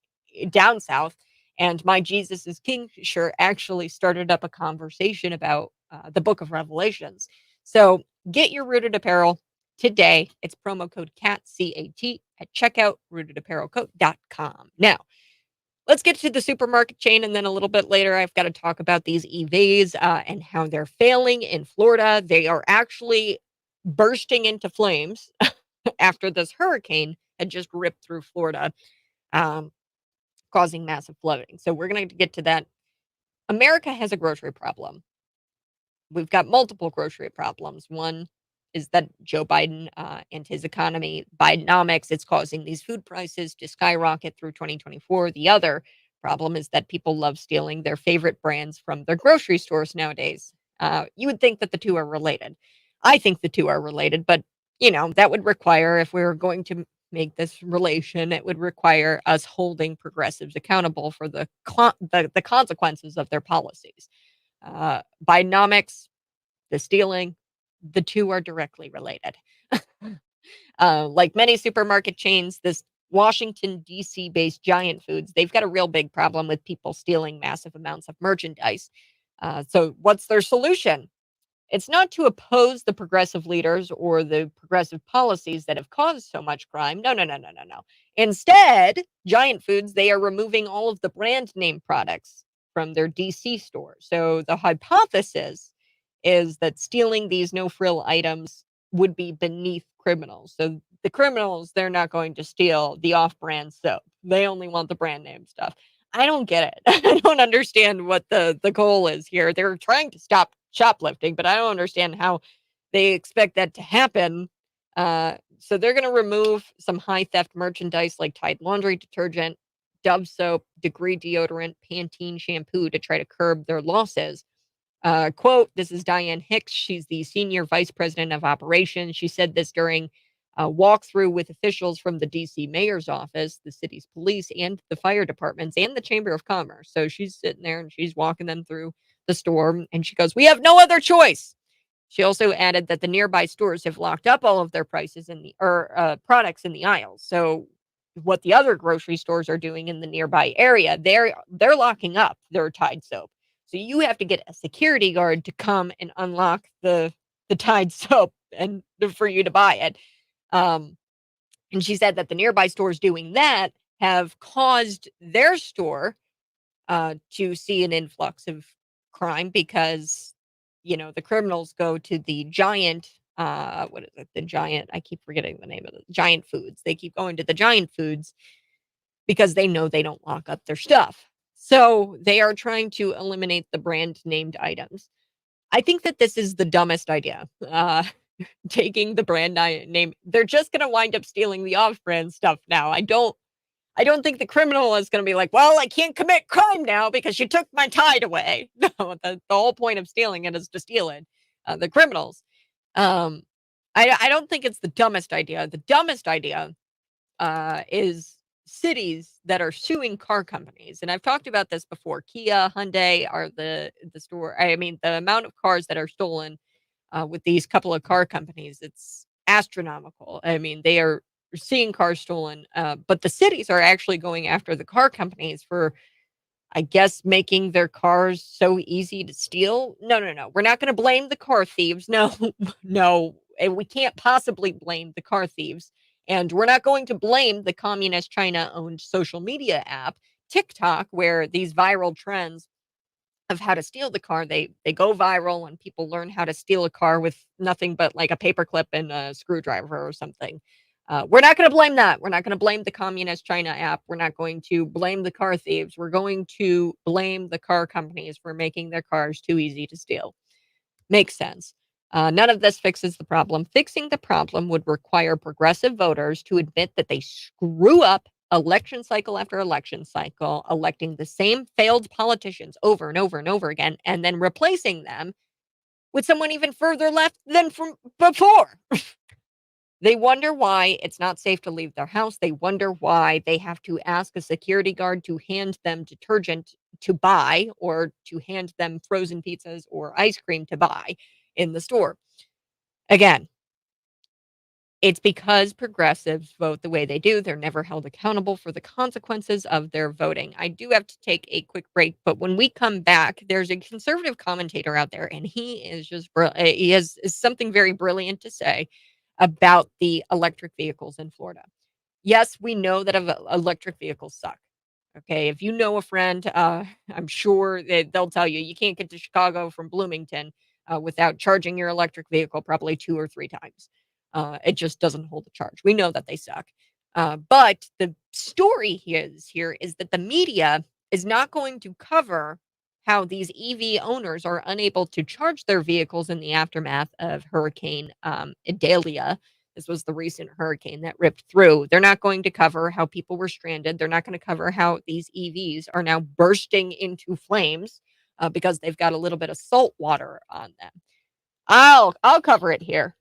down south. And my Jesus is King shirt actually started up a conversation about the book of Revelations. So get your Rooted Apparel today. It's promo code CAT, C-A-T, at checkout, rootedapparelco.com. Now, let's get to the supermarket chain, and then a little bit later, I've got to talk about these EVs and how they're failing in Florida. They are actually bursting into flames after this hurricane had just ripped through Florida, causing massive flooding. So we're going to get to that. America has a grocery problem. We've got multiple grocery problems. One is that Joe Biden and his economy, Bidenomics, it's causing these food prices to skyrocket through 2024. The other problem is that people love stealing their favorite brands from their grocery stores nowadays. You would think that the two are related. I think the two are related, but that would require, if we were going to make this relation, it would require us holding progressives accountable for the consequences of their policies. Bidenomics, the stealing, the two are directly related. Like many supermarket chains, this Washington, D.C. based Giant Foods, they've got a real big problem with people stealing massive amounts of merchandise. So what's their solution? It's not to oppose the progressive leaders or the progressive policies that have caused so much crime. No. Instead, Giant Foods, they are removing all of the brand name products from their DC stores. So the hypothesis is that stealing these no-frill items would be beneath criminals. So the criminals, they're not going to steal the off-brand soap. They only want the brand name stuff. I don't get it. I don't understand what the goal is here. They're trying to stop shoplifting, but I don't understand how they expect that to happen. So they're going to remove some high theft merchandise like Tide laundry detergent, Dove soap, Degree deodorant, Pantene shampoo to try to curb their losses. Quote, this is Diane Hicks. She's the senior vice president of operations. She said this during a walkthrough with officials from the DC mayor's office, the city's police, and the fire departments, and the Chamber of Commerce. So she's sitting there and she's walking them through the store, and she goes, we have no other choice. She also added that the nearby stores have locked up all of their prices in the products in the aisles. So what the other grocery stores are doing in the nearby area, they're locking up their Tide soap. So you have to get a security guard to come and unlock the Tide soap and for you to buy it. And she said that the nearby stores doing that have caused their store to see an influx of crime because, the criminals go to the giant, what is it? The giant, I keep forgetting the name of it, Giant Foods. They keep going to the Giant Foods because they know they don't lock up their stuff. So they are trying to eliminate the brand named items. I think that this is the dumbest idea. Taking the brand name, they're just going to wind up stealing the off-brand stuff now. I don't think the criminal is going to be like, well, I can't commit crime now because you took my Tide away. No, the whole point of stealing it is to steal it. The criminals. I don't think it's the dumbest idea. The dumbest idea is cities that are suing car companies. And I've talked about this before. Kia, Hyundai are the amount of cars that are stolen with these couple of car companies, it's astronomical. I mean, they are seeing cars stolen, but the cities are actually going after the car companies for, I guess, making their cars so easy to steal. No. We're not going to blame the car thieves. No, no. And we can't possibly blame the car thieves. And we're not going to blame the communist China owned social media app, TikTok, where these viral trends of how to steal the car, they go viral and people learn how to steal a car with nothing but like a paperclip and a screwdriver or something. We're not going to blame that. We're not going to blame the communist China app. We're not going to blame the car thieves. We're going to blame the car companies for making their cars too easy to steal. Makes sense. None of this fixes the problem. Fixing the problem would require progressive voters to admit that they screw up election cycle after election cycle, electing the same failed politicians over and over and over again, and then replacing them with someone even further left than from before. They wonder why it's not safe to leave their house. They wonder why they have to ask a security guard to hand them detergent to buy or to hand them frozen pizzas or ice cream to buy in the store. Again, it's because progressives vote the way they do. They're never held accountable for the consequences of their voting. I do have to take a quick break, but when we come back, there's a conservative commentator out there, and he is just he has something very brilliant to say about the electric vehicles in Florida. Yes, we know that electric vehicles suck. Okay, if you know a friend, I'm sure that they'll tell you can't get to Chicago from Bloomington without charging your electric vehicle probably 2 or 3 times. It just doesn't hold a charge. We know that they suck. But the story here is that the media is not going to cover how these EV owners are unable to charge their vehicles in the aftermath of Hurricane Idalia. This was the recent hurricane that ripped through. They're not going to cover how people were stranded. They're not going to cover how these EVs are now bursting into flames because they've got a little bit of salt water on them. I'll cover it here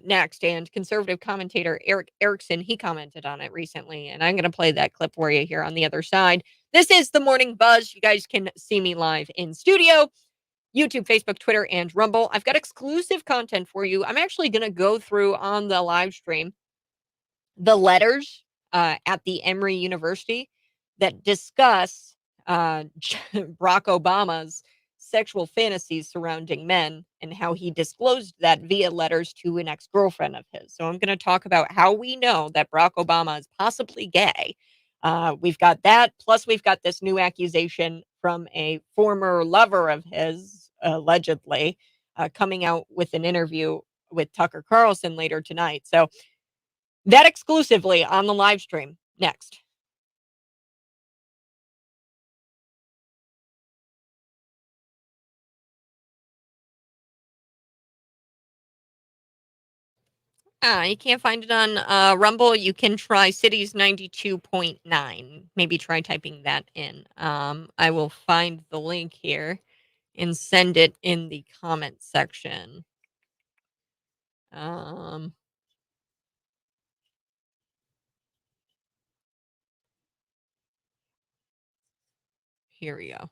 next. And conservative commentator Eric Erickson, he commented on it recently, and I'm going to play that clip for you here on the other side. This is the Morning Buzz. You guys can see me live in studio. YouTube, Facebook, Twitter, and Rumble. I've got exclusive content for you. I'm actually going to go through on the live stream the letters at the Emory University that discuss Barack Obama's sexual fantasies surrounding men and how he disclosed that via letters to an ex-girlfriend of his. So I'm going to talk about how we know that Barack Obama is possibly gay. We've got that, plus we've got this new accusation from a former lover of his, allegedly, coming out with an interview with Tucker Carlson later tonight. So that exclusively on the live stream next. You can't find it on Rumble. You can try Cities 92.9. Maybe try typing that in. I will find the link here and send it in the comment section. Here we go.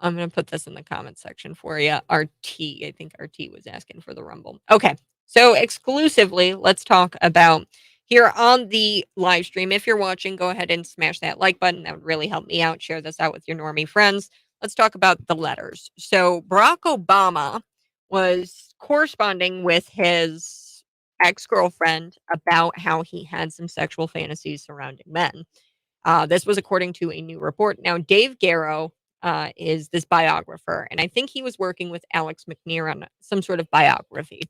I'm going to put this in the comment section for you. RT, I think RT was asking for the Rumble. Okay. So exclusively, let's talk about here on the live stream. If you're watching, go ahead and smash that like button. That would really help me out. Share this out with your normie friends. Let's talk about the letters. So Barack Obama was corresponding with his ex-girlfriend about how he had some sexual fantasies surrounding men. This was according to a new report. Now, Dave Garrow is this biographer, and I think he was working with Alex McNear on some sort of biography.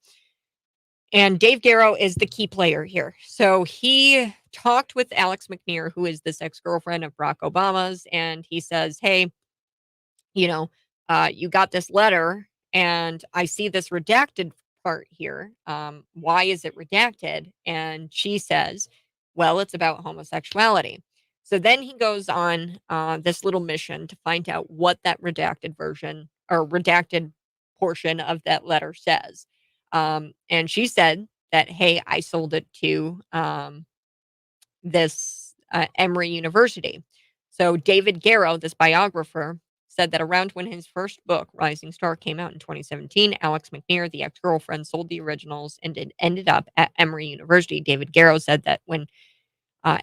And Dave Garrow is the key player here. So he talked with Alex McNear, who is this ex-girlfriend of Barack Obama's, and he says, hey, you got this letter, and I see this redacted part here. Why is it redacted? And she says, well, it's about homosexuality. So then he goes on this little mission to find out what that redacted version or redacted portion of that letter says. And she said that, hey, I sold it to this Emory University. So David Garrow, this biographer, said that around when his first book, Rising Star, came out in 2017, Alex McNear, the ex-girlfriend, sold the originals and it ended up at Emory University. David Garrow said that when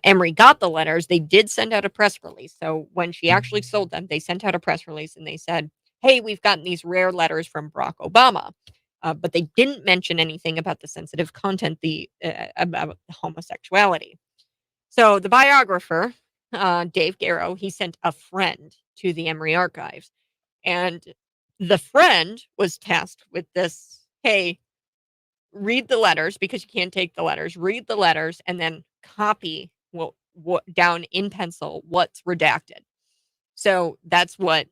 Emory got the letters, they did send out a press release. So when she actually sold them, they sent out a press release and they said, hey, we've gotten these rare letters from Barack Obama. But they didn't mention anything about the sensitive content, about homosexuality. So the biographer, Dave Garrow, he sent a friend to the Emory archives. And the friend was tasked with this, hey, read the letters because you can't take the letters. Read the letters and then copy what down in pencil what's redacted. So that's what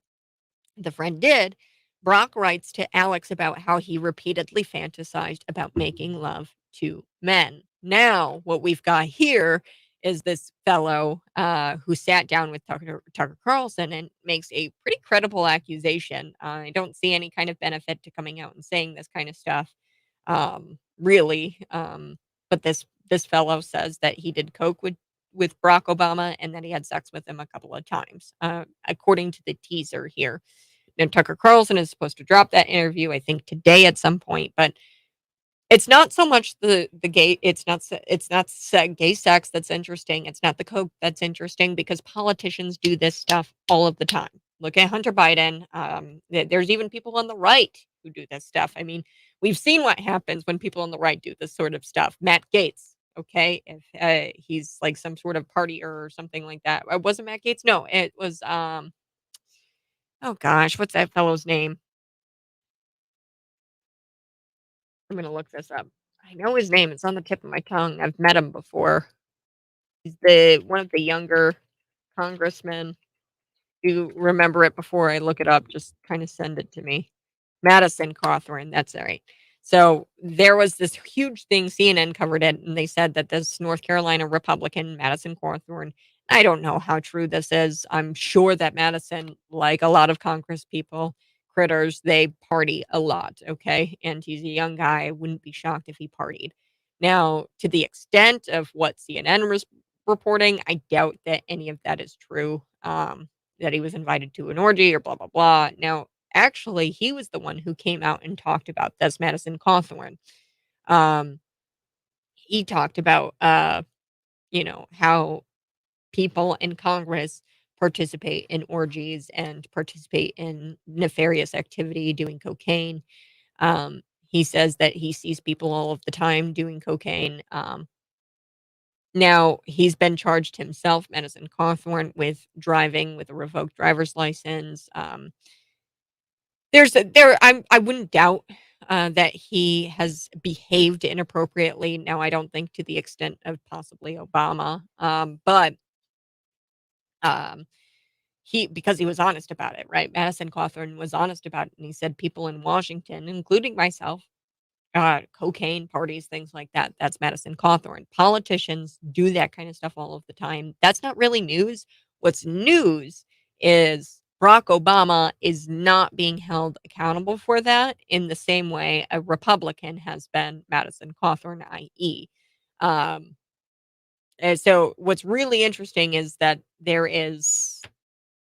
the friend did. Brock writes to Alex about how he repeatedly fantasized about making love to men. Now, what we've got here is this fellow who sat down with Tucker Carlson and makes a pretty credible accusation. I don't see any kind of benefit to coming out and saying this kind of stuff, really. But this fellow says that he did coke with Barack Obama and that he had sex with him a couple of times, according to the teaser here. Now, Tucker Carlson is supposed to drop that interview, I think, today at some point, but it's not so much the gay. It's not gay sex that's interesting. It's not the coke that's interesting because politicians do this stuff all of the time. Look at Hunter Biden. There's even people on the right who do this stuff. I mean, we've seen what happens when people on the right do this sort of stuff. Matt Gaetz, okay, if he's like some sort of partier or something like that. Was it Matt Gaetz? No, it was oh gosh, what's that fellow's name? I'm gonna look this up. I know his name. It's on the tip of my tongue. I've met him before. He's one of the younger congressmen. If you remember it before I look it up, just kind of send it to me. Madison Cawthorn, that's right. So there was this huge thing, CNN covered it, and they said that this North Carolina Republican, Madison Cawthorn, I don't know how true this is. I'm sure that Madison, like a lot of Congress people, critters, they party a lot, okay? And he's a young guy. I wouldn't be shocked if he partied. Now, to the extent of what CNN was reporting, I doubt that any of that is true, that he was invited to an orgy or blah, blah, blah. Now, actually, he was the one who came out and talked about this, Madison Cawthorn. He talked about, how people in Congress participate in orgies and participate in nefarious activity, doing cocaine. He says that he sees people all of the time doing cocaine. Now, he's been charged himself, Madison Cawthorn, with driving with a revoked driver's license. I wouldn't doubt that he has behaved inappropriately. Now, I don't think to the extent of possibly Obama, but because he was honest about it, right? Madison Cawthorn was honest about it, and he said people in Washington, including myself, cocaine parties, things like that. That's Madison Cawthorn. Politicians do that kind of stuff all of the time. That's not really news. What's news is Barack Obama is not being held accountable for that in the same way a Republican has been Madison Cawthorn, i.e. And so what's really interesting is that there is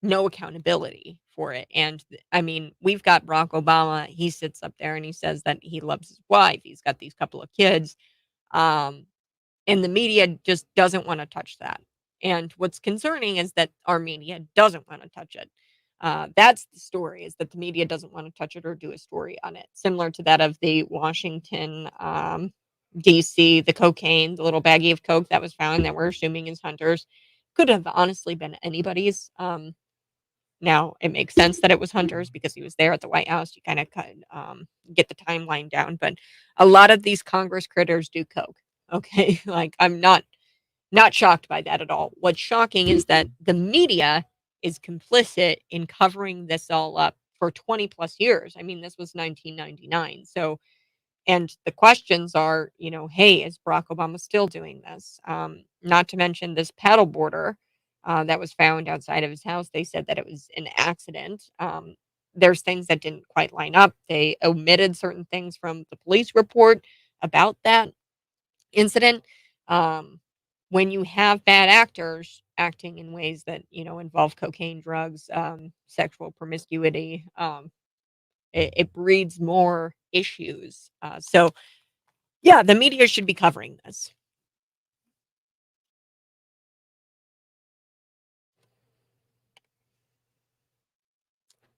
no accountability for it. And I mean, we've got Barack Obama. He sits up there and he says that he loves his wife. He's got these couple of kids. And the media just doesn't want to touch that. And what's concerning is that our media doesn't want to touch it. That's the story, is that the media doesn't want to touch it or do a story on it. Similar to that of the Washington, D.C., the cocaine, the little baggie of coke that was found that we're assuming is Hunter's. Could have honestly been anybody's. Now, it makes sense that it was Hunter's because he was there at the White House. You kind of get the timeline down. But a lot of these Congress critters do coke. Okay, like I'm not shocked by that at all. What's shocking is that the media is complicit in covering this all up for 20 plus years. I mean, this was 1999. So, and the questions are, hey, is Barack Obama still doing this? Not to mention this paddleboarder that was found outside of his house. They said that it was an accident. There's things that didn't quite line up. They omitted certain things from the police report about that incident. When you have bad actors acting in ways that involve cocaine, drugs, sexual promiscuity, it breeds more issues. So yeah, the media should be covering this.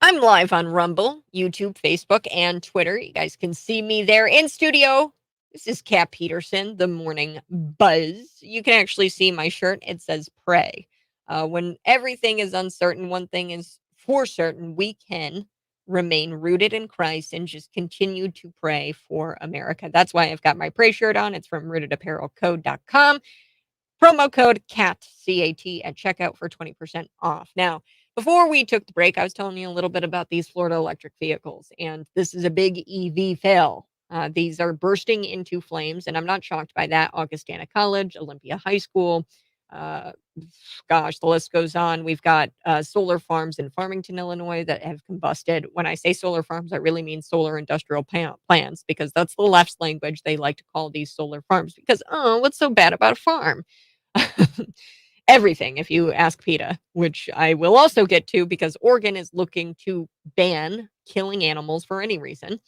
I'm live on Rumble, YouTube, Facebook, and Twitter. You guys can see me there in studio. This is Kat Peterson, the Morning Buzz. You can actually see my shirt. It says pray. When everything is uncertain, one thing is for certain: we can remain rooted in Christ and just continue to pray for America. That's why I've got my pray shirt on. It's from rootedapparelcode.com. Promo code CAT, C-A-T, at checkout for 20% off. Now, before we took the break, I was telling you a little bit about these Florida electric vehicles, and this is a big EV fail. These are bursting into flames, and I'm not shocked by that. Augustana College, Olympia High School, gosh, the list goes on. We've got solar farms in Farmington, Illinois that have combusted. When I say solar farms, I really mean solar industrial plants, because that's the left's language. They like to call these solar farms because, oh, what's so bad about a farm? Everything, if you ask PETA, which I will also get to, because Oregon is looking to ban killing animals for any reason.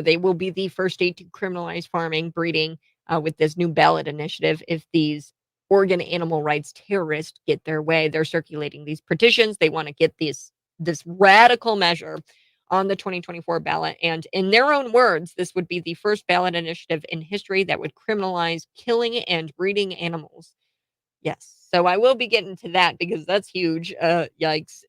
They will be the first state to criminalize farming, breeding with this new ballot initiative if these Oregon animal rights terrorists get their way. They're circulating these petitions. They want to get this radical measure on the 2024 ballot. And in their own words, this would be the first ballot initiative in history that would criminalize killing and breeding animals. Yes. So I will be getting to that because that's huge. Yikes.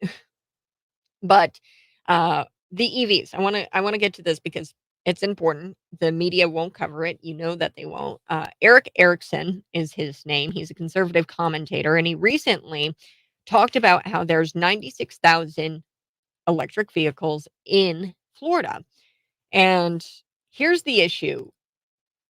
But the EVs, I want to get to this because it's important. The media won't cover it. You know that they won't. Eric Erickson is his name. He's a conservative commentator, and he recently talked about how there's 96,000 electric vehicles in Florida. And here's the issue.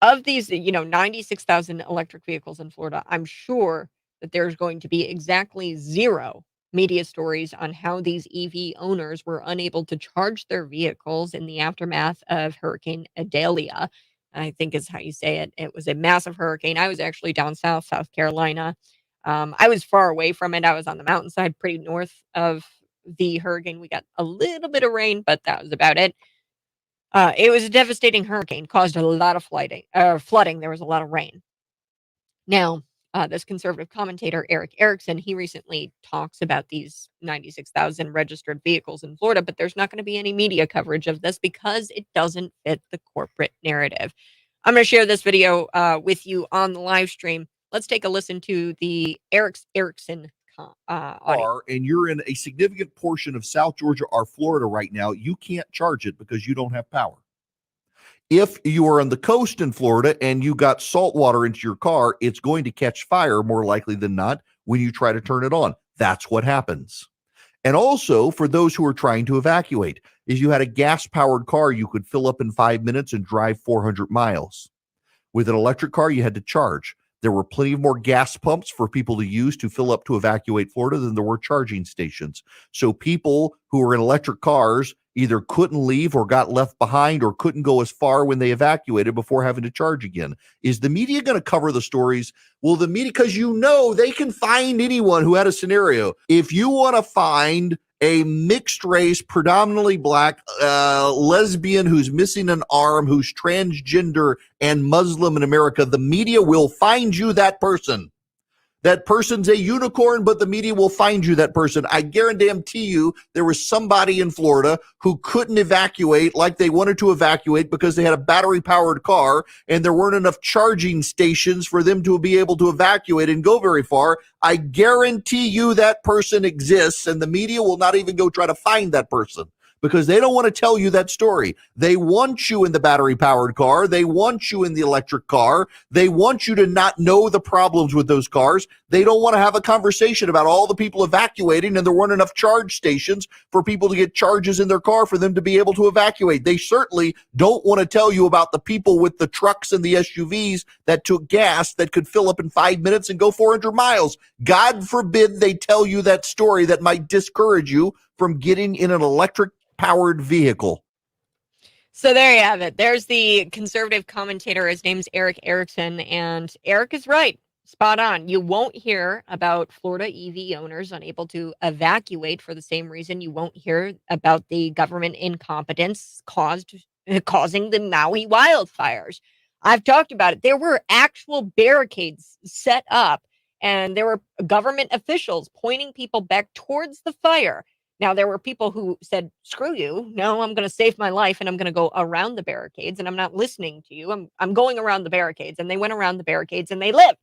Of these, 96,000 electric vehicles in Florida, I'm sure that there's going to be exactly zero media stories on how these EV owners were unable to charge their vehicles in the aftermath of Hurricane Idalia, I think is how you say it. It was a massive hurricane. I was actually down south, South Carolina. I was far away from it. I was on the mountainside, pretty north of the hurricane. We got a little bit of rain, but that was about it. It was a devastating hurricane, caused a lot of flooding. There was a lot of rain. Now, this conservative commentator, Eric Erickson, he recently talks about these 96,000 registered vehicles in Florida, but there's not going to be any media coverage of this because it doesn't fit the corporate narrative. I'm going to share this video with you on the live stream. Let's take a listen to the Eric Erickson audio. And you're in a significant portion of South Georgia or Florida right now, you can't charge it because you don't have power. If you are on the coast in Florida and you got salt water into your car, it's going to catch fire more likely than not when you try to turn it on. That's what happens. And also for those who are trying to evacuate, is you had a gas-powered car you could fill up in 5 minutes and drive 400 miles. With an electric car, you had to charge. There were plenty more gas pumps for people to use to fill up to evacuate Florida than there were charging stations. So people who were in electric cars either couldn't leave or got left behind or couldn't go as far when they evacuated before having to charge again. Is the media going to cover the stories? Well, the media, because they can find anyone who had a scenario. If you want to find a mixed race, predominantly black lesbian who's missing an arm, who's transgender and Muslim in America, the media will find you that person. That person's a unicorn, but the media will find you that person. I guarantee you there was somebody in Florida who couldn't evacuate like they wanted to evacuate because they had a battery-powered car and there weren't enough charging stations for them to be able to evacuate and go very far. I guarantee you that person exists, and the media will not even go try to find that person, because they don't want to tell you that story. They want you in the battery-powered car. They want you in the electric car. They want you to not know the problems with those cars. They don't want to have a conversation about all the people evacuating and there weren't enough charge stations for people to get charges in their car for them to be able to evacuate. They certainly don't want to tell you about the people with the trucks and the SUVs that took gas that could fill up in 5 minutes and go 400 miles. God forbid they tell you that story that might discourage you from getting in an electric powered vehicle. So there you have it. There's the conservative commentator. His name's Eric Erickson, and Eric is right. Spot on. You won't hear about Florida EV owners unable to evacuate for the same reason you won't hear about the government incompetence causing the Maui wildfires. I've talked about it. There were actual barricades set up, and there were government officials pointing people back towards the fire. Now, there were people who said, screw you. No, I'm going to save my life and I'm going to go around the barricades and I'm not listening to you. I'm going around the barricades. And they went around the barricades and they lived.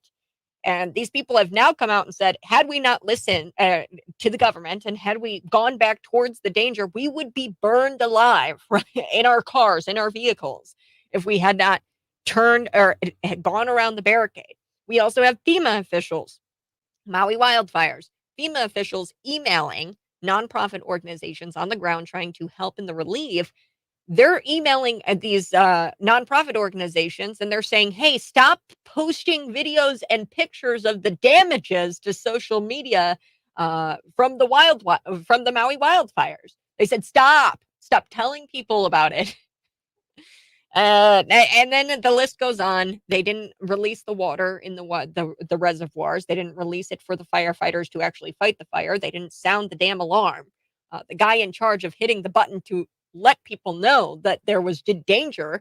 And these people have now come out and said, had we not listened to the government and had we gone back towards the danger, we would be burned alive, right, in our cars, in our vehicles, if we had not turned or had gone around the barricade. We also have FEMA officials, Maui wildfires, FEMA officials emailing nonprofit organizations on the ground trying to help in the relief. They're emailing these nonprofit organizations and they're saying, hey, stop posting videos and pictures of the damages to social media from the Maui wildfires. They said, stop telling people about it. And then the list goes on. They didn't release the water in the reservoirs. They didn't release it for the firefighters to actually fight the fire. They didn't sound the damn alarm. The guy in charge of hitting the button to let people know that there was danger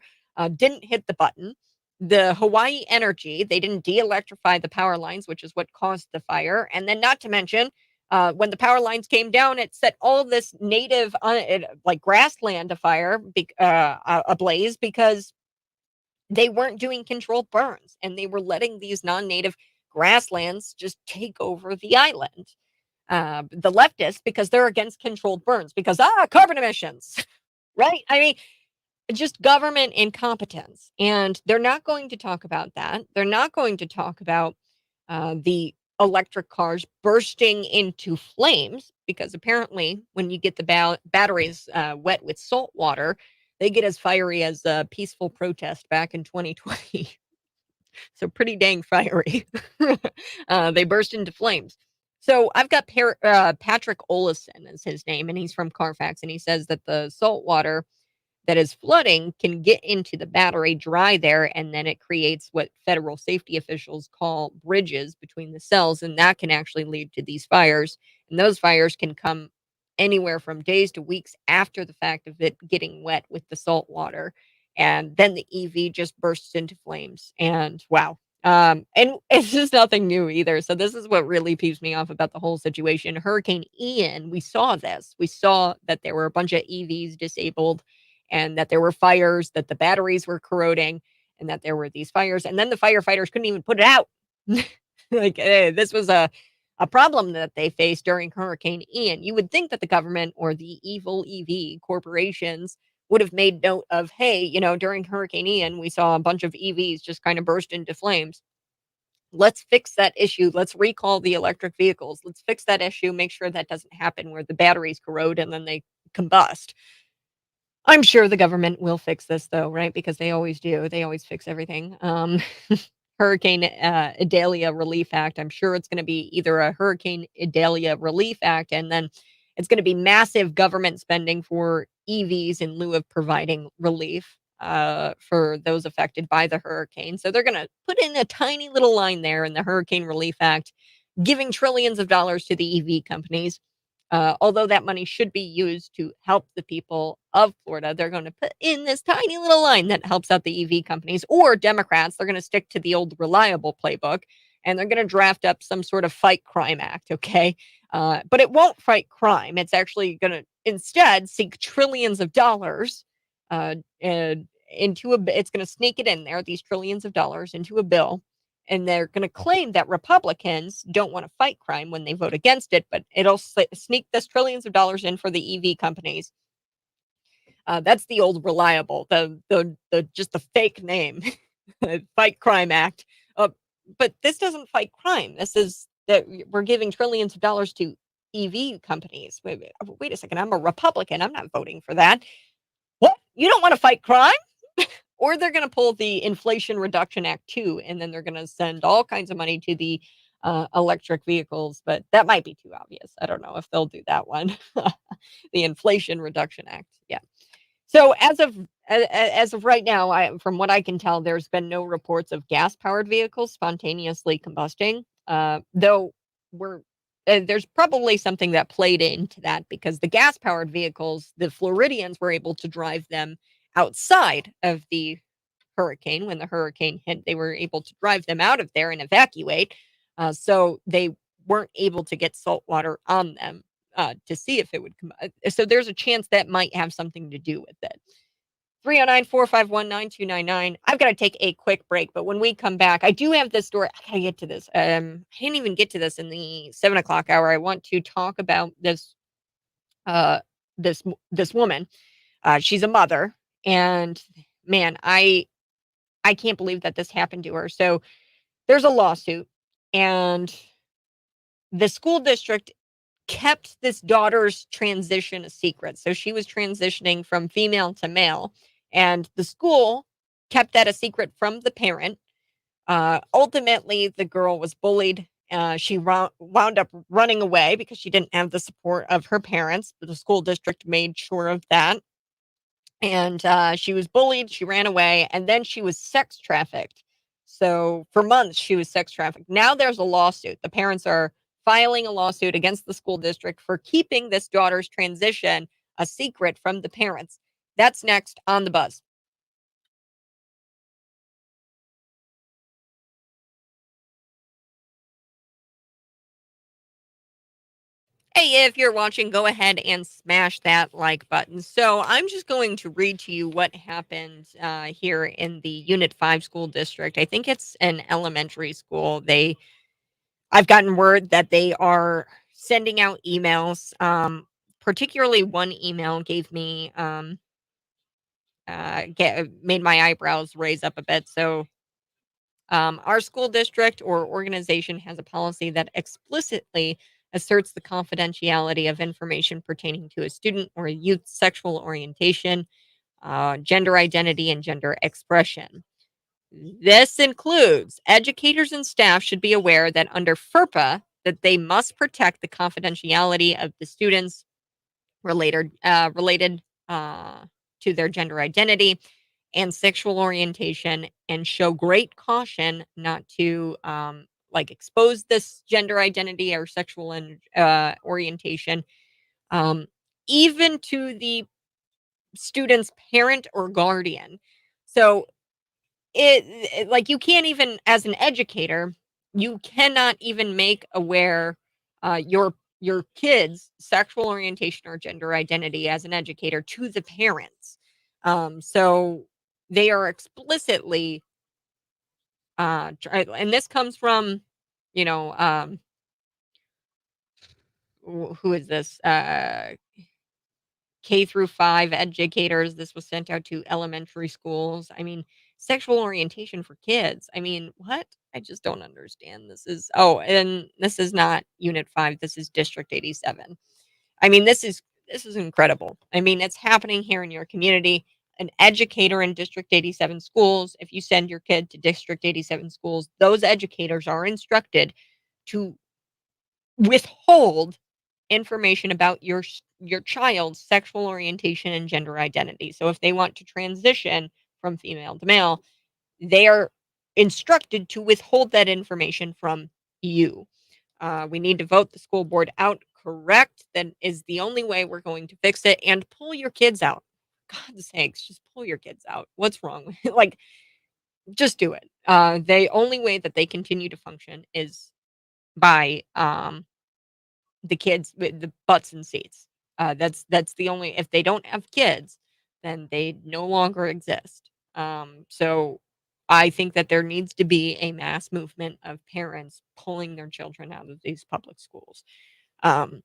didn't hit the button. The Hawaii Energy, they didn't de-electrify the power lines, which is what caused the fire. And then not to mention, when the power lines came down, it set all of this native, like grassland afire, ablaze because they weren't doing controlled burns and they were letting these non-native grasslands just take over the island. The leftists, because they're against controlled burns, because carbon emissions, right? I mean, just government incompetence. And they're not going to talk about that. They're not going to talk about the electric cars bursting into flames, because apparently when you get the batteries wet with salt water, they get as fiery as a peaceful protest back in 2020. So pretty dang fiery. They burst into flames. So I've got Patrick Olison is his name, and he's from Carfax, and he says that the salt water that is flooding can get into the battery, dry there, and then it creates what federal safety officials call bridges between the cells, and that can actually lead to these fires. And those fires can come anywhere from days to weeks after the fact of it getting wet with the salt water. And then the EV just bursts into flames. And wow. And it's just nothing new either. So this is what really peeves me off about the whole situation. Hurricane Ian, we saw this. We saw that there were a bunch of EVs disabled, and that there were fires, that the batteries were corroding, and that there were these fires. And then the firefighters couldn't even put it out. This was a problem that they faced during Hurricane Ian. You would think that the government or the evil EV corporations would have made note of, hey, during Hurricane Ian, we saw a bunch of EVs just kind of burst into flames. Let's fix that issue. Let's recall the electric vehicles. Let's fix that issue. Make sure that doesn't happen where the batteries corrode and then they combust. I'm sure the government will fix this though, right? Because they always do. They always fix everything. Hurricane Idalia Relief Act. I'm sure it's going to be either a Hurricane Idalia Relief Act, and then it's going to be massive government spending for EVs in lieu of providing relief for those affected by the hurricane. So they're going to put in a tiny little line there in the Hurricane Relief Act, giving trillions of dollars to the EV companies. Although that money should be used to help the people of Florida, they're going to put in this tiny little line that helps out the EV companies. Or Democrats, they're going to stick to the old reliable playbook, and they're going to draft up some sort of fight crime act, okay? But it won't fight crime. It's actually going to instead seek trillions of dollars into a. It's going to sneak it in there, these trillions of dollars, into a bill. And they're going to claim that Republicans don't want to fight crime when they vote against it, but it'll sneak this trillions of dollars in for the EV companies. That's the old reliable, the just the fake name, Fight Crime Act. But this doesn't fight crime. This is that we're giving trillions of dollars to EV companies. Wait a second. I'm a Republican. I'm not voting for that. What? You don't want to fight crime? Or they're going to pull the Inflation Reduction Act too, and then they're going to send all kinds of money to the electric vehicles. But that might be too obvious. I don't know if they'll do that one. The Inflation Reduction Act. Yeah. So as of right now, from what I can tell, there's been no reports of gas-powered vehicles spontaneously combusting. Though there's probably something that played into that, because the gas-powered vehicles, the Floridians were able to drive them outside of the hurricane. When the hurricane hit, they were able to drive them out of there and evacuate. So they weren't able to get salt water on them to see if it would come. So there's a chance that might have something to do with it. 309-451-9299. I've got to take a quick break, but when we come back, I do have this story. I gotta get to this. I didn't even get to this in the 7:00 hour. I want to talk about this this woman. She's a mother, and man, I can't believe that this happened to her. So there's a lawsuit, and the school district kept this daughter's transition a secret. So she was transitioning from female to male, and the school kept that a secret from the parent. Ultimately, the girl was bullied. She wound up running away because she didn't have the support of her parents. But the school district made sure of that. And she was bullied. She ran away, and then she was sex trafficked. So for months, she was sex trafficked. Now there's a lawsuit. The parents are filing a lawsuit against the school district for keeping this daughter's transition a secret from the parents. That's next on The Buzz. Hey, if you're watching, go ahead and smash that like button. So I'm just going to read to you what happened here in the Unit 5 school district. I think it's an elementary school. I've gotten word that they are sending out emails. Particularly one email gave me made my eyebrows raise up a bit. So our school district or organization has a policy that explicitly asserts the confidentiality of information pertaining to a student or a youth's sexual orientation, gender identity, and gender expression. This includes educators and staff should be aware that under FERPA, that they must protect the confidentiality of the students related to their gender identity and sexual orientation, and show great caution not to expose this gender identity or sexual orientation, even to the student's parent or guardian. So like, you can't even, as an educator, you cannot even make aware your kids' sexual orientation or gender identity as an educator to the parents. So they are explicitly and this comes from, you know, who is this? K through 5 educators. This was sent out to elementary schools. I mean, sexual orientation for kids. I mean, what? I just don't understand. And this is not Unit 5. This is District 87. I mean, this is incredible. I mean, it's happening here in your community. An educator in District 87 schools, if you send your kid to District 87 schools, those educators are instructed to withhold information about your child's sexual orientation and gender identity. So if they want to transition from female to male, they are instructed to withhold that information from you. We need to vote the school board out. Correct. That is the only way we're going to fix it. And pull your kids out. God's sakes, just pull your kids out. What's wrong with it? Like, just do it. The only way that they continue to function is by the kids with the butts and seats. That's the only. If they don't have kids, then they no longer exist. So I think that there needs to be a mass movement of parents pulling their children out of these public schools. Um,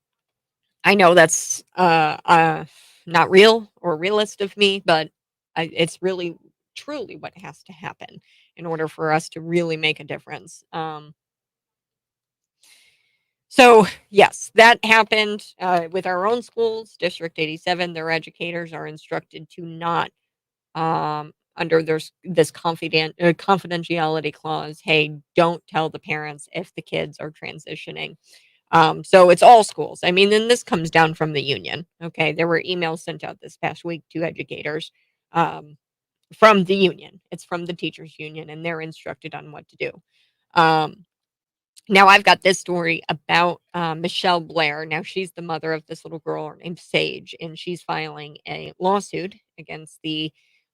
I know that's not real or realist of me, but it's really truly what has to happen in order for us to really make a difference. So, yes, that happened with our own schools. District 87, their educators are instructed to not, under this confidentiality clause, hey, don't tell the parents if the kids are transitioning. So it's all schools. I mean, and this comes down from the union. Okay. There were emails sent out this past week to educators um, from the union. It's from the teachers union, and they're instructed on what to do. Um, Now I've got this story about Michelle Blair. Now she's the mother of this little girl named Sage, and she's filing a lawsuit against the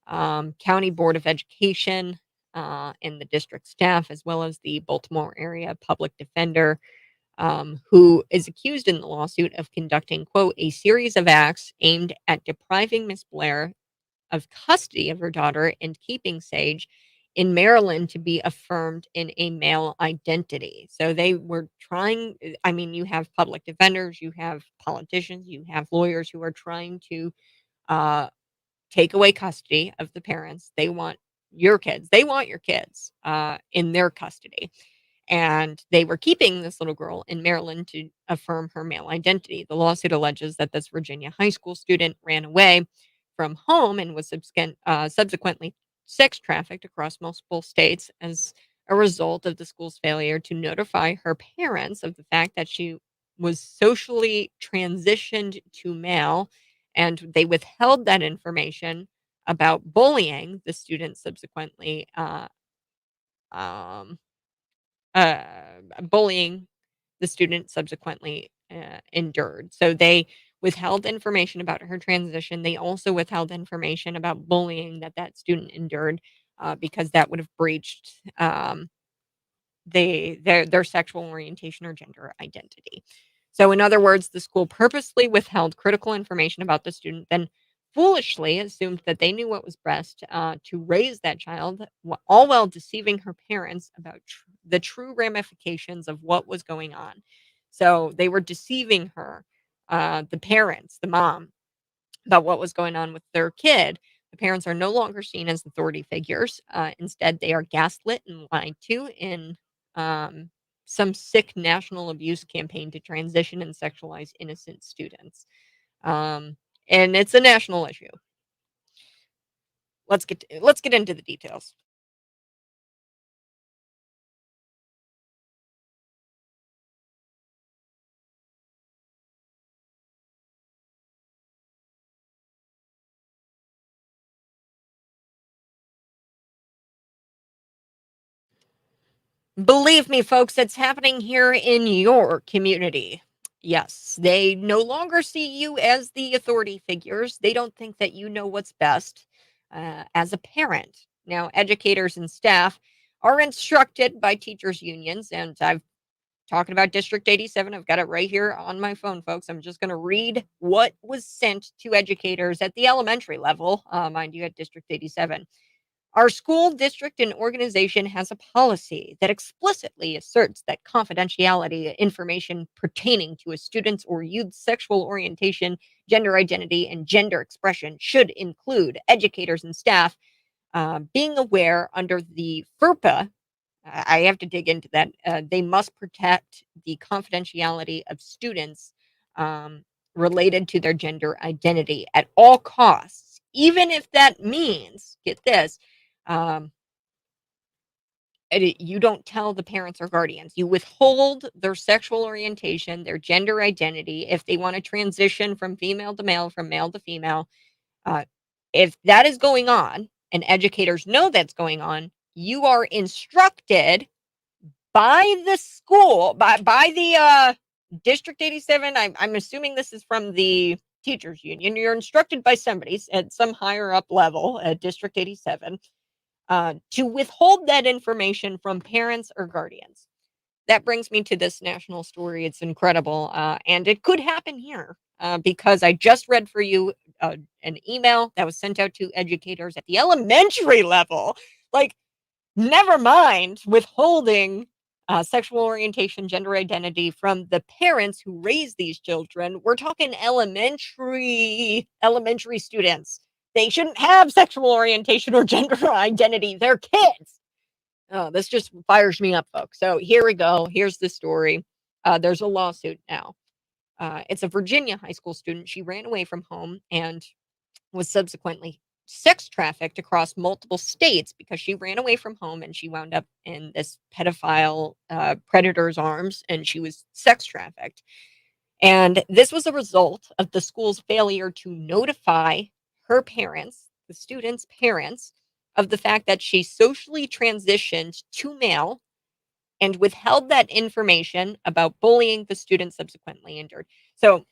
County Board of Education and the district staff, as well as the Baltimore area public defender, who is accused in the lawsuit of conducting, quote, a series of acts aimed at depriving Miss Blair of custody of her daughter and keeping Sage in Maryland to be affirmed in a male identity. So they were trying, I mean, you have public defenders, you have politicians, you have lawyers who are trying to uh, take away custody of the parents. They want your kids. They want your kids in their custody. And they were keeping this little girl in Maryland to affirm her male identity. The lawsuit alleges that this Virginia high school student ran away from home and was subsequently sex trafficked across multiple states as a result of the school's failure to notify her parents of the fact that she was socially transitioned to male, and they withheld that information about bullying the student subsequently um, uh, bullying the student subsequently endured. So they withheld information about her transition. They also withheld information about bullying that student endured because that would have breached their sexual orientation or gender identity. So, in other words, the school purposely withheld critical information about the student, then foolishly assumed that they knew what was best to raise that child, all while deceiving her parents about the true ramifications of what was going on. So, they were deceiving her, the parents, the mom, about what was going on with their kid. The parents are no longer seen as authority figures. Instead, they are gaslit and lied to in um, some sick national abuse campaign to transition and sexualize innocent students. Um, and it's a national issue. Let's get into the details. Believe me, folks, it's happening here in your community. Yes, they no longer see you as the authority figures. They don't think that you know what's best as a parent. Now, educators and staff are instructed by teachers' unions, and I've talking about District 87. I've got it right here on my phone, folks. I'm just going to read what was sent to educators at the elementary level, mind you, at District 87. Our school district and organization has a policy that explicitly asserts that confidentiality information pertaining to a student's or youth's sexual orientation, gender identity, and gender expression should include educators and staff being aware under the FERPA, I have to dig into that. They must protect the confidentiality of students related to their gender identity at all costs, even if that means, get this, um, you don't tell the parents or guardians. You withhold their sexual orientation, their gender identity. If they want to transition from female to male, from male to female, uh, if that is going on and educators know that's going on, you are instructed by the school, by the District 87. I'm assuming this is from the teachers union. You're instructed by somebody at some higher up level at District 87 to withhold that information from parents or guardians. That brings me to this national story. It's incredible, and it could happen here because I just read for you an email that was sent out to educators at the elementary level. Like, never mind withholding sexual orientation, gender identity from the parents who raise these children. We're talking elementary students. They shouldn't have sexual orientation or gender identity. They're kids. Oh, this just fires me up, folks. So here we go. Here's the story. There's a lawsuit now. It's a Virginia high school student. She ran away from home and was subsequently sex trafficked across multiple states because she ran away from home and she wound up in this pedophile predator's arms, and she was sex trafficked. And this was a result of the school's failure to notify her parents, the student's parents, of the fact that she socially transitioned to male and withheld that information about bullying the student subsequently injured. So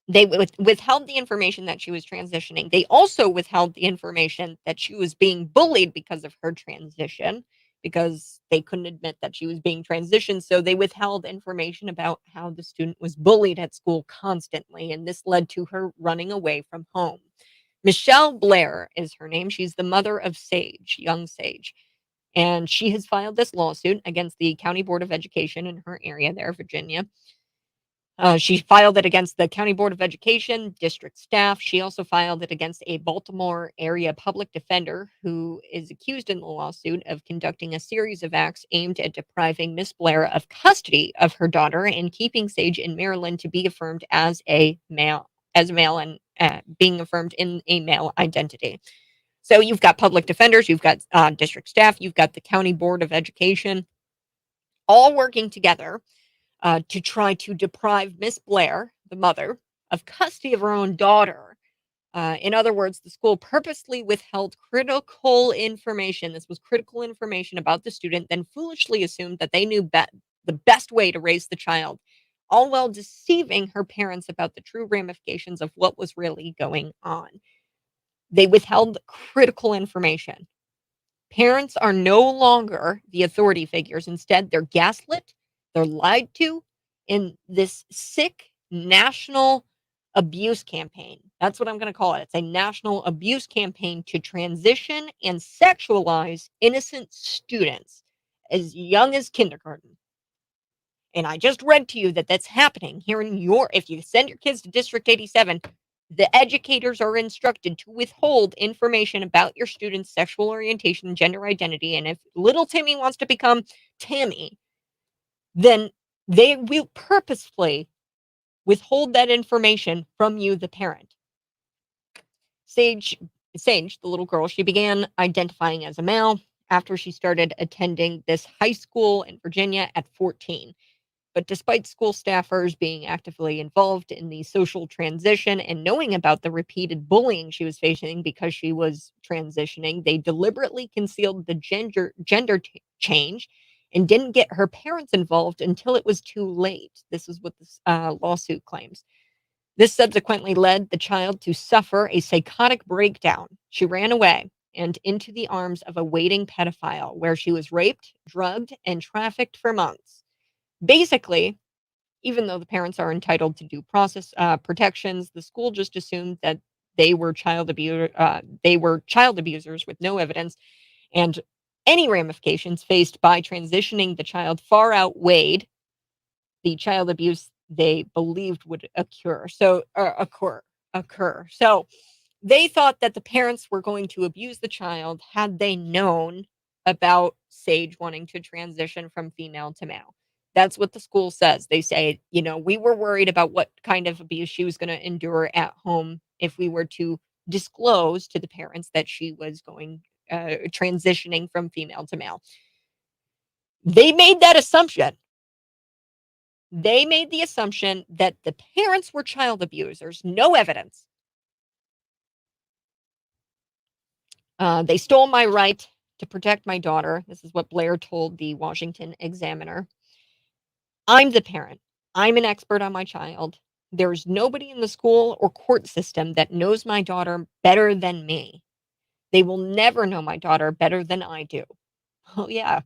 they withheld the information that she was transitioning. They also withheld the information that she was being bullied because of her transition, because they couldn't admit that she was being transitioned. So they withheld information about how the student was bullied at school constantly. And this led to her running away from home. Michelle Blair is her name. She's the mother of Sage, young Sage. And she has filed this lawsuit against the County Board of Education in her area there, Virginia. She filed it against the County Board of Education, district staff. She also filed it against a Baltimore area public defender who is accused in the lawsuit of conducting a series of acts aimed at depriving Miss Blair of custody of her daughter and keeping Sage in Maryland to be affirmed as a male, and being affirmed in a male identity. So you've got public defenders, you've got district staff, you've got the County Board of Education, all working together to try to deprive Miss Blair, the mother, of custody of her own daughter. In other words, the school purposely withheld critical information. This was critical information about the student, then foolishly assumed that they knew the best way to raise the child, all while deceiving her parents about the true ramifications of what was really going on. They withheld critical information. Parents are no longer the authority figures. Instead, they're gaslit, they're lied to in this sick national abuse campaign. That's what I'm going to call it. It's a national abuse campaign to transition and sexualize innocent students as young as kindergarten. And I just read to you that that's happening here in if you send your kids to District 87, the educators are instructed to withhold information about your student's sexual orientation and gender identity. And if little Timmy wants to become Tammy, then they will purposefully withhold that information from you, the parent. Sage, the little girl, she began identifying as a male after she started attending this high school in Virginia at 14. But despite school staffers being actively involved in the social transition and knowing about the repeated bullying she was facing because she was transitioning, they deliberately concealed the gender change and didn't get her parents involved until it was too late. This is what this lawsuit claims. This subsequently led the child to suffer a psychotic breakdown. She ran away and into the arms of a waiting pedophile, where she was raped, drugged, and trafficked for months. Basically, even though the parents are entitled to due process protections, the school just assumed that they were child abusers with no evidence, and any ramifications faced by transitioning the child far outweighed the child abuse they believed would occur. So They thought that the parents were going to abuse the child had they known about Sage wanting to transition from female to male. That's what the school says. They say, we were worried about what kind of abuse she was going to endure at home if we were to disclose to the parents that she was going transitioning from female to male. They made that assumption. They made the assumption that the parents were child abusers. No evidence. They stole my right to protect my daughter. This is what Blair told the Washington Examiner. I'm the parent. I'm an expert on my child. There's nobody in the school or court system that knows my daughter better than me. They will never know my daughter better than I do. Oh, yeah.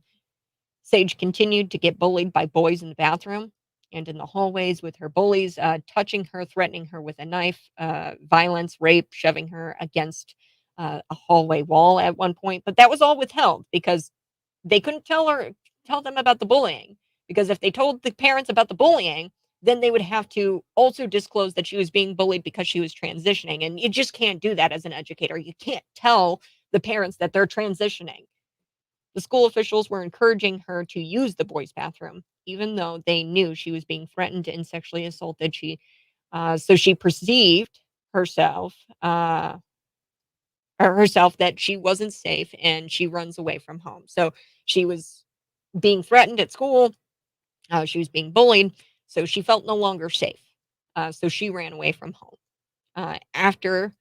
Sage continued to get bullied by boys in the bathroom and in the hallways with her bullies, touching her, threatening her with a knife, violence, rape, shoving her against a hallway wall at one point. But that was all withheld because they couldn't tell them about the bullying. Because if they told the parents about the bullying, then they would have to also disclose that she was being bullied because she was transitioning. And you just can't do that as an educator. You can't tell the parents that they're transitioning. The school officials were encouraging her to use the boys' bathroom, even though they knew she was being threatened and sexually assaulted. So she perceived herself, that she wasn't safe, and she runs away from home. So she was being threatened at school. She was being bullied, so she felt no longer safe. So she ran away from home. After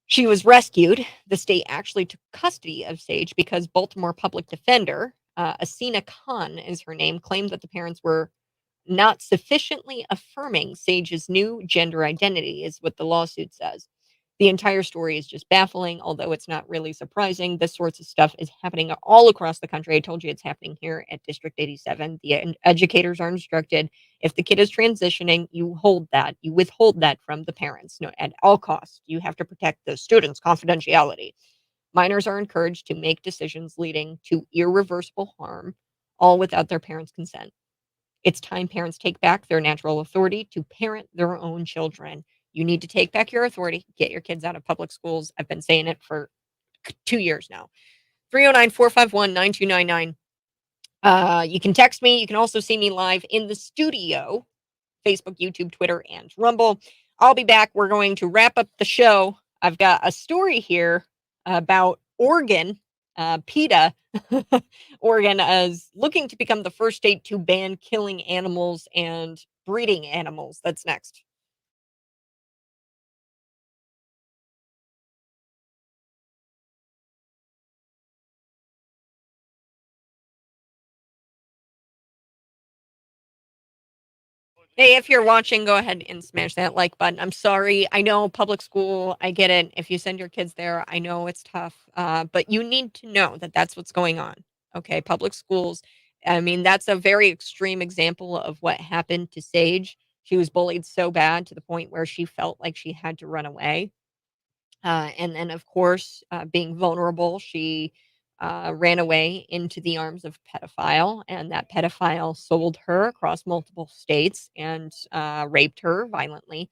she was rescued, the state actually took custody of Sage because Baltimore public defender, Asina Khan is her name, claimed that the parents were not sufficiently affirming Sage's new gender identity, is what the lawsuit says. The entire story is just baffling, although it's not really surprising. This sorts of stuff is happening all across the country. I told you it's happening here at District 87. The educators are instructed, if the kid is transitioning, you withhold that from the parents. No, at all costs. You have to protect the student's confidentiality. Minors are encouraged to make decisions leading to irreversible harm, all without their parents' consent. It's time parents take back their natural authority to parent their own children. You need to take back your authority. Get your kids out of public schools. I've been saying it for 2 years now. 309-451-9299. You can text me. You can also see me live in the studio, Facebook, YouTube, Twitter, and Rumble. I'll be back. We're going to wrap up the show. I've got a story here about Oregon. PETA, Oregon, is looking to become the first state to ban killing animals and breeding animals. That's next. Hey, if you're watching, go ahead and smash that like button. I'm sorry. I know public school. I get it. If you send your kids there, I know it's tough. But you need to know that that's what's going on. Okay. Public schools. I mean, that's a very extreme example of what happened to Sage. She was bullied so bad to the point where she felt like she had to run away. And then, of course, being vulnerable, she ran away into the arms of a pedophile, and that pedophile sold her across multiple states and raped her violently.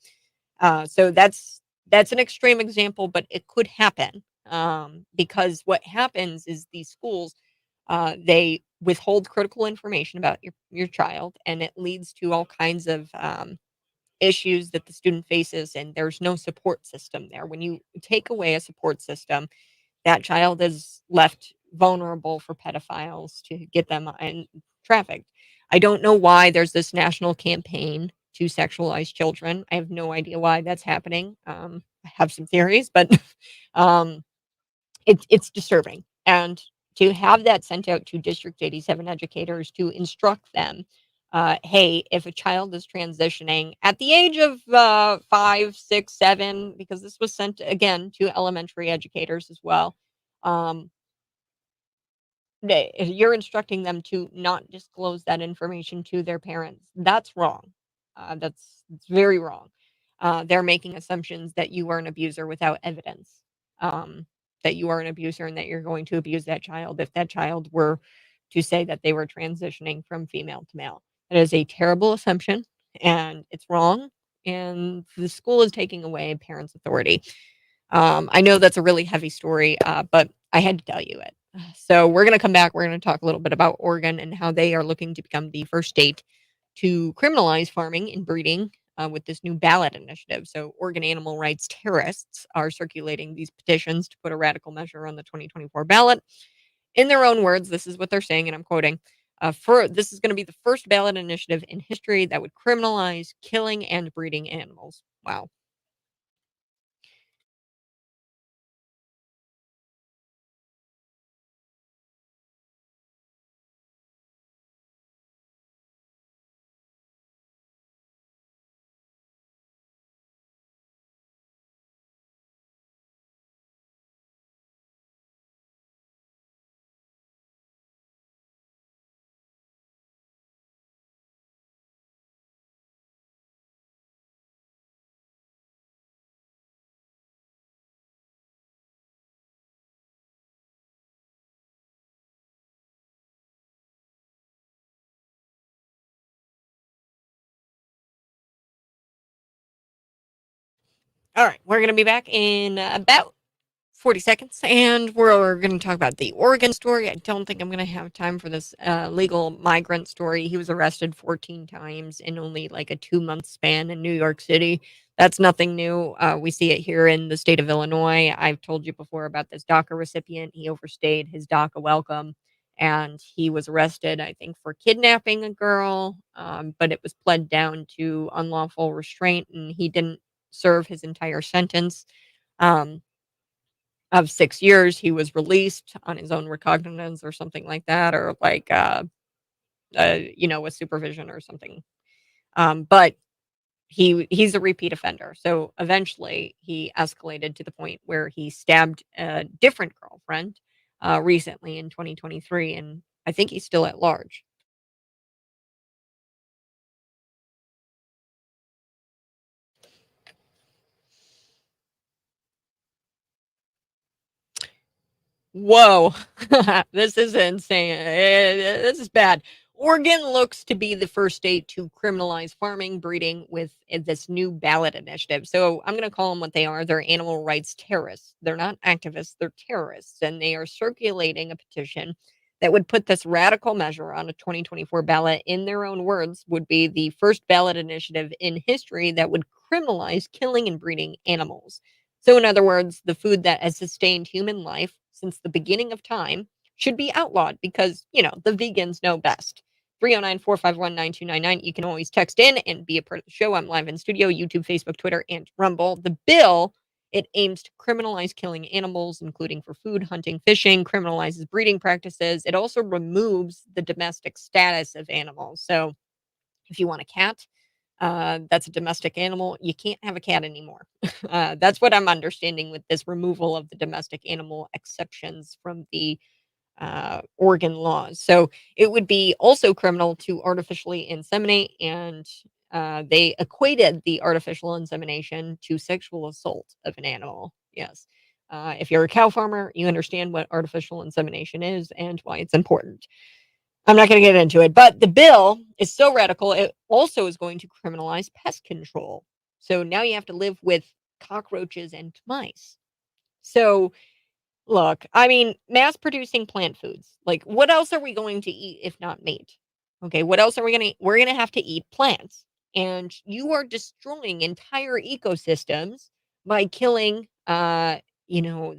So that's an extreme example, but it could happen because what happens is these schools they withhold critical information about your child, and it leads to all kinds of issues that the student faces, and there's no support system there. When you take away a support system, that child is left vulnerable for pedophiles to get them trafficked. I don't know why there's this national campaign to sexualize children. I have no idea why that's happening. I have some theories, but um, it's disturbing. And to have that sent out to District 87 educators to instruct them, hey, if a child is transitioning at the age of 5, 6, 7, because this was sent again to elementary educators as well, you're instructing them to not disclose that information to their parents. That's wrong. That's very wrong. They're making assumptions that you are an abuser without evidence. That you are an abuser and that you're going to abuse that child if that child were to say that they were transitioning from female to male. That is a terrible assumption, and it's wrong. And the school is taking away parents' authority. I know that's a really heavy story, but I had to tell you it. So we're going to come back. We're going to talk a little bit about Oregon and how they are looking to become the first state to criminalize farming and breeding with this new ballot initiative. So Oregon animal rights terrorists are circulating these petitions to put a radical measure on the 2024 ballot. In their own words, this is what they're saying, and I'm quoting, this is going to be the first ballot initiative in history that would criminalize killing and breeding animals. Wow. All right, we're going to be back in about 40 seconds, and we're going to talk about the Oregon story. I don't think I'm going to have time for this legal migrant story. He was arrested 14 times in only like a 2-month span in New York City. That's nothing new. We see it here in the state of Illinois. I've told you before about this DACA recipient. He overstayed his DACA welcome, and he was arrested, I think, for kidnapping a girl, but it was pled down to unlawful restraint, and he didn't serve his entire sentence. Of 6 years. He was released on his own recognizance or something like that, or like, with supervision or something. But he's a repeat offender. So eventually he escalated to the point where he stabbed a different girlfriend recently in 2023, and I think he's still at large. Whoa. This is insane. This is bad. Oregon looks to be the first state to criminalize farming, breeding with this new ballot initiative. So I'm going to call them what they are. They're animal rights terrorists. They're not activists, they're terrorists. And they are circulating a petition that would put this radical measure on a 2024 ballot. In their own words, would be the first ballot initiative in history that would criminalize killing and breeding animals. So, in other words, the food that has sustained human life since the beginning of time should be outlawed because, the vegans know best. 309-451-9299. You can always text in and be a part of the show. I'm live in studio, YouTube, Facebook, Twitter, and Rumble. The bill, it aims to criminalize killing animals, including for food, hunting, fishing, criminalizes breeding practices. It also removes the domestic status of animals. So if you want a cat, that's a domestic animal. You can't have a cat anymore. That's what I'm understanding with this removal of the domestic animal exceptions from the Oregon laws. So it would be also criminal to artificially inseminate, and they equated the artificial insemination to sexual assault of an animal. Yes. If you're a cow farmer, you understand what artificial insemination is and why it's important. I'm not going to get into it, but the bill is so radical, it also is going to criminalize pest control. So now you have to live with cockroaches and mice. So, look, I mean, mass producing plant foods. Like, what else are we going to eat if not meat? Okay, what else are we going to eat? We're going to have to eat plants. And you are destroying entire ecosystems by killing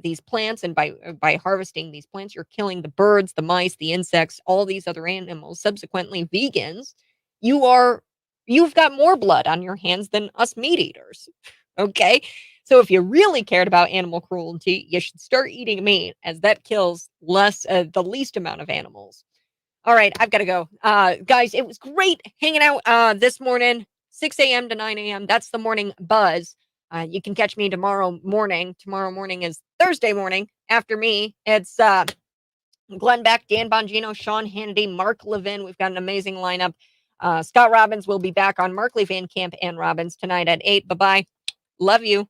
these plants, and by harvesting these plants, you're killing the birds, the mice, the insects, all these other animals. Subsequently, vegans, you've got more blood on your hands than us meat eaters. Okay? So if you really cared about animal cruelty, you should start eating meat, as that kills the least amount of animals. All right, I've got to go. Guys, it was great hanging out this morning, 6 a.m. to 9 a.m. That's the morning buzz. You can catch me tomorrow morning. Tomorrow morning is Thursday morning. After me, it's Glenn Beck, Dan Bongino, Sean Hannity, Mark Levin. We've got an amazing lineup. Scott Robbins will be back on Markley, Van Camp, and Robbins tonight at 8. Bye-bye. Love you.